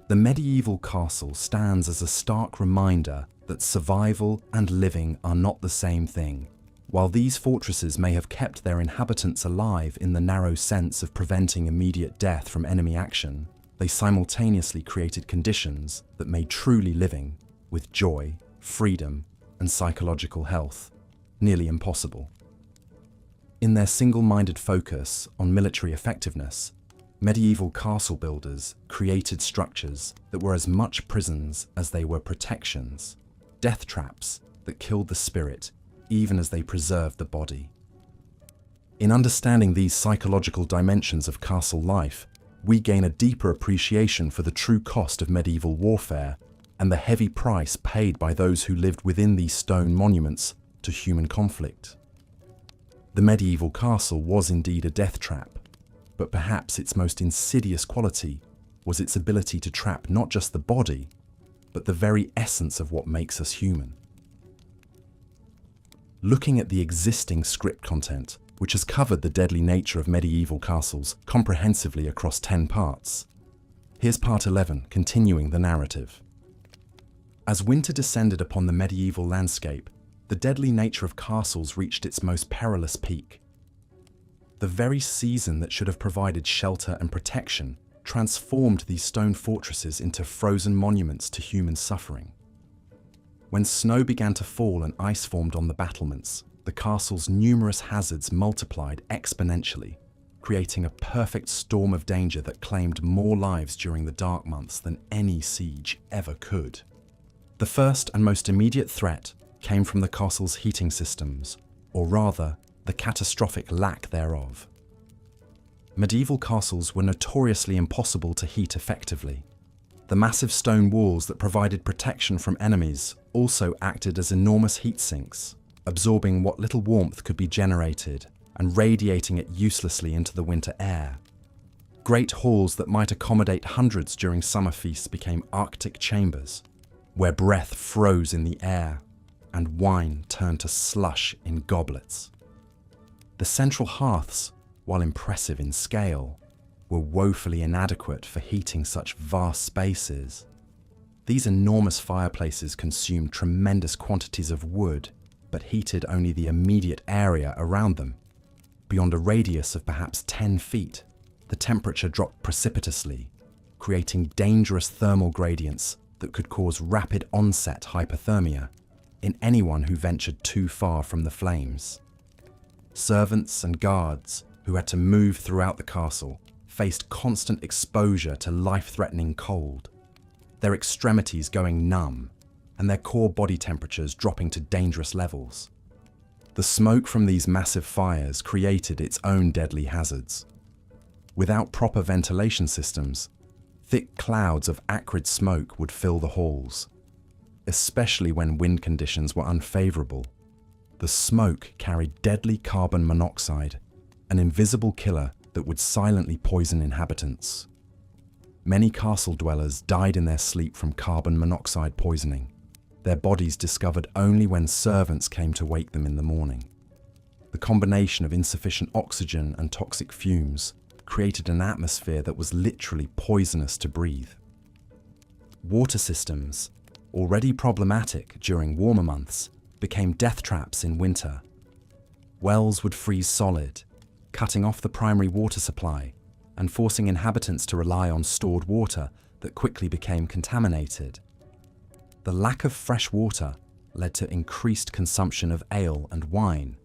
The medieval castle stands as a stark reminder that survival and living are not the same thing. While these fortresses may have kept their inhabitants alive in the narrow sense of preventing immediate death from enemy action, they simultaneously created conditions that made truly living, with joy, freedom, and psychological health, nearly impossible. In their single-minded focus on military effectiveness, Medieval castle builders created structures that were as much prisons as they were protections, death traps that killed the spirit even as they preserved the body. In understanding these psychological dimensions of castle life, we gain a deeper appreciation for the true cost of medieval warfare and the heavy price paid by those who lived within these stone monuments to human conflict. The medieval castle was indeed a death trap, but perhaps its most insidious quality was its ability to trap not just the body, but the very essence of what makes us human. Looking at the existing script content, which has covered the deadly nature of medieval castles comprehensively across 10 parts, here's part 11, continuing the narrative. As winter descended upon the medieval landscape, the deadly nature of castles reached its most perilous peak. The very season that should have provided shelter and protection transformed these stone fortresses into frozen monuments to human suffering. When snow began to fall and ice formed on the battlements, the castle's numerous hazards multiplied exponentially, creating a perfect storm of danger that claimed more lives during the dark months than any siege ever could. The first and most immediate threat came from the castle's heating systems, or rather, the catastrophic lack thereof. Medieval castles were notoriously impossible to heat effectively. The massive stone walls that provided protection from enemies also acted as enormous heat sinks, absorbing what little warmth could be generated and radiating it uselessly into the winter air. Great halls that might accommodate hundreds during summer feasts became Arctic chambers, where breath froze in the air and wine turned to slush in goblets. The central hearths, while impressive in scale, were woefully inadequate for heating such vast spaces. These enormous fireplaces consumed tremendous quantities of wood, but heated only the immediate area around them. Beyond a radius of perhaps 10 feet, the temperature dropped precipitously, creating dangerous thermal gradients that could cause rapid onset hypothermia in anyone who ventured too far from the flames. Servants and guards who had to move throughout the castle faced constant exposure to life-threatening cold, their extremities going numb and their core body temperatures dropping to dangerous levels. The smoke from these massive fires created its own deadly hazards. Without proper ventilation systems, thick clouds of acrid smoke would fill the halls, especially when wind conditions were unfavorable. The smoke carried deadly carbon monoxide, an invisible killer that would silently poison inhabitants. Many castle dwellers died in their sleep from carbon monoxide poisoning, their bodies discovered only when servants came to wake them in the morning. The combination of insufficient oxygen and toxic fumes created an atmosphere that was literally poisonous to breathe. Water systems, already problematic during warmer months, became death traps in winter. Wells would freeze solid, cutting off the primary water supply and forcing inhabitants to rely on stored water that quickly became contaminated. The lack of fresh water led to increased consumption of ale and wine,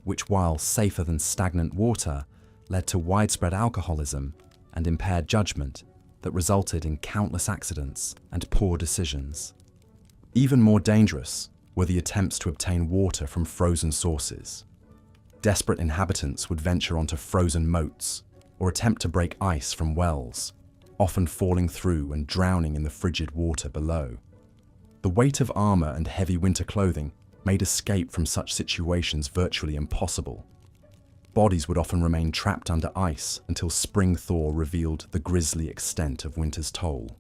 which, while safer than stagnant water, led to widespread alcoholism and impaired judgment that resulted in countless accidents and poor decisions. Even more dangerous were the attempts to obtain water from frozen sources. Desperate inhabitants would venture onto frozen moats or attempt to break ice from wells, often falling through and drowning in the frigid water below. The weight of armor and heavy winter clothing made escape from such situations virtually impossible. Bodies would often remain trapped under ice until spring thaw revealed the grisly extent of winter's toll.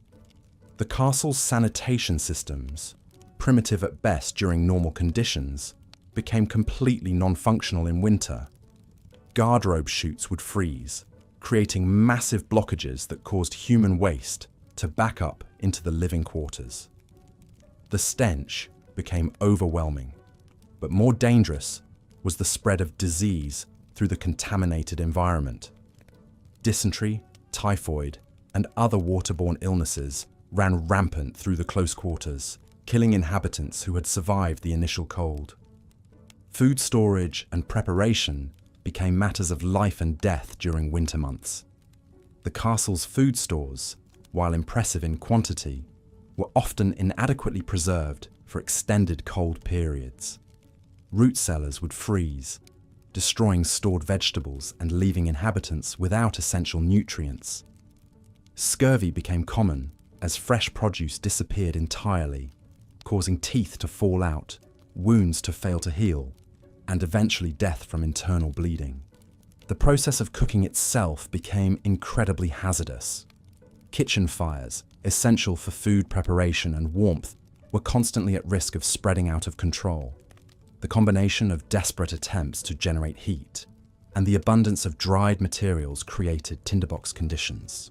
The castle's sanitation systems, primitive at best during normal conditions, became completely non-functional in winter. Guardrobe chutes would freeze, creating massive blockages that caused human waste to back up into the living quarters. The stench became overwhelming, but more dangerous was the spread of disease through the contaminated environment. Dysentery, typhoid, and other waterborne illnesses ran rampant through the close quarters, killing inhabitants who had survived the initial cold. Food storage and preparation became matters of life and death during winter months. The castle's food stores, while impressive in quantity, were often inadequately preserved for extended cold periods. Root cellars would freeze, destroying stored vegetables and leaving inhabitants without essential nutrients. Scurvy became common as fresh produce disappeared entirely, causing teeth to fall out, wounds to fail to heal, and eventually death from internal bleeding. The process of cooking itself became incredibly hazardous. Kitchen fires, essential for food preparation and warmth, were constantly at risk of spreading out of control. The combination of desperate attempts to generate heat and the abundance of dried materials created tinderbox conditions.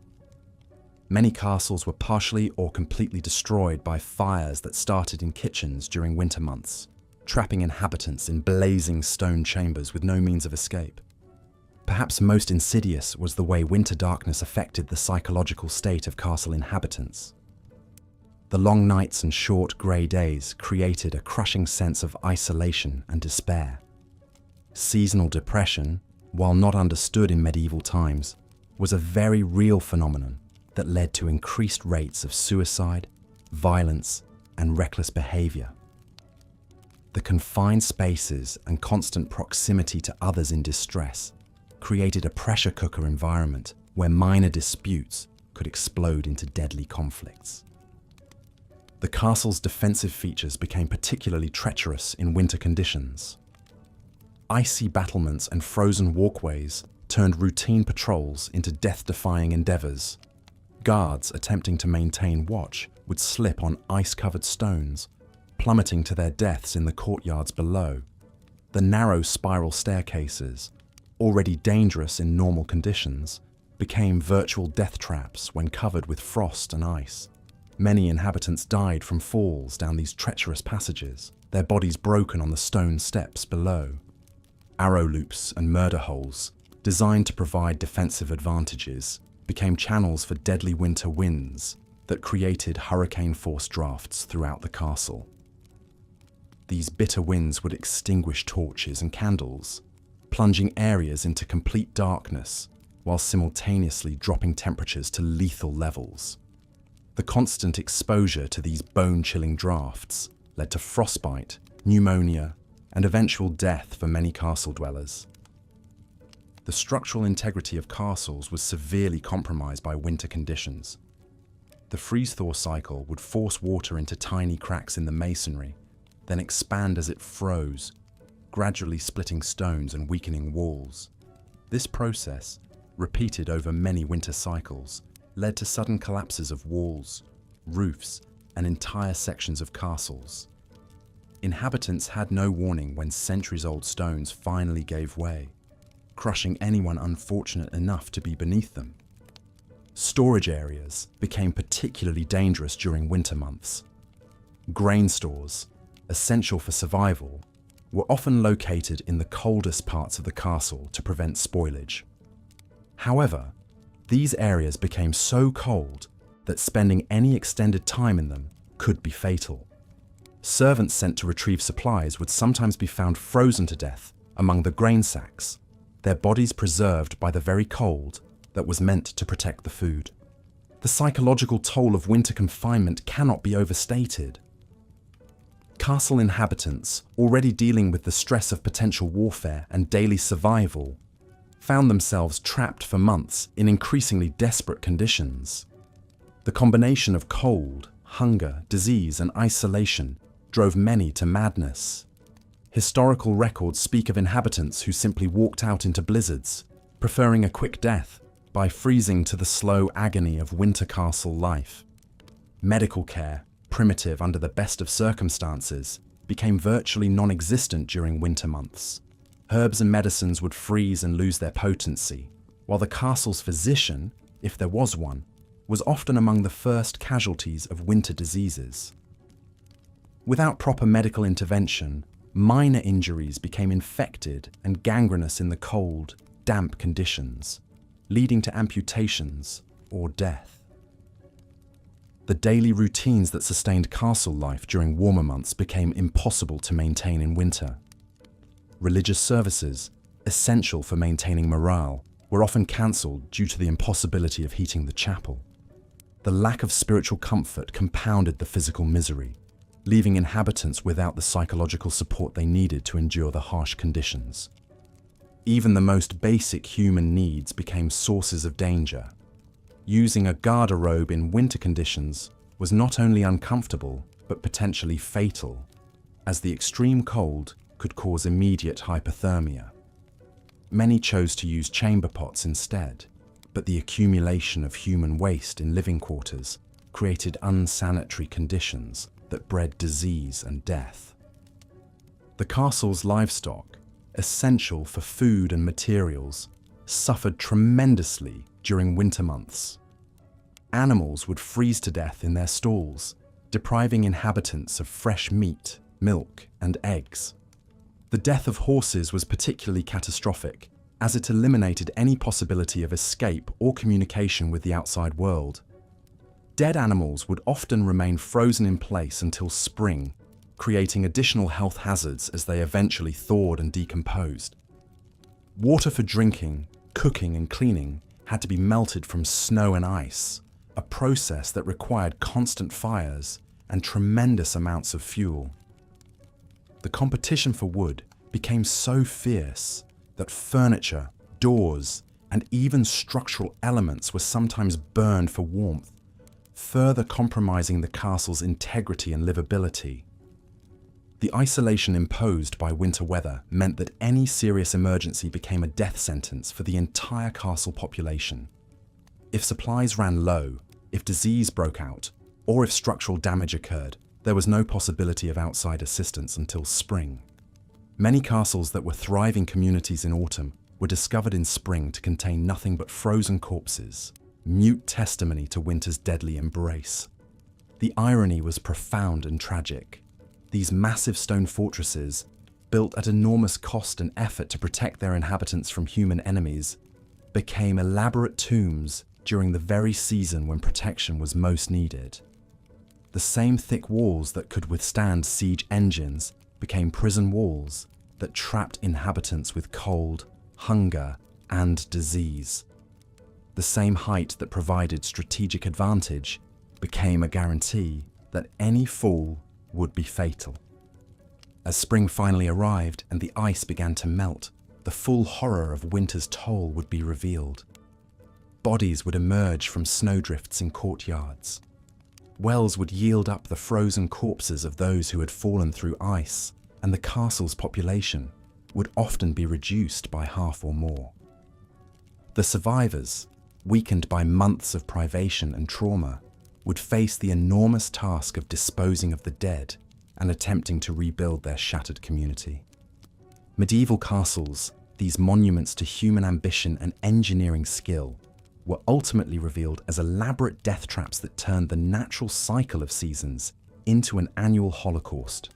Many castles were partially or completely destroyed by fires that started in kitchens during winter months, trapping inhabitants in blazing stone chambers with no means of escape. Perhaps most insidious was the way winter darkness affected the psychological state of castle inhabitants. The long nights and short grey days created a crushing sense of isolation and despair. Seasonal depression, while not understood in medieval times, was a very real phenomenon that led to increased rates of suicide, violence, and reckless behaviour. The confined spaces and constant proximity to others in distress created a pressure cooker environment where minor disputes could explode into deadly conflicts. The castle's defensive features became particularly treacherous in winter conditions. Icy battlements and frozen walkways turned routine patrols into death-defying endeavours. Guards attempting to maintain watch would slip on ice-covered stones, plummeting to their deaths in the courtyards below. The narrow spiral staircases, already dangerous in normal conditions, became virtual death traps when covered with frost and ice. Many inhabitants died from falls down these treacherous passages, their bodies broken on the stone steps below. Arrow loops and murder holes, designed to provide defensive advantages, became channels for deadly winter winds that created hurricane-force drafts throughout the castle. These bitter winds would extinguish torches and candles, plunging areas into complete darkness while simultaneously dropping temperatures to lethal levels. The constant exposure to these bone-chilling drafts led to frostbite, pneumonia, and eventual death for many castle dwellers. The structural integrity of castles was severely compromised by winter conditions. The freeze-thaw cycle would force water into tiny cracks in the masonry, then expand as it froze, gradually splitting stones and weakening walls. This process, repeated over many winter cycles, led to sudden collapses of walls, roofs, and entire sections of castles. Inhabitants had no warning when centuries-old stones finally gave way, crushing anyone unfortunate enough to be beneath them. Storage areas became particularly dangerous during winter months. Grain stores, essential for survival, were often located in the coldest parts of the castle to prevent spoilage. However, these areas became so cold that spending any extended time in them could be fatal. Servants sent to retrieve supplies would sometimes be found frozen to death among the grain sacks, their bodies preserved by the very cold that was meant to protect the food. The psychological toll of winter confinement cannot be overstated. Castle inhabitants, already dealing with the stress of potential warfare and daily survival, found themselves trapped for months in increasingly desperate conditions. The combination of cold, hunger, disease, and isolation drove many to madness. Historical records speak of inhabitants who simply walked out into blizzards, preferring a quick death by freezing to the slow agony of winter castle life. Medical care, primitive under the best of circumstances, became virtually non-existent during winter months. Herbs and medicines would freeze and lose their potency, while the castle's physician, if there was one, was often among the first casualties of winter diseases. Without proper medical intervention, minor injuries became infected and gangrenous in the cold, damp conditions, leading to amputations or death. The daily routines that sustained castle life during warmer months became impossible to maintain in winter. Religious services, essential for maintaining morale, were often cancelled due to the impossibility of heating the chapel. The lack of spiritual comfort compounded the physical misery, leaving inhabitants without the psychological support they needed to endure the harsh conditions. Even the most basic human needs became sources of danger. Using a garderobe in winter conditions was not only uncomfortable, but potentially fatal, as the extreme cold could cause immediate hypothermia. Many chose to use chamber pots instead, but the accumulation of human waste in living quarters created unsanitary conditions that bred disease and death. The castle's livestock, essential for food and materials, suffered tremendously during winter months. Animals would freeze to death in their stalls, depriving inhabitants of fresh meat, milk, and eggs. The death of horses was particularly catastrophic, as it eliminated any possibility of escape or communication with the outside world. Dead animals would often remain frozen in place until spring, creating additional health hazards as they eventually thawed and decomposed. Water for drinking, cooking, and cleaning had to be melted from snow and ice, a process that required constant fires and tremendous amounts of fuel. The competition for wood became so fierce that furniture, doors, and even structural elements were sometimes burned for warmth, further compromising the castle's integrity and livability. The isolation imposed by winter weather meant that any serious emergency became a death sentence for the entire castle population. If supplies ran low, if disease broke out, or if structural damage occurred, there was no possibility of outside assistance until spring. Many castles that were thriving communities in autumn were discovered in spring to contain nothing but frozen corpses, mute testimony to winter's deadly embrace. The irony was profound and tragic. These massive stone fortresses, built at enormous cost and effort to protect their inhabitants from human enemies, became elaborate tombs during the very season when protection was most needed. The same thick walls that could withstand siege engines became prison walls that trapped inhabitants with cold, hunger, and disease. The same height that provided strategic advantage became a guarantee that any fall would be fatal. As spring finally arrived and the ice began to melt, the full horror of winter's toll would be revealed. Bodies would emerge from snowdrifts in courtyards. Wells would yield up the frozen corpses of those who had fallen through ice, and the castle's population would often be reduced by half or more. The survivors, weakened by months of privation and trauma, would face the enormous task of disposing of the dead and attempting to rebuild their shattered community. Medieval castles, these monuments to human ambition and engineering skill, were ultimately revealed as elaborate death traps that turned the natural cycle of seasons into an annual holocaust.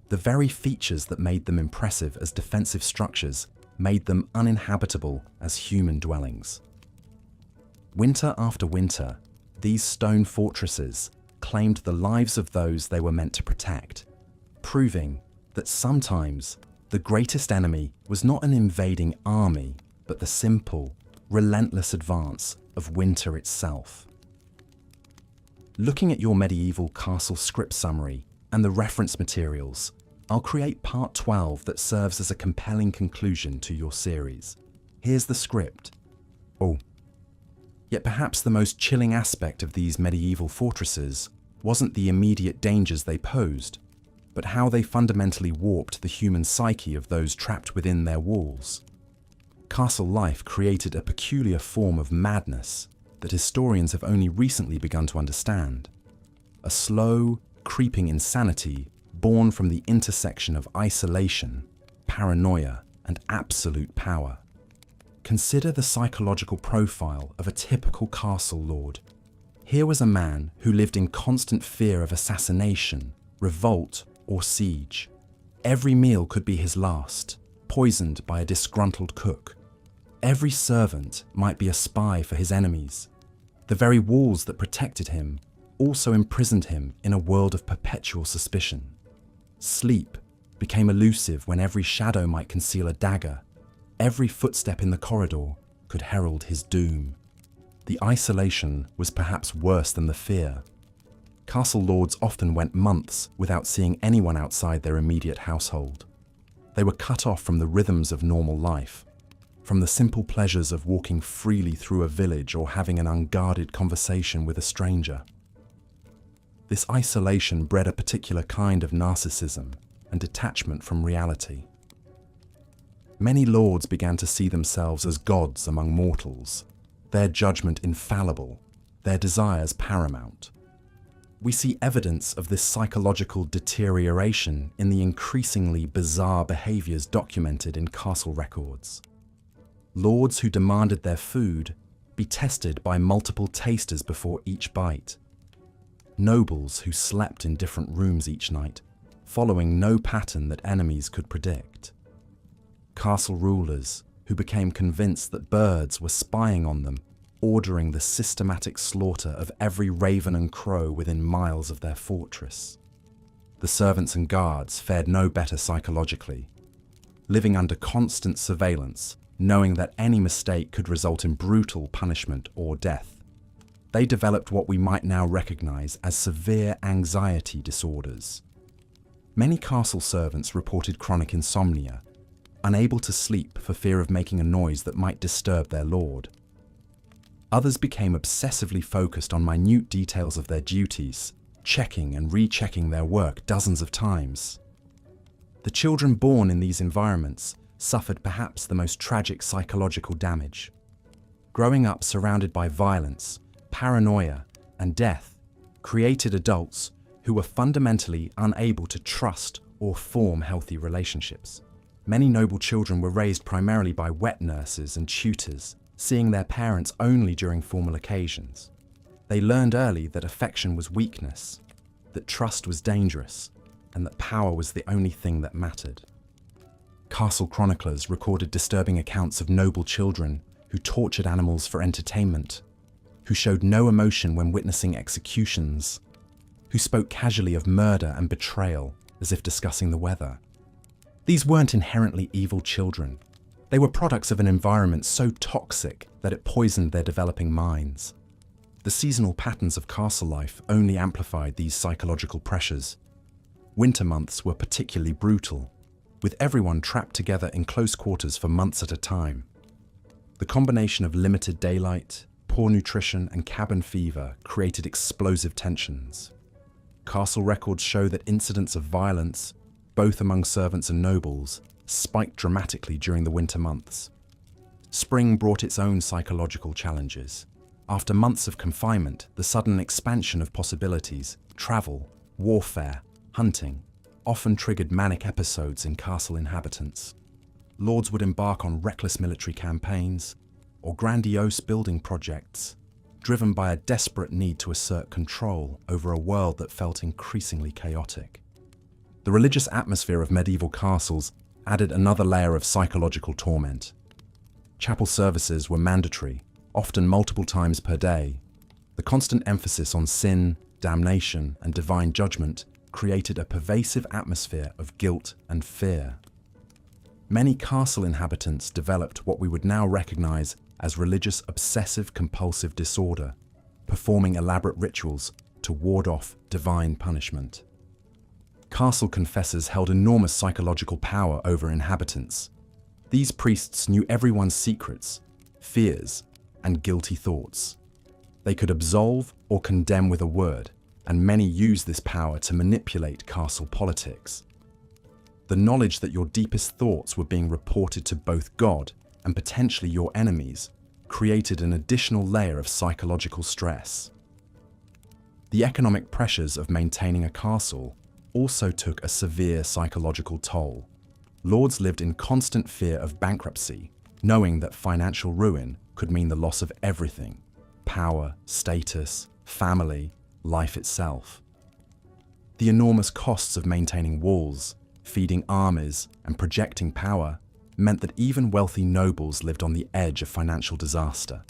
The very features that made them impressive as defensive structures made them uninhabitable as human dwellings. Winter after winter, these stone fortresses claimed the lives of those they were meant to protect, proving that sometimes the greatest enemy was not an invading army, but the simple, relentless advance of winter itself. Looking at your medieval castle script summary and the reference materials, I'll create part 12 that serves as a compelling conclusion to your series. Here's the script. Yet perhaps the most chilling aspect of these medieval fortresses wasn't the immediate dangers they posed, but how they fundamentally warped the human psyche of those trapped within their walls. Castle life created a peculiar form of madness that historians have only recently begun to understand. A slow, creeping insanity born from the intersection of isolation, paranoia, and absolute power. Consider the psychological profile of a typical castle lord. Here was a man who lived in constant fear of assassination, revolt, or siege. Every meal could be his last, poisoned by a disgruntled cook. Every servant might be a spy for his enemies. The very walls that protected him also imprisoned him in a world of perpetual suspicion. Sleep became elusive when every shadow might conceal a dagger. Every footstep in the corridor could herald his doom. The isolation was perhaps worse than the fear. Castle lords often went months without seeing anyone outside their immediate household. They were cut off from the rhythms of normal life, from the simple pleasures of walking freely through a village or having an unguarded conversation with a stranger. This isolation bred a particular kind of narcissism and detachment from reality. Many lords began to see themselves as gods among mortals, their judgment infallible, their desires paramount. We see evidence of this psychological deterioration in the increasingly bizarre behaviors documented in castle records. Lords who demanded their food be tested by multiple tasters before each bite. Nobles who slept in different rooms each night, following no pattern that enemies could predict. Castle rulers who became convinced that birds were spying on them, ordering the systematic slaughter of every raven and crow within miles of their fortress. The servants and guards fared no better psychologically, living under constant surveillance, knowing that any mistake could result in brutal punishment or death. They developed what we might now recognize as severe anxiety disorders. Many castle servants reported chronic insomnia, unable to sleep for fear of making a noise that might disturb their lord. Others became obsessively focused on minute details of their duties, checking and rechecking their work dozens of times. The children born in these environments suffered perhaps the most tragic psychological damage. Growing up surrounded by violence, paranoia, and death created adults who were fundamentally unable to trust or form healthy relationships. Many noble children were raised primarily by wet nurses and tutors, seeing their parents only during formal occasions. They learned early that affection was weakness, that trust was dangerous, and that power was the only thing that mattered. Castle chroniclers recorded disturbing accounts of noble children who tortured animals for entertainment, who showed no emotion when witnessing executions, who spoke casually of murder and betrayal as if discussing the weather. These weren't inherently evil children. They were products of an environment so toxic that it poisoned their developing minds. The seasonal patterns of castle life only amplified these psychological pressures. Winter months were particularly brutal, with everyone trapped together in close quarters for months at a time. The combination of limited daylight, poor nutrition, and cabin fever created explosive tensions. Castle records show that incidents of violence, both among servants and nobles, spiked dramatically during the winter months. Spring brought its own psychological challenges. After months of confinement, the sudden expansion of possibilities, travel, warfare, hunting, often triggered manic episodes in castle inhabitants. Lords would embark on reckless military campaigns or grandiose building projects, driven by a desperate need to assert control over a world that felt increasingly chaotic. The religious atmosphere of medieval castles added another layer of psychological torment. Chapel services were mandatory, often multiple times per day. The constant emphasis on sin, damnation, and divine judgment created a pervasive atmosphere of guilt and fear. Many castle inhabitants developed what we would now recognize as religious obsessive-compulsive disorder, performing elaborate rituals to ward off divine punishment. Castle confessors held enormous psychological power over inhabitants. These priests knew everyone's secrets, fears, and guilty thoughts. They could absolve or condemn with a word, and many used this power to manipulate castle politics. The knowledge that your deepest thoughts were being reported to both God and potentially your enemies created an additional layer of psychological stress. The economic pressures of maintaining a castle also took a severe psychological toll. Lords lived in constant fear of bankruptcy, knowing that financial ruin could mean the loss of everything: power, status, family, life itself. The enormous costs of maintaining walls, feeding armies, and projecting power meant that even wealthy nobles lived on the edge of financial disaster.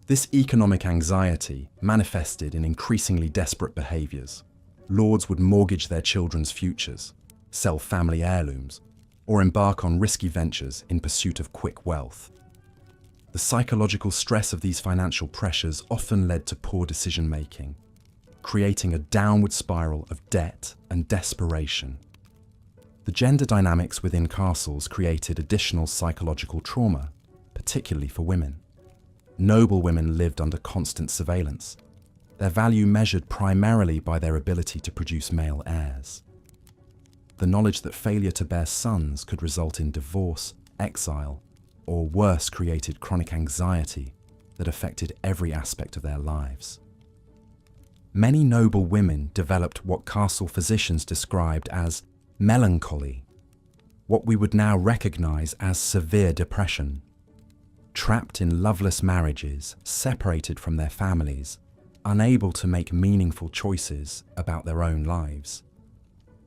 This economic anxiety manifested in increasingly desperate behaviors. Lords would mortgage their children's futures, sell family heirlooms, or embark on risky ventures in pursuit of quick wealth. The psychological stress of these financial pressures often led to poor decision-making, creating a downward spiral of debt and desperation. The gender dynamics within castles created additional psychological trauma, particularly for women. Noble women lived under constant surveillance, their value measured primarily by their ability to produce male heirs. The knowledge that failure to bear sons could result in divorce, exile, or worse, created chronic anxiety that affected every aspect of their lives. Many noble women developed what castle physicians described as melancholy, what we would now recognize as severe depression. Trapped in loveless marriages, separated from their families, unable to make meaningful choices about their own lives.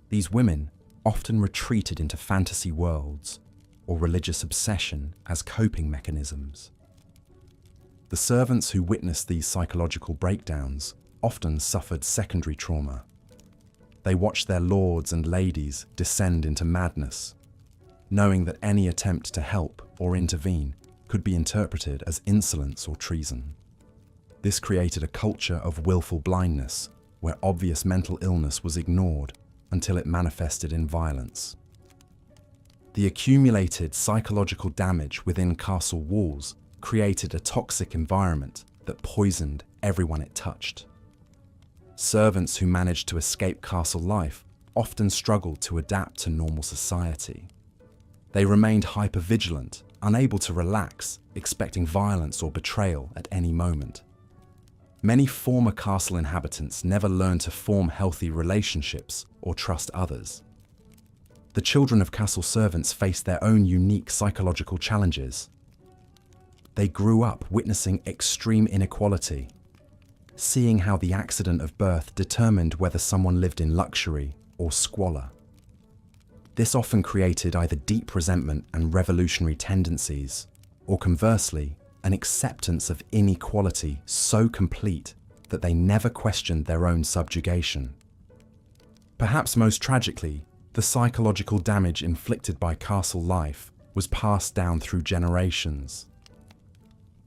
These women often retreated into fantasy worlds or religious obsession as coping mechanisms. The servants who witnessed these psychological breakdowns often suffered secondary trauma. They watched their lords and ladies descend into madness, knowing that any attempt to help or intervene could be interpreted as insolence or treason. This created a culture of willful blindness, where obvious mental illness was ignored until it manifested in violence. The accumulated psychological damage within castle walls created a toxic environment that poisoned everyone it touched. Servants who managed to escape castle life often struggled to adapt to normal society. They remained hypervigilant, unable to relax, expecting violence or betrayal at any moment. Many former castle inhabitants never learned to form healthy relationships or trust others. The children of castle servants faced their own unique psychological challenges. They grew up witnessing extreme inequality, seeing how the accident of birth determined whether someone lived in luxury or squalor. This often created either deep resentment and revolutionary tendencies, or conversely, an acceptance of inequality so complete that they never questioned their own subjugation. Perhaps most tragically, the psychological damage inflicted by castle life was passed down through generations.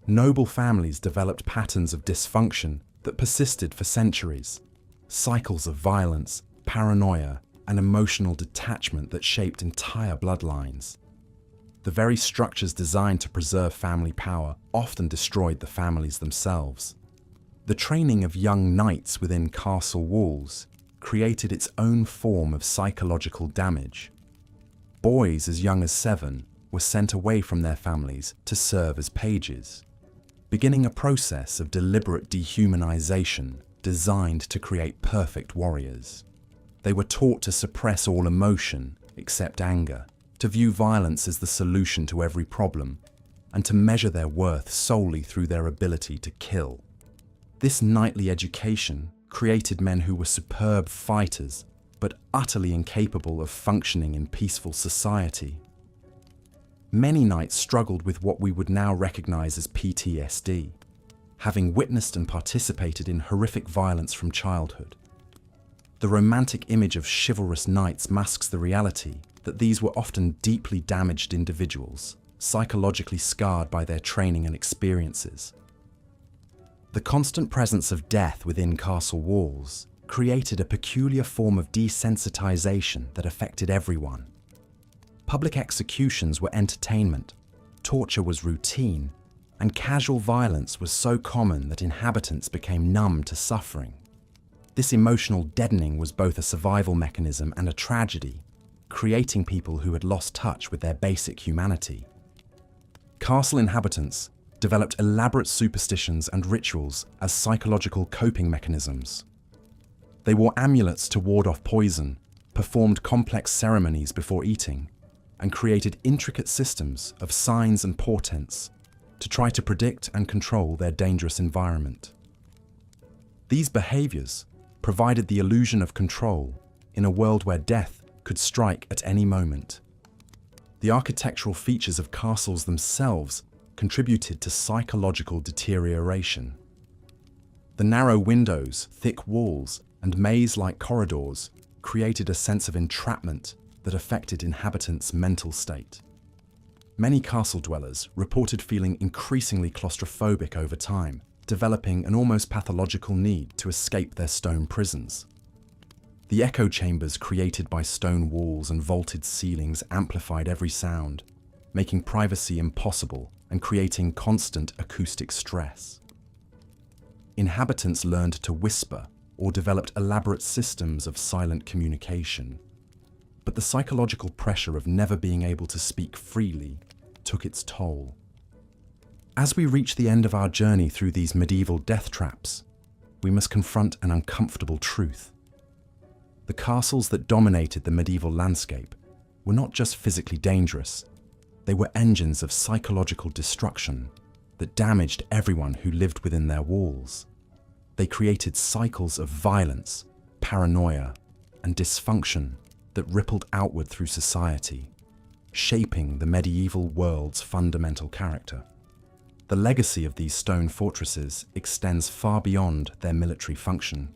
Noble families developed patterns of dysfunction that persisted for centuries, cycles of violence, paranoia, and emotional detachment that shaped entire bloodlines. The very structures designed to preserve family power often destroyed the families themselves. The training of young knights within castle walls created its own form of psychological damage. Boys as young as 7 were sent away from their families to serve as pages, beginning a process of deliberate dehumanization designed to create perfect warriors. They were taught to suppress all emotion except anger, to view violence as the solution to every problem, and to measure their worth solely through their ability to kill. This knightly education created men who were superb fighters, but utterly incapable of functioning in peaceful society. Many knights struggled with what we would now recognize as PTSD, having witnessed and participated in horrific violence from childhood. The romantic image of chivalrous knights masks the reality that these were often deeply damaged individuals, psychologically scarred by their training and experiences. The constant presence of death within castle walls created a peculiar form of desensitization that affected everyone. Public executions were entertainment, torture was routine, and casual violence was so common that inhabitants became numb to suffering. This emotional deadening was both a survival mechanism and a tragedy, creating people who had lost touch with their basic humanity. Castle inhabitants developed elaborate superstitions and rituals as psychological coping mechanisms. They wore amulets to ward off poison, performed complex ceremonies before eating, and created intricate systems of signs and portents to try to predict and control their dangerous environment. These behaviors provided the illusion of control in a world where death could strike at any moment. The architectural features of castles themselves contributed to psychological deterioration. The narrow windows, thick walls, and maze-like corridors created a sense of entrapment that affected inhabitants' mental state. Many castle dwellers reported feeling increasingly claustrophobic over time, developing an almost pathological need to escape their stone prisons. The echo chambers created by stone walls and vaulted ceilings amplified every sound, making privacy impossible and creating constant acoustic stress. Inhabitants learned to whisper or developed elaborate systems of silent communication. But the psychological pressure of never being able to speak freely took its toll. As we reach the end of our journey through these medieval death traps, we must confront an uncomfortable truth. The castles that dominated the medieval landscape were not just physically dangerous, they were engines of psychological destruction that damaged everyone who lived within their walls. They created cycles of violence, paranoia, and dysfunction that rippled outward through society, shaping the medieval world's fundamental character. The legacy of these stone fortresses extends far beyond their military function.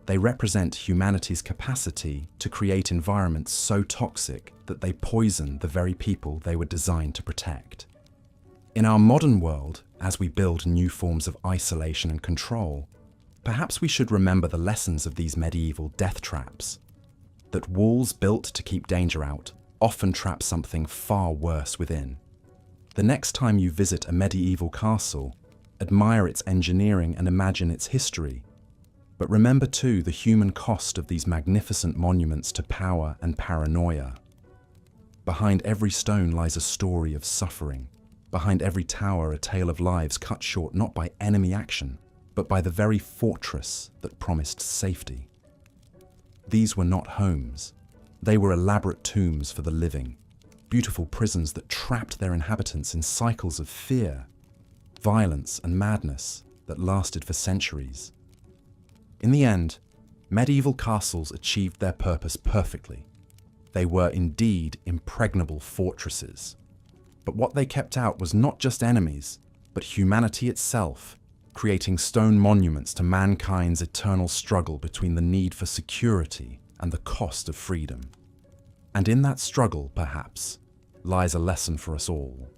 They represent humanity's capacity to create environments so toxic that they poison the very people they were designed to protect. In our modern world, as we build new forms of isolation and control, perhaps we should remember the lessons of these medieval death traps. That walls built to keep danger out often trap something far worse within. The next time you visit a medieval castle, admire its engineering and imagine its history. But remember too the human cost of these magnificent monuments to power and paranoia. Behind every stone lies a story of suffering. Behind every tower a tale of lives cut short not by enemy action, but by the very fortress that promised safety. These were not homes. They were elaborate tombs for the living, beautiful prisons that trapped their inhabitants in cycles of fear, violence, and madness that lasted for centuries. In the end, medieval castles achieved their purpose perfectly. They were indeed impregnable fortresses. But what they kept out was not just enemies, but humanity itself, creating stone monuments to mankind's eternal struggle between the need for security and the cost of freedom. And in that struggle, perhaps, lies a lesson for us all.